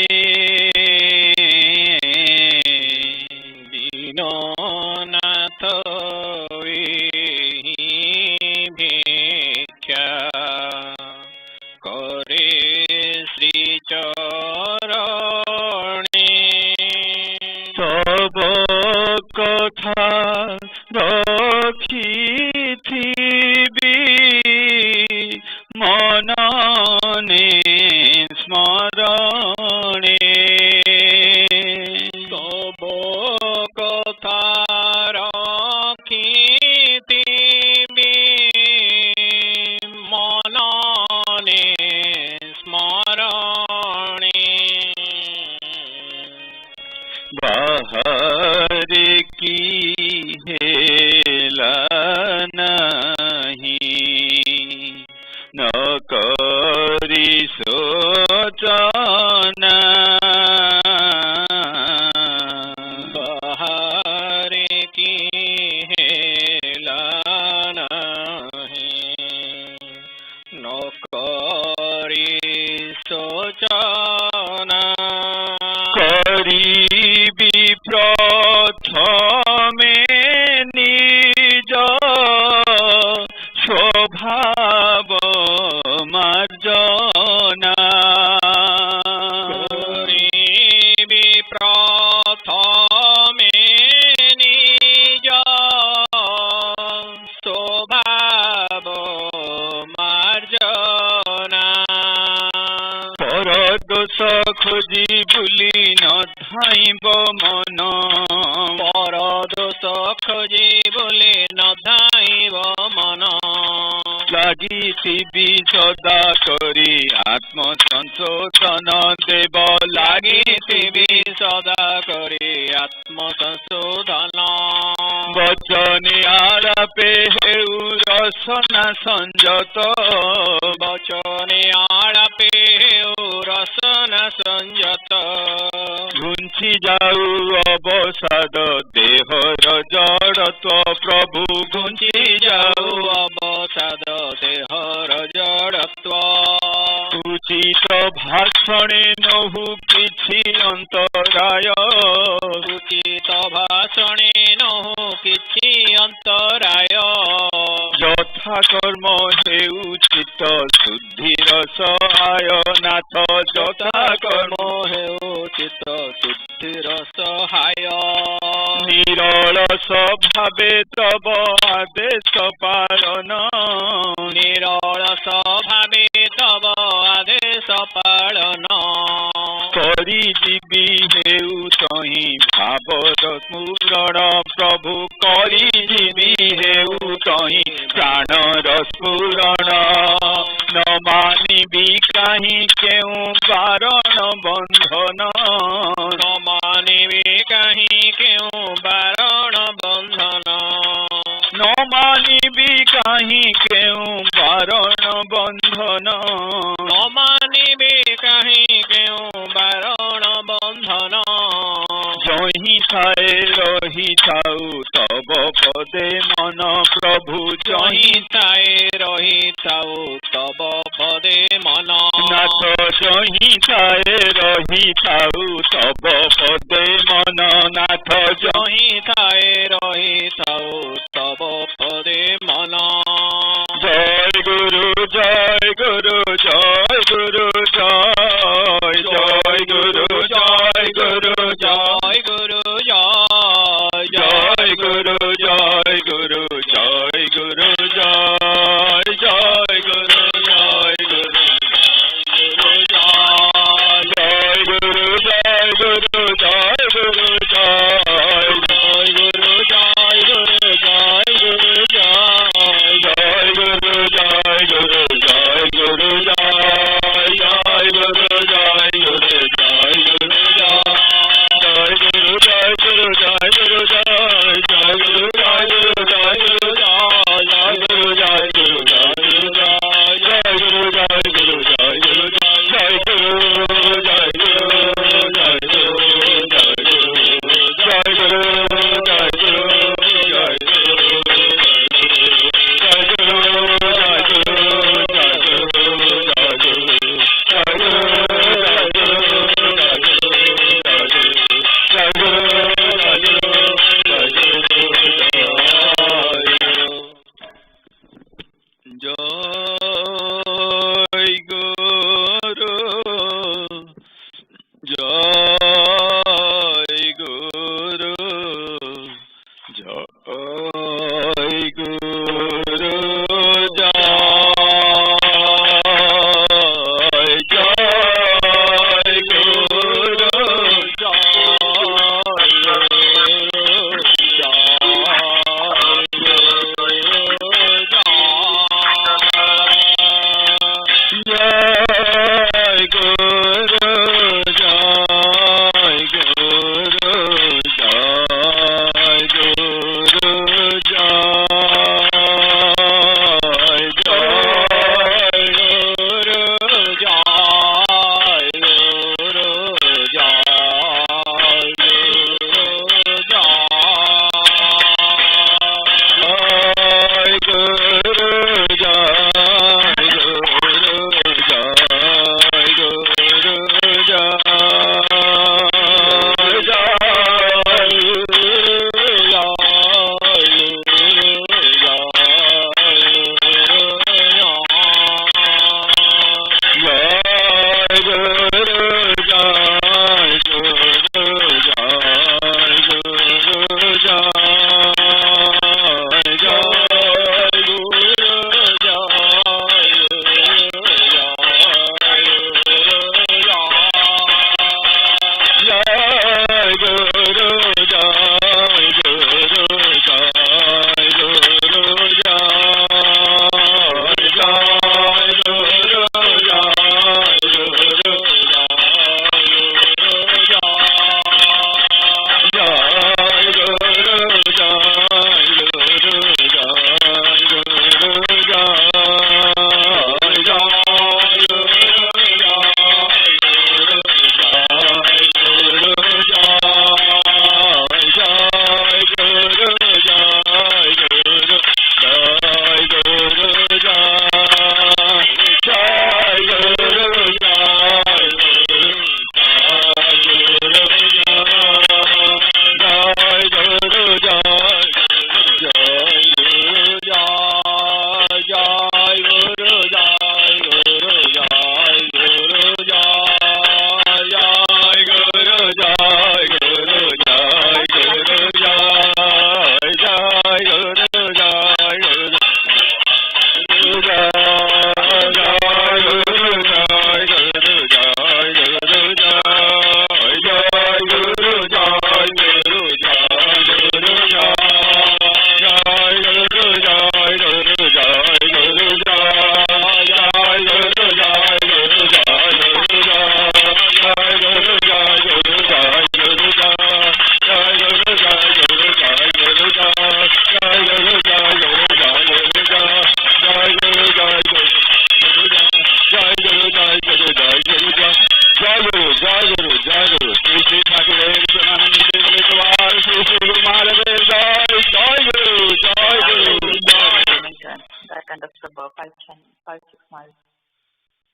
ଦୋଷ ଖୋଜି ବୁଲି ନ ଧାଇବ ମନ ପର ଦୋଷ ଖୋଜି ବୁଲି ନ ଧାଇବ ମନ ଲାଗିଥିବି ସଦା କରି ଆତ୍ମ ସଂଶୋଧନ ଦେବ ଲାଗିଥିବି ସଦା କରି ଆତ୍ମ ସଂଶୋଧନ ବଚନେ ଆଳାପେ ହେଉ ରସନା ସଂଯତ ବଚନେ ଆଳାପେ ହେଉ ରସନା ସଂଯତ ଘୁଞ୍ଚି ଯାଉ ଅବସାଦ ଦେହର ଜଡ଼ତ୍ୱ ପ୍ରଭୁ ଘୁଞ୍ଚି ଯାଉ ଅବସାଦ ଦେହର ଜଡ଼ତ୍ୱ ଉଚିତ ଭାଷଣେ ନହୁ କିଛି ଅନ୍ତରାୟ ଉଚିତ ଭାଷଣେ ନହୁ କିଛି ଅନ୍ତରାୟ ଯଥା କର୍ମ ହେଉ ଚିତ୍ତ ଶୁଦ୍ଧିର ସହାୟ ନାଥ ଯଥା କର୍ମ ହେଉ ଚିତ୍ତ ଶୁଦ୍ଧିର ସହାୟ ନିରଳସ ଭାବେ ତବ ଆଦେଶ ପାଳନ ନିରଳସ ଭାବେ ତବ ଆଦେଶ ପାଳନ କରି ଯିବି ହେଉ ତହିଁ ଭାବର ସ୍ମରଣ ପ୍ରଭୁ କରି ଯିବି ହେଉ ତହିଁ ପ୍ରାଣର ସ୍ଫୁରଣ ନ ମାନିବି କାହିଁ କେଉଁ ବାରଣ ବନ୍ଧନ ନ ମାନିବି କାହିଁ କେଉଁ ବାରଣ ବନ୍ଧନ ନ ମାନିବି କାହିଁ କେଉଁ ବାରଣ ବନ୍ଧନ ନ ମାନିବି କାହିଁ କେଉଁ ବାରଣ ବନ୍ଧନ ଜହିଁ ଥାଏ ରହିଥାଉ ତବ ପଦେ ମନ ପ୍ରଭୁ ଜହିଁ ଥାଏ ରହିଥାଉ ତବ ପଦେ ମନ ନାଥ ଜହିଁ ଥାଏ ରହିଥାଉ ତବ